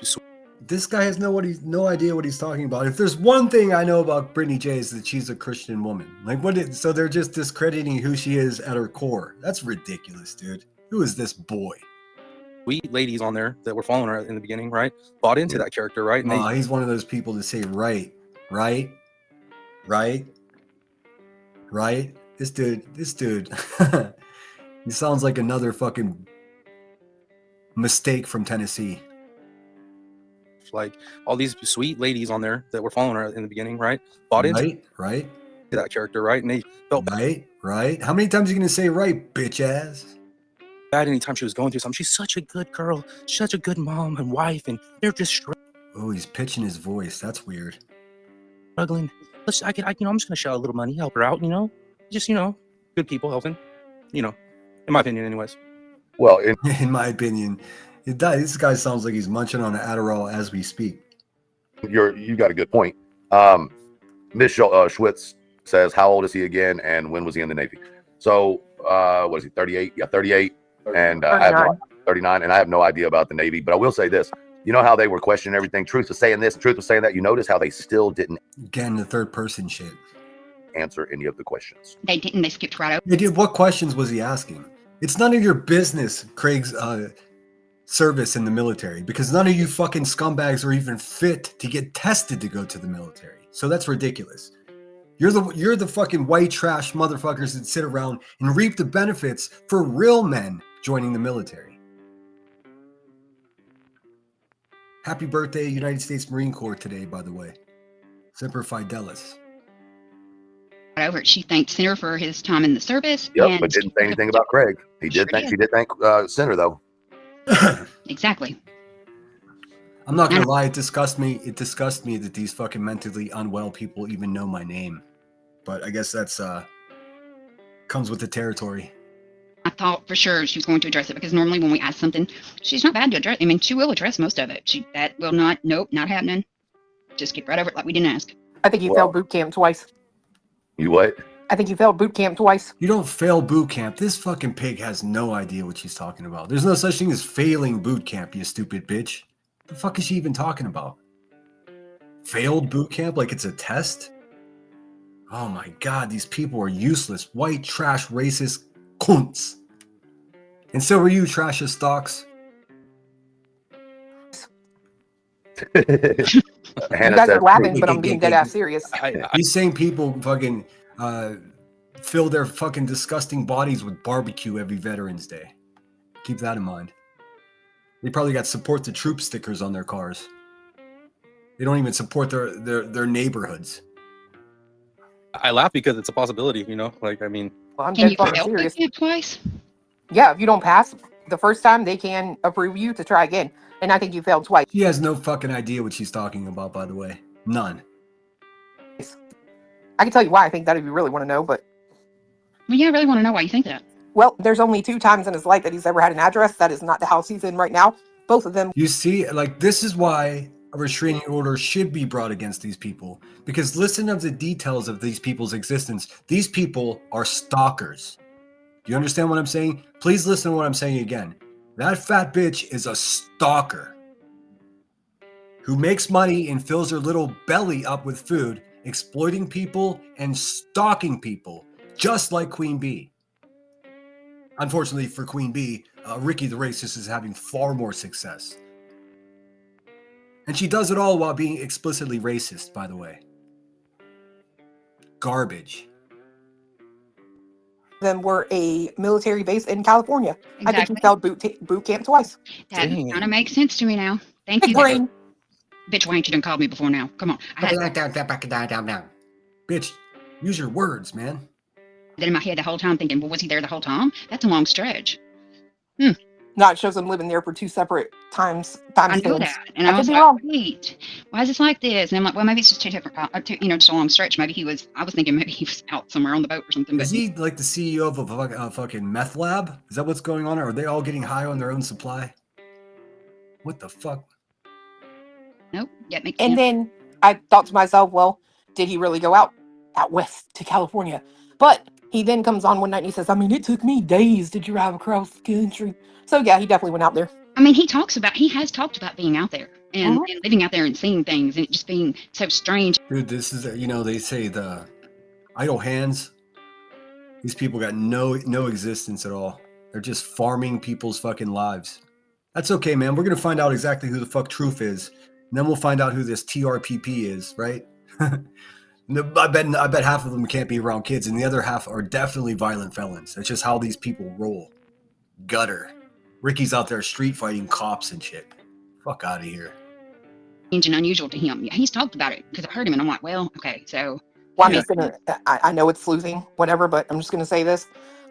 This guy has no idea what he's talking about. If there's one thing I know about Brittany J is that she's a Christian woman. Like so they're just discrediting who she is at her core. That's ridiculous, dude. Who is this boy? Sweet ladies on there that were following her in the beginning, right? Bought into that character, right? And he's one of those people to say right. This dude. He sounds like another fucking mistake from Tennessee. Like all these sweet ladies on there that were following her in the beginning, right? Bought into that character, right? And they felt right. How many times are you gonna say right, bitch ass? Bad anytime she was going through something. She's such a good girl, such a good mom and wife, and they're just oh, he's pitching his voice. That's weird. Struggling. I'm just gonna shout a little money, help her out, just good people helping, in my opinion, anyways. Well, in my opinion, this guy sounds like he's munching on an Adderall as we speak. You got a good point. Miss Schwitz says, how old is he again, and when was he in the Navy? So, what is he, 38? Yeah, 38. And I have 39, and I have no idea about the Navy. But I will say this: you know how they were questioning everything? Truth was saying this, Truth was saying that. You notice how they still didn't again the third person shit answer any of the questions. They didn't. They skipped right over. They did. What questions was he asking? It's none of your business, Craig's service in the military, because none of you fucking scumbags are even fit to get tested to go to the military. So that's ridiculous. You're the fucking white trash motherfuckers that sit around and reap the benefits for real men joining the military. Happy birthday, United States Marine Corps today, by the way. Semper Fidelis. Over it. She thanked Senator for his time in the service. Yep, but didn't say anything about Craig. She did thank Senator though. Exactly. I'm not gonna lie, it disgusts me that these fucking mentally unwell people even know my name. But I guess that's comes with the territory. I thought for sure she was going to address it, because normally when we ask something, she's not bad to address. I mean, she will address most of it. That will not, nope, not happening. Just skip right over it like we didn't ask. I think you failed boot camp twice. You what? I think you failed boot camp twice. You don't fail boot camp. This fucking pig has no idea what she's talking about. There's no such thing as failing boot camp, you stupid bitch. The fuck is she even talking about? Failed boot camp like it's a test? Oh my god, these people are useless, white trash, racist cunts. And so are you, trash as stocks. You guys are laughing, but I'm being dead ass serious. These same people fucking fill their fucking disgusting bodies with barbecue every Veterans Day. Keep that in mind. They probably got support the troop stickers on their cars. They don't even support their neighborhoods. I laugh because it's a possibility, Like, I mean, well, I'm Can dead you fucking fail serious. boot camp twice? Yeah, if you don't pass the first time, they can approve you to try again. And I think you failed twice. She has no fucking idea what she's talking about, by the way. None. I can tell you why I think that if you really want to know, but... Well, yeah, I really want to know why you think that. Well, there's only 2 times in his life that he's ever had an address. That is not the house he's in right now. Both of them. You see, like, this is why a restraining order should be brought against these people. Because listen to the details of these people's existence. These people are stalkers. Do you understand what I'm saying? Please listen to what I'm saying again. That fat bitch is a stalker who makes money and fills her little belly up with food, exploiting people and stalking people, just like Queen Bee. Unfortunately for Queen Bee, Ricky the Racist is having far more success. And she does it all while being explicitly racist, by the way. Garbage. Them were a military base in California. Exactly. I think you failed boot camp twice. That kind of makes sense to me now. Thank Big you. brain. Bitch, why ain't you done called me before now? Come on. I had Bitch, use your words, man. that in my head the whole time thinking, well, was he there the whole time? That's a long stretch. No, it shows them living there for 2 separate times. I know spans. that. And I was could be like, wrong. wait, why is this like this? And I'm like, well, maybe it's just 2 different, just a long stretch. Maybe I was thinking maybe he was out somewhere on the boat or something. Is he like the CEO of a fucking meth lab? Is that what's going on? Or are they all getting high on their own supply? What the fuck? Nope. That makes And sense. then I thought to myself, well, did he really go out west to California? But he then comes on one night and he says, I mean, it took me days to drive across the country. So yeah, he definitely went out there. I mean, he has talked about being out there and living out there and seeing things and it just being so strange. Dude, this is, they say the idle hands. These people got no existence at all. They're just farming people's fucking lives. That's okay, man. We're going to find out exactly who the fuck Truth is. And then we'll find out who this TRPP is, right? I bet half of them can't be around kids, and the other half are definitely violent felons. That's just how these people roll. Gutter. Ricky's out there street fighting cops and shit. Fuck out of here. And unusual to him. Yeah, he's talked about it because I've heard him, and I'm like, well, okay, so. Well, I know it's sleuthing, whatever, but I'm just going to say this.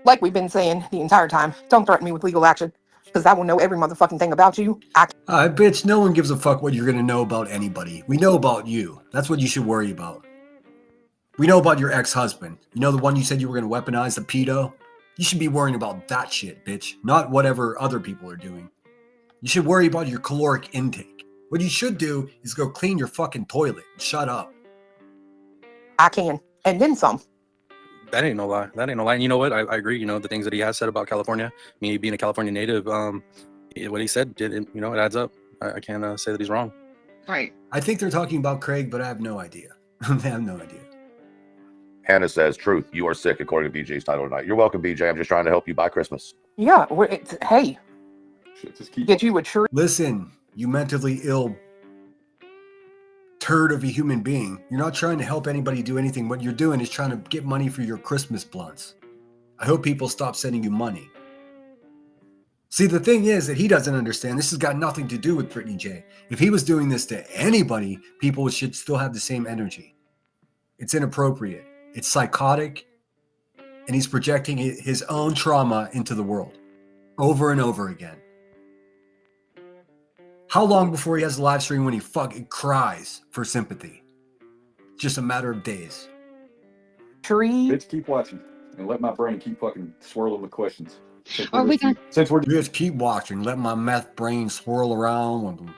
Like we've been saying the entire time, don't threaten me with legal action, because I will know every motherfucking thing about you. Bitch, no one gives a fuck what you're going to know about anybody. We know about you. That's what you should worry about. We know about your ex-husband. You know the one you said you were going to weaponize, the pedo? You should be worrying about that shit, bitch, not whatever other people are doing. You should worry about your caloric intake. What you should do is go clean your fucking toilet and shut up. I can. And then some. That ain't no lie. And you know what? I agree. The things that he has said about California, me being a California native, what he said, it adds up. I can't say that he's wrong. Right. I think they're talking about Craig, but I have no idea. I have no idea. Hannah says, Truth, you are sick, according to BJ's title tonight. You're welcome, BJ. I'm just trying to help you buy Christmas. Yeah. Hey. Get you a tree. Listen, you mentally ill turd of a human being. You're not trying to help anybody do anything. What you're doing is trying to get money for your Christmas blunts. I hope people stop sending you money. See, the thing is that he doesn't understand. This has got nothing to do with Brittany J. If he was doing this to anybody, people should still have the same energy. It's inappropriate. It's psychotic. And he's projecting his own trauma into the world over and over again. How long before he has a live stream when he fucking cries for sympathy? Just a matter of days. Tree. Bitch, keep watching and let my brain keep fucking swirling with questions. Since we're just keep watching, let my meth brain swirl around.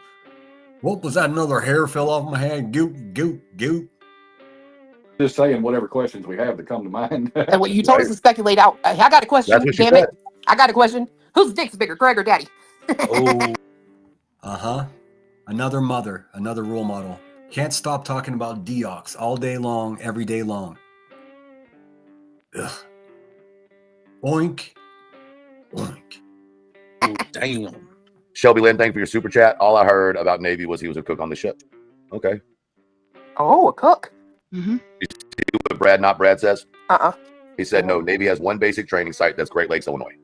What was that? Another hair fell off my head. Goop, goop, goop. Just saying whatever questions we have that come to mind. And what you told us to speculate out. I got a question. Damn it. I got a question. Whose dick's bigger, Craig or Daddy? Oh. Another mother, another role model. Can't stop talking about deox all day long, every day long. Ugh. Oink. Oink. Oh, damn. Shelby Lynn, thank you for your super chat. All I heard about Navy was he was a cook on the ship. Okay. Oh, a cook. Mm-hmm. You see what Brad, not Brad, says? He said, no, Navy has one basic training site. That's Great Lakes, Illinois.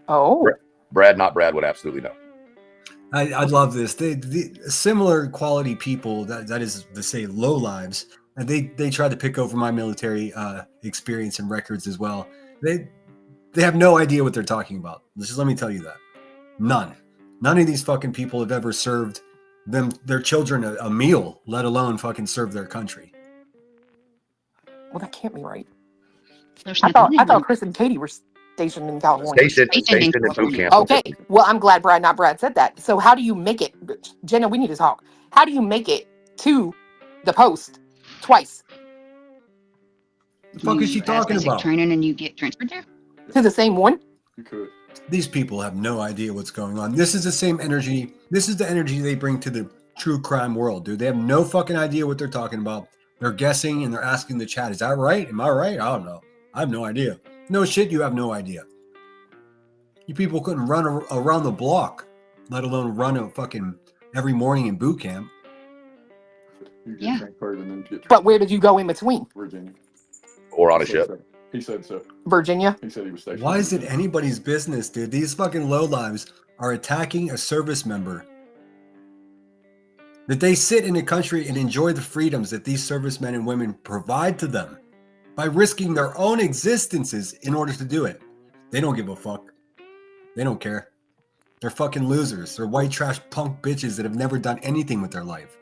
Oh. Brad, not Brad, would absolutely know. I love this. The similar quality people, that is to say low lives, and they try to pick over my military experience and records as well. They have no idea what they're talking about. Just let me tell you that. None of these fucking people have ever served their children a meal, let alone fucking serve their country. Well, that can't be right. I thought Chris and Katie were stationed in California. Stationed in boot camp. Okay. Well, I'm glad Brad, not Brad, said that. So how do you make it, Jenna? We need to talk. How do you make it to the post twice? The fuck is she talking about? Training and you get transferred there to the same one. You could. These people have no idea what's going on. This is the same energy. This is the energy they bring to the true crime world, dude. They have no fucking idea what they're talking about. They're guessing and they're asking the chat, is that right? Am I right? I don't know. I have no idea. No shit, you have no idea. You people couldn't run around the block, let alone run a fucking every morning in boot camp. Yeah. But where did you go in between? Virginia. Or on a ship. He said so. Virginia? He said he was stationed. Why is it anybody's business, dude? These fucking lowlives are attacking a service member. That they sit in a country and enjoy the freedoms that these servicemen and women provide to them by risking their own existences in order to do it. They don't give a fuck. They don't care. They're fucking losers. They're white trash punk bitches that have never done anything with their life.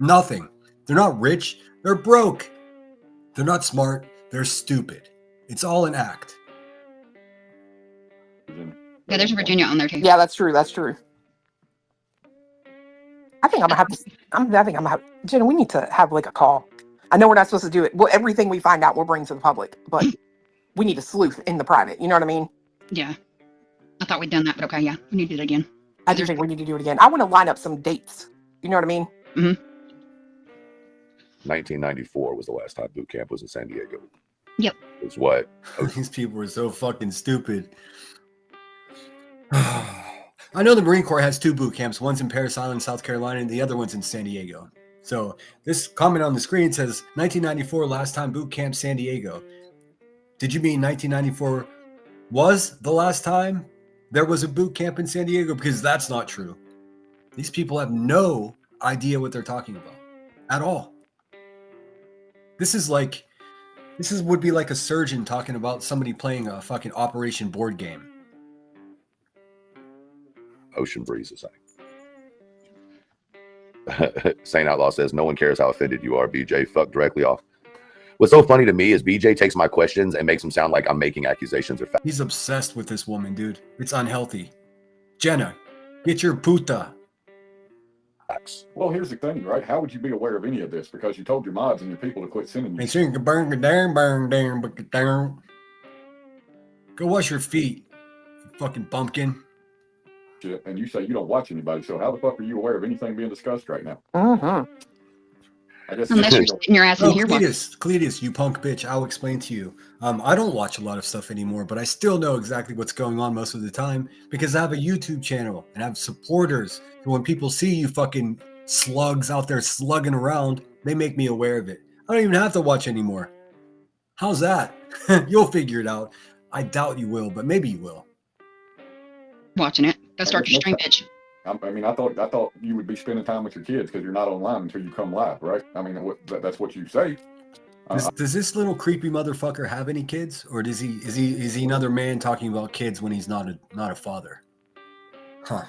Nothing. They're not rich. They're broke. They're not smart. They're stupid. It's all an act. Yeah, there's Virginia on there too. Yeah, that's true. That's true. I think I'm gonna have to. I think I'm gonna have. Jenna, we need to have like a call. I know we're not supposed to do it. Well, everything we find out, we'll bring to the public, but we need to sleuth in the private. You know what I mean? Yeah. I thought we'd done that, but okay, yeah, we need to do it again. I do think we need to do it again. I want to line up some dates. You know what I mean? 1994 was the last time boot camp was in San Diego. Yep. It's what? These people are so fucking stupid. I know the Marine Corps has 2 boot camps. One's in Parris Island, South Carolina, and the other one's in San Diego. So this comment on the screen says 1994 last time boot camp San Diego. Did you mean 1994 was the last time there was a boot camp in San Diego? Because that's not true. These people have no idea what they're talking about at all. This would be like a surgeon talking about somebody playing a fucking Operation board game. Ocean Breeze is saying. Saint Outlaw says, no one cares how offended you are, BJ. Fuck directly off. What's so funny to me is BJ takes my questions and makes them sound like I'm making accusations or facts. He's obsessed with this woman, dude. It's unhealthy. Jenna, get your puta. Well, here's the thing, right? How would you be aware of any of this? Because you told your mods and your people to quit sending you. And sing burn down. Go wash your feet, you fucking bumpkin. shit, and you say you don't watch anybody. So how the fuck are you aware of anything being discussed right now? I guess Unless you're sitting your ass in here. Cletus, you punk bitch. I'll explain to you. I don't watch a lot of stuff anymore, but I still know exactly what's going on most of the time because I have a YouTube channel and I have supporters. So when people see you fucking slugs out there slugging around, they make me aware of it. I don't even have to watch anymore. How's that? You'll figure it out. I doubt you will, but maybe you will. Watching it. Go start your stream, bitch. I mean, I thought you would be spending time with your kids because you're not online until you come live, right? I mean, that's what you say. Does this little creepy motherfucker have any kids, or is he another man talking about kids when he's not a father? Huh.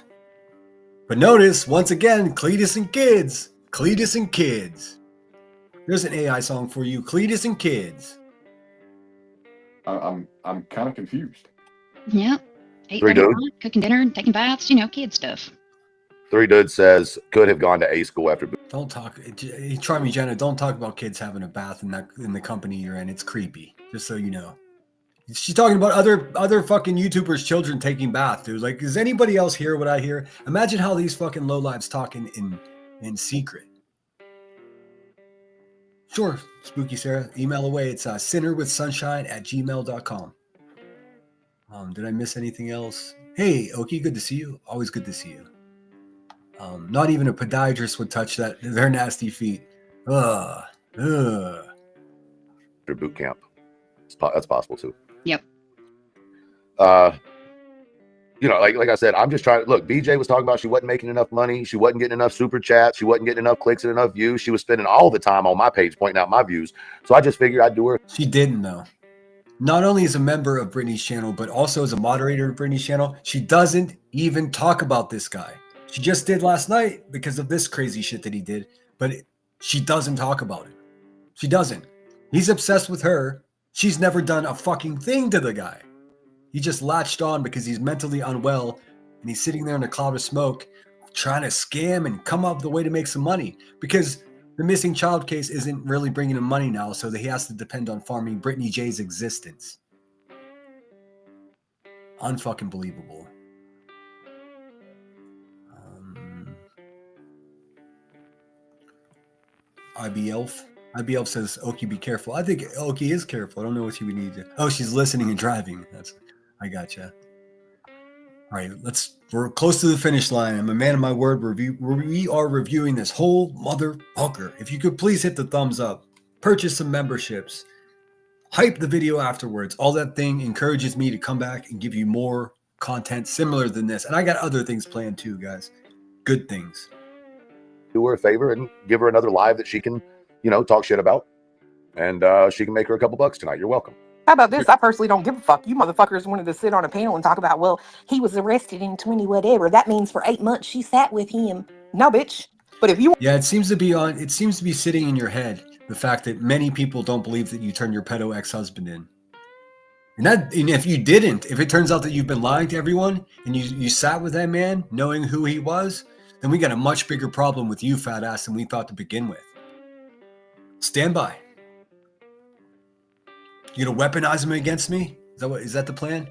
But notice once again, Cletus and kids. Cletus and kids. There's an AI song for you, Cletus and kids. I'm kind of confused. Yeah. Cooking dinner, taking baths, kid stuff. 3 Dude says could have gone to A school after. Don't talk. Try me, Jenna. Don't talk about kids having a bath in the company you're in. It's creepy. Just so you know. She's talking about other fucking YouTubers' children taking baths, dude. Like, does anybody else hear what I hear? Imagine how these fucking lowlives talking in secret. Sure, Spooky Sarah. Email away. It's sinnerwithsunshine@gmail.com. Did I miss anything else? Hey, Oki, good to see you. Always good to see you. Not even a podiatrist would touch that. Their nasty feet. Their boot camp. That's possible too. Yep. Like I said, I'm just trying to look. BJ was talking about she wasn't making enough money. She wasn't getting enough super chats. She wasn't getting enough clicks and enough views. She was spending all the time on my page pointing out my views. So I just figured I'd do her. She didn't though. Not only as a member of Brittany's channel, but also as a moderator of Brittany's channel, she doesn't even talk about this guy. She just did last night because of this crazy shit that he did, but she doesn't talk about it. She doesn't. He's obsessed with her. She's never done a fucking thing to the guy. He just latched on because he's mentally unwell and he's sitting there in a cloud of smoke trying to scam and come up with a way to make some money because the missing child case isn't really bringing him money now, so that he has to depend on farming Brittany J's existence. Unfucking believable. IB Elf says, Oki, be careful. I think Oki is careful. I don't know what she would need to. Oh, she's listening and driving. I gotcha. All right, we're close to the finish line. I'm a man of my word. We are reviewing this whole motherfucker. If you could please hit the thumbs up, purchase some memberships, hype the video afterwards. All that thing encourages me to come back and give you more content similar than this. And I got other things planned too, guys. Good things. Do her a favor and give her another live that she can, talk shit about. And she can make her a couple bucks tonight. You're welcome. How about this? I personally don't give a fuck. You motherfuckers wanted to sit on a panel and talk about, well, he was arrested in 20 whatever. That means for 8 months she sat with him. No, bitch. But if you... Yeah, it seems to be sitting in your head, the fact that many people don't believe that you turned your pedo ex-husband in. And if you didn't, if it turns out that you've been lying to everyone and you sat with that man knowing who he was, then we got a much bigger problem with you, fat ass, than we thought to begin with. Stand by. You gonna weaponize him against me? Is that the plan?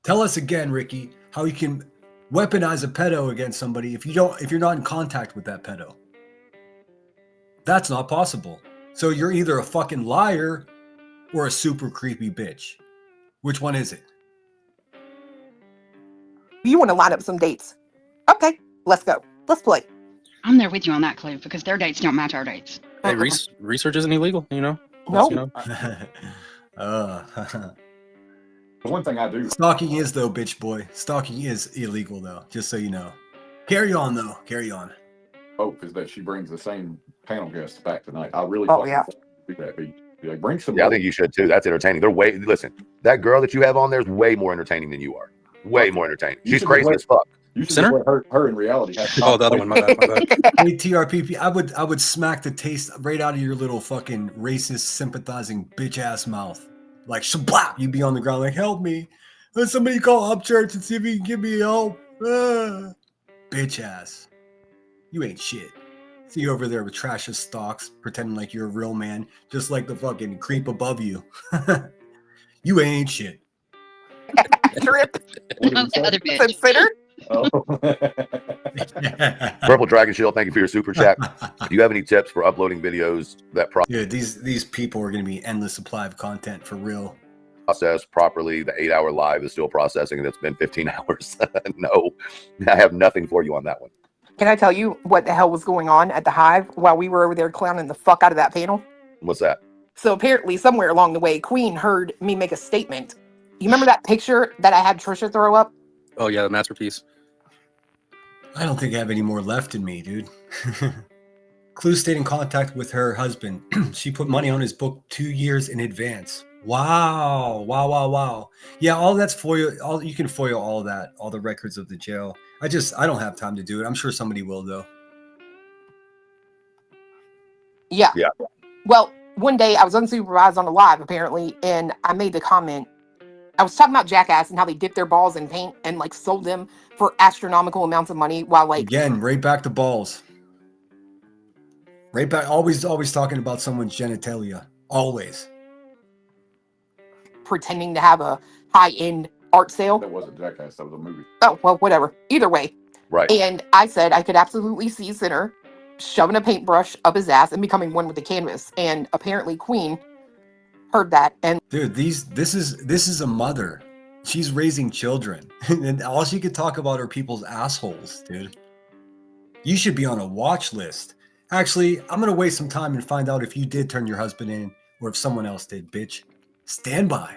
Tell us again, Ricky, how you can weaponize a pedo against somebody if you're not in contact with that pedo. That's not possible. So you're either a fucking liar or a super creepy bitch. Which one is it? You want to line up some dates? Okay, let's go. Let's play. I'm there with you on that, Clue, because their dates don't match our dates. Hey, research isn't illegal, you know? No. You know? The one thing I do. Stalking is, though, bitch boy. Stalking is illegal, though, just so you know. Carry on, though. Carry on. Hope is that she brings the same panel guests back tonight. I really Oh, yeah. do that. Be like, bring some. Yeah, I think you should too. That's entertaining. Listen, that girl that you have on there is way more entertaining than you are. Way more entertaining. You She's should crazy let- as fuck. You should Sinner? just let her in reality. Have Oh, the other one. My bad. Hey, TRPP, I would smack the taste right out of your little fucking racist, sympathizing bitch ass mouth. Like, shablah! You'd be on the ground like, help me. Let somebody call up church and see if he can give me help. Bitch ass. You ain't shit. See you over there with trash as stocks, pretending like you're a real man, just like the fucking creep above you. You ain't shit. Trip. The other bitch. Consider. Oh. Purple Dragon Shield, thank you for your super chat. Do you have any tips for uploading videos that Dude, these people are going to be endless supply of content for real. process properly? The 8-hour live is still processing and it's been 15 hours. No, I have nothing for you on that one. Can I tell you what the hell was going on at the Hive while we were over there clowning the fuck out of that panel? What's that? So apparently, somewhere along the way, Queen heard me make a statement. You remember that picture that I had Trisha throw up? Oh, yeah, the masterpiece. I don't think I have any more left in me, dude. Clue stayed in contact with her husband. She put money on his book 2 years in advance. Wow. Wow. Yeah, all that's FOIA. You can FOIA all that, all the records of the jail. I don't have time to do it. I'm sure somebody will, though. Yeah. Yeah. Well, one day I was unsupervised on a live, apparently, and I made the comment. I was talking about Jackass and how they dip their balls in paint and like sold them for astronomical amounts of money while like Again, right back to balls. Right back. Always talking about someone's genitalia. Always. pretending to have a high-end art sale. That wasn't Jackass. That was a movie. Oh, well, whatever. Either way. Right. And I said I could absolutely see Sinner shoving a paintbrush up his ass and becoming one with the canvas. And apparently Queen heard that. And Dude, this is a mother. She's raising children. And all she could talk about are people's assholes, dude. You should be on a watch list. Actually, I'm going to waste some time and find out if you did turn your husband in or if someone else did, bitch. Stand by.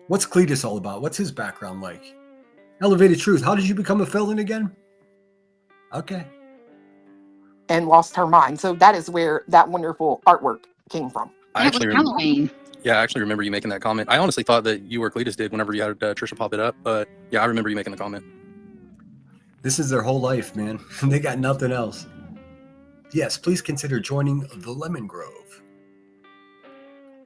What's Cletus all about? What's his background like? Elevated Truth, how did you become a felon again? Okay. and lost her mind. So that is where that wonderful artwork came from. I That was actually remember. Halloween. Yeah, I actually remember you making that comment. I honestly thought that you or Cletus did whenever you had Trisha pop it up, but yeah, I remember you making the comment. This is their whole life, man. They got nothing else. Yes, please consider joining the Lemon Grove.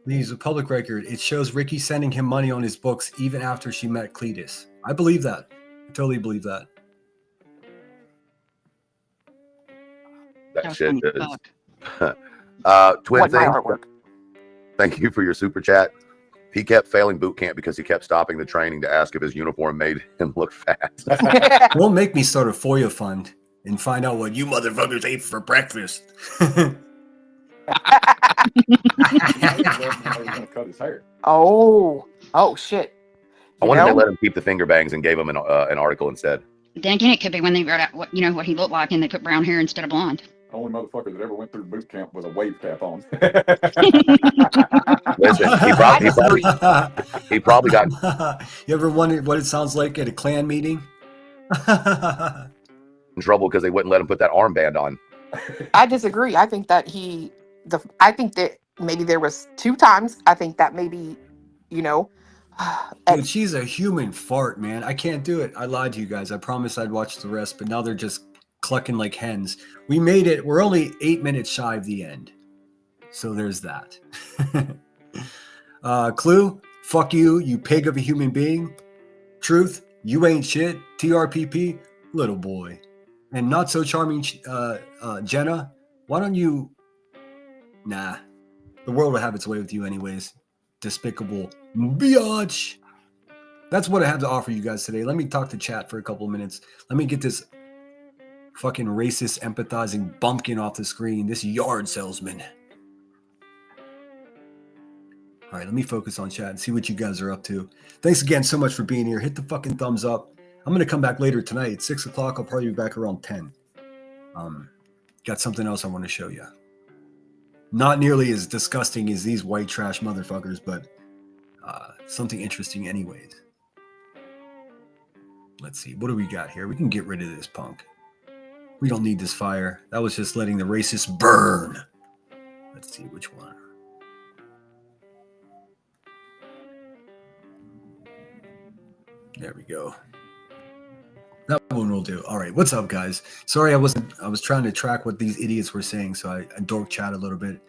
Leaves a public record. It shows Ricky sending him money on his books even after she met Cletus. I believe that. I totally believe that. That That was shit funny as is. fuck. Twin What my thing. artwork. Thank you for your super chat. He kept failing boot camp because he kept stopping the training to ask if his uniform made him look fat. Don't make me start a FOIA fund and find out what you motherfuckers ate for breakfast. I was gonna cut his hair. Oh shit. I You wonder if they know? let him keep the finger bangs and gave him an article instead. Then again, it could be when they wrote out what what he looked like, and they put brown hair instead of blonde. Only motherfucker that ever went through boot camp with a wave cap on. Listen, he probably got You ever wondered what it sounds like at a Klan meeting? in trouble because they wouldn't let him put that armband on. I disagree. I think that I think that maybe there was 2 times. I think that maybe, Dude, she's a human fart, man. I can't do it. I lied to you guys. I promised I'd watch the rest, but now they're just clucking like hens. We made it. We're only 8 minutes shy of the end. So there's that. Clue, fuck you, you pig of a human being. Truth, you ain't shit. TRPP, little boy. And not so charming Jenna, why don't you... Nah, the world will have its way with you anyways. Despicable biatch. That's what I have to offer you guys today. Let me talk to chat for a couple of minutes. Let me get this fucking racist, empathizing bumpkin off the screen. This yard salesman. All right, let me focus on chat and see what you guys are up to. Thanks again so much for being here. Hit the fucking thumbs up. I'm going to come back later tonight at 6 o'clock. I'll probably be back around 10. Got something else I want to show you. Not nearly as disgusting as these white trash motherfuckers, but something interesting anyways. Let's see. What do we got here? We can get rid of this punk. We don't need this fire. That was just letting the racists burn. Let's see which one. There we go. That one will do. All right. What's up, guys? Sorry, I was trying to track what these idiots were saying, so I dork chat a little bit.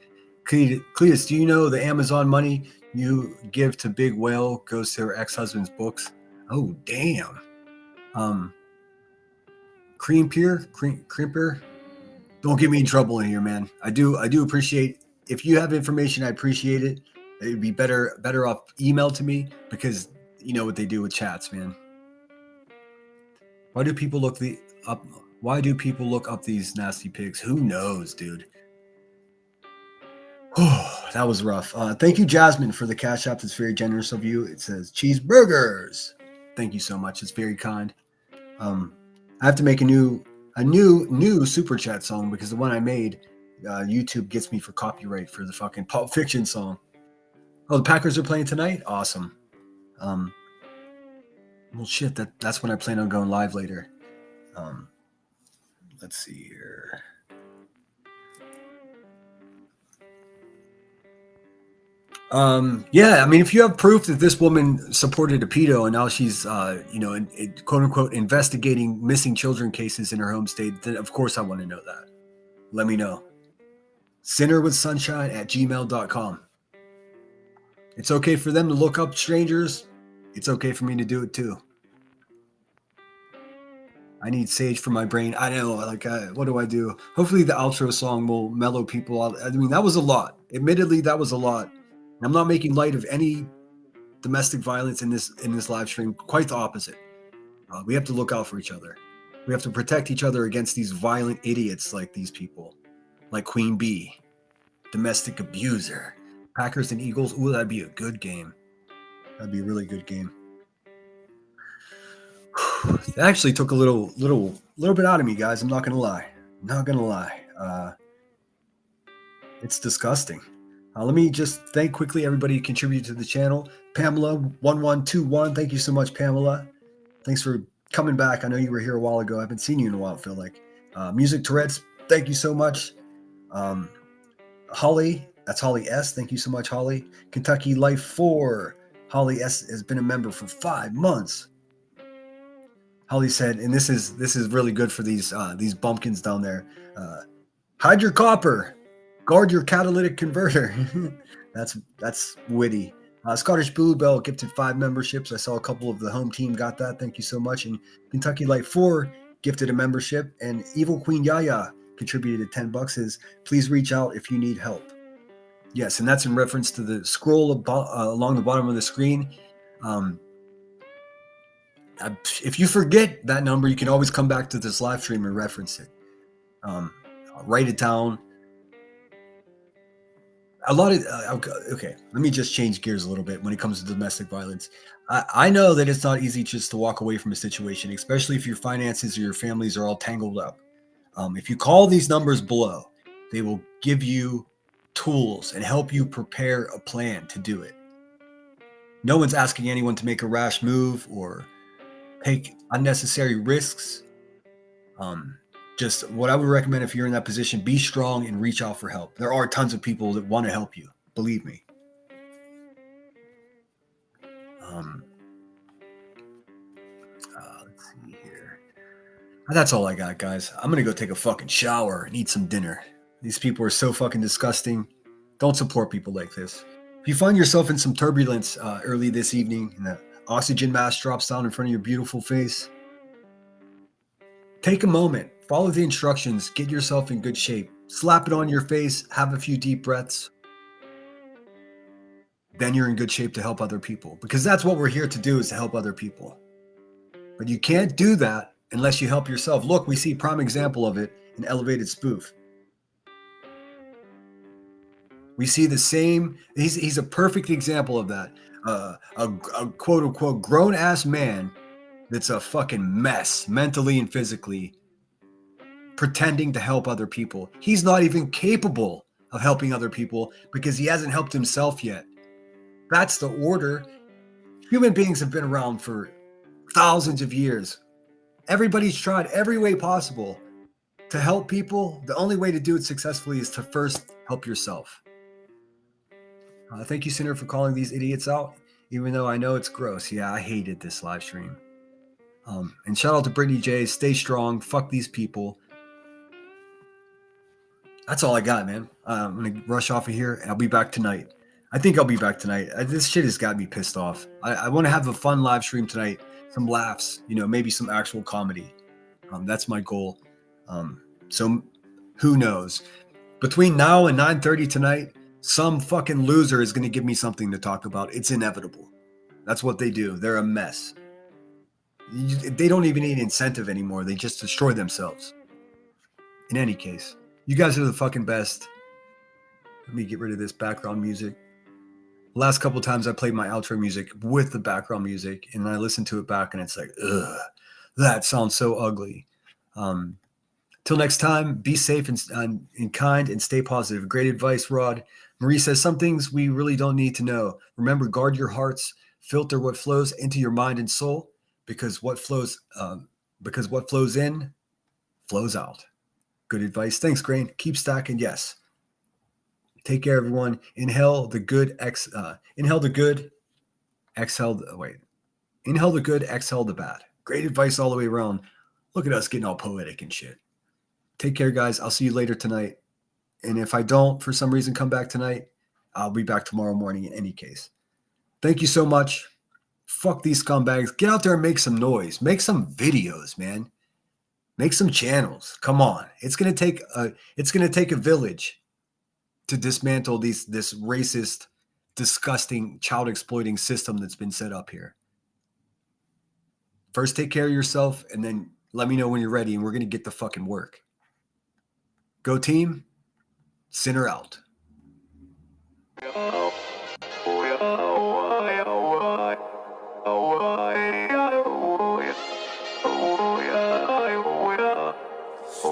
Cletus, do you know the Amazon money you give to Big Whale goes to her ex-husband's books? Oh, damn. Creampier? Don't get me in trouble in here, man. I do appreciate, if you have information, I appreciate it. It'd be better off email to me, because you know what they do with chats, man. Why do people look up these nasty pigs? Who knows, dude? Oh, that was rough. Thank you, Jasmine, for the cash app. That's very generous of you. It says cheeseburgers. Thank you so much. It's very kind. I have to make a new super chat song, because the one I made, YouTube gets me for copyright for the fucking Pulp Fiction song. Oh, the Packers are playing tonight? Awesome. Well, shit, that's when I plan on going live later. Let's see here. Yeah, I mean, if you have proof that this woman supported a pedo and now she's, quote unquote, investigating missing children cases in her home state, then of course I want to know that. Let me know. sinnerwithsunshine@gmail.com. It's okay for them to look up strangers. It's okay for me to do it too. I need sage for my brain. I know, what do I do? Hopefully the outro song will mellow people out. I mean, that was a lot. Admittedly, that was a lot. I'm not making light of any domestic violence in this live stream. Quite the opposite. We have to look out for each other. We have to protect each other against these violent idiots like these people, like Queen Bee, domestic abuser, Packers and Eagles. Ooh, that'd be a good game. That'd be a really good game. That actually took a little bit out of me, guys. I'm not gonna lie. It's disgusting. Let me just thank quickly everybody who contributed to the channel. Pamela1121, thank you so much, Pamela. Thanks for coming back. I know you were here a while ago. I haven't seen you in a while, I feel like. Music Tourette's, thank you so much. Holly, that's Holly S. Thank you so much, Holly. Kentucky Life 4. Holly S has been a member for 5 months. Holly said, and this is really good for these bumpkins down there. Hide your copper. Guard your catalytic converter. That's witty. Scottish Bluebell gifted 5 memberships. I saw a couple of the home team got that. Thank you so much. And Kentucky Light 4 gifted a membership. And Evil Queen Yaya contributed $10. Says, please reach out if you need help. Yes, and that's in reference to the scroll along the bottom of the screen. If you forget that number, you can always come back to this live stream and reference it. Write it down. Okay, let me just change gears a little bit when it comes to domestic violence. I know that it's not easy just to walk away from a situation, especially if your finances or your families are all tangled up. If you call these numbers below, they will give you tools and help you prepare a plan to do it. No one's asking anyone to make a rash move or take unnecessary risks. Just what I would recommend if you're in that position, be strong and reach out for help. There are tons of people that want to help you. Believe me. Let's see here. That's all I got, guys. I'm going to go take a fucking shower and eat some dinner. These people are so fucking disgusting. Don't support people like this. If you find yourself in some turbulence early this evening and the oxygen mask drops down in front of your beautiful face, take a moment. Follow the instructions. Get yourself in good shape. Slap it on your face. Have a few deep breaths. Then you're in good shape to help other people, because that's what we're here to do, is to help other people. But you can't do that unless you help yourself. Look, we see a prime example of it in Elevated Spoof. We see the same, he's a perfect example of that. A quote unquote grown ass man that's a fucking mess mentally and physically, pretending to help other people. He's not even capable of helping other people because he hasn't helped himself yet. That's the order. Human beings have been around for thousands of years. Everybody's tried every way possible to help people. The only way to do it successfully is to first help yourself. Thank you, Sinner, for calling these idiots out, even though I know it's gross. Yeah, I hated this live stream. And shout out to Brittany J. Stay strong. Fuck these people. That's all I got, man. I'm going to rush off of here, and I'll be back tonight. I think I'll be back tonight. This shit has got me pissed off. I want to have a fun live stream tonight. Some laughs, maybe some actual comedy. That's my goal. So who knows? Between now and 9:30 tonight, some fucking loser is going to give me something to talk about. It's inevitable. That's what they do. They're a mess. They don't even need incentive anymore. They just destroy themselves. In any case, you guys are the fucking best. Let me get rid of this background music. Last couple times I played my outro music with the background music, and I listened to it back, and it's like, ugh, that sounds so ugly. Till next time, be safe and kind, and stay positive. Great advice, Rod. Marie says, some things we really don't need to know. Remember, guard your hearts, filter what flows into your mind and soul, because what flows in flows out. Good advice. Thanks, Grain. Keep stacking. Yes. Take care, everyone. Inhale the good, exhale the good, exhale the bad. Great advice all the way around. Look at us getting all poetic and shit. Take care, guys. I'll see you later tonight. And if I don't, for some reason, come back tonight, I'll be back tomorrow morning in any case. Thank you so much. Fuck these scumbags. Get out there and make some noise. Make some videos, man. Make some channels. Come on. It's gonna take a village to dismantle this racist, disgusting, child exploiting system that's been set up here. First, take care of yourself, and then let me know when you're ready, and we're gonna get the fucking work. Go team. Sinner out.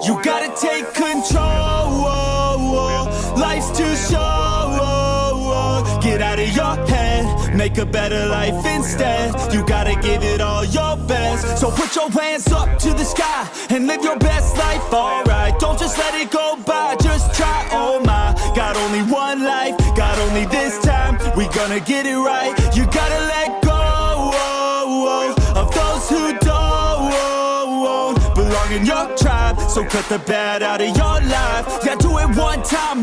You gotta take control. Life's too short. Get out of your head, make a better life instead. You gotta give it all your best. So put your hands up to the sky and live your best life, alright. Don't just let it go by, just try, oh my. Got only one life, got only this time. We gonna get it right. You gotta let go of those who don't belong in your tribe. So cut the bad out of your life. Yeah, do it one time.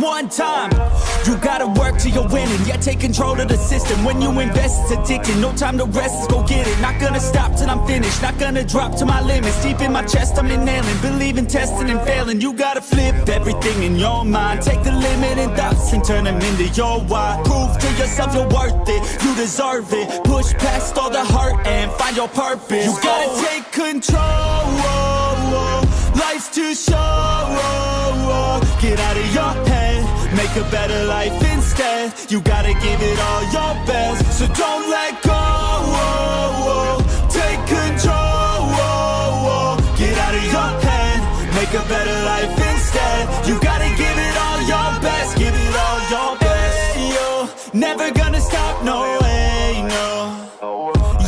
You gotta work till you're winning. Yeah, take control of the system. When you invest, it's addicting. No time to rest, let's go get it. Not gonna stop till I'm finished. Not gonna drop to my limits. Deep in my chest, I'm inhaling. Believe in testing and failing. You gotta flip everything in your mind. Take the limiting thoughts and turn them into your why. Prove to yourself you're worth it. You deserve it. Push past all the hurt and find your purpose. You gotta take control. Life's too short. Get out of your head, make a better life instead. You gotta give it all your best, so don't let go. Take control. Get out of your head, make a better life instead. You gotta give it all your best, give it all your best. Hey, yo, never gonna stop, no way, no.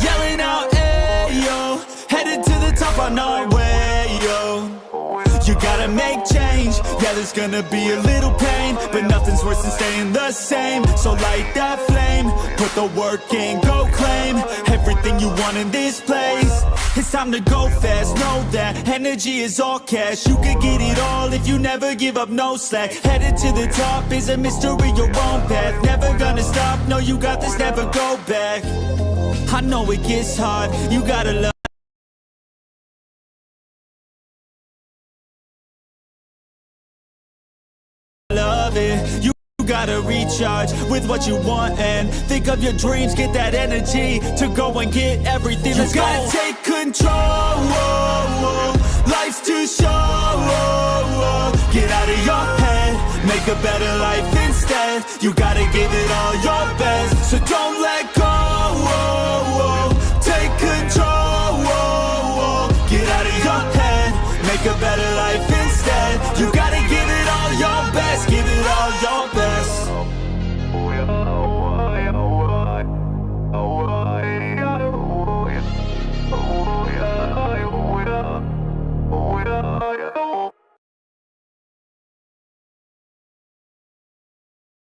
Yelling out, hey, yo, headed to the top on our way, yo. You gotta make change, yeah, there's gonna be a little pain, but nothing's worse than staying the same. So light that flame, put the work in, go claim everything you want in this place. It's time to go fast, know that energy is all cash. You could get it all if you never give up, no slack. Headed to the top is a mystery, your own path. Never gonna stop, no, you got this, never go back. I know it gets hard, you gotta love nothing. You gotta recharge with what you want and think of your dreams. Get that energy to go and get everything. Let's go. You gotta take control. Life's too short. Get out of your head, make a better life instead. You gotta give it all your best, so don't let go.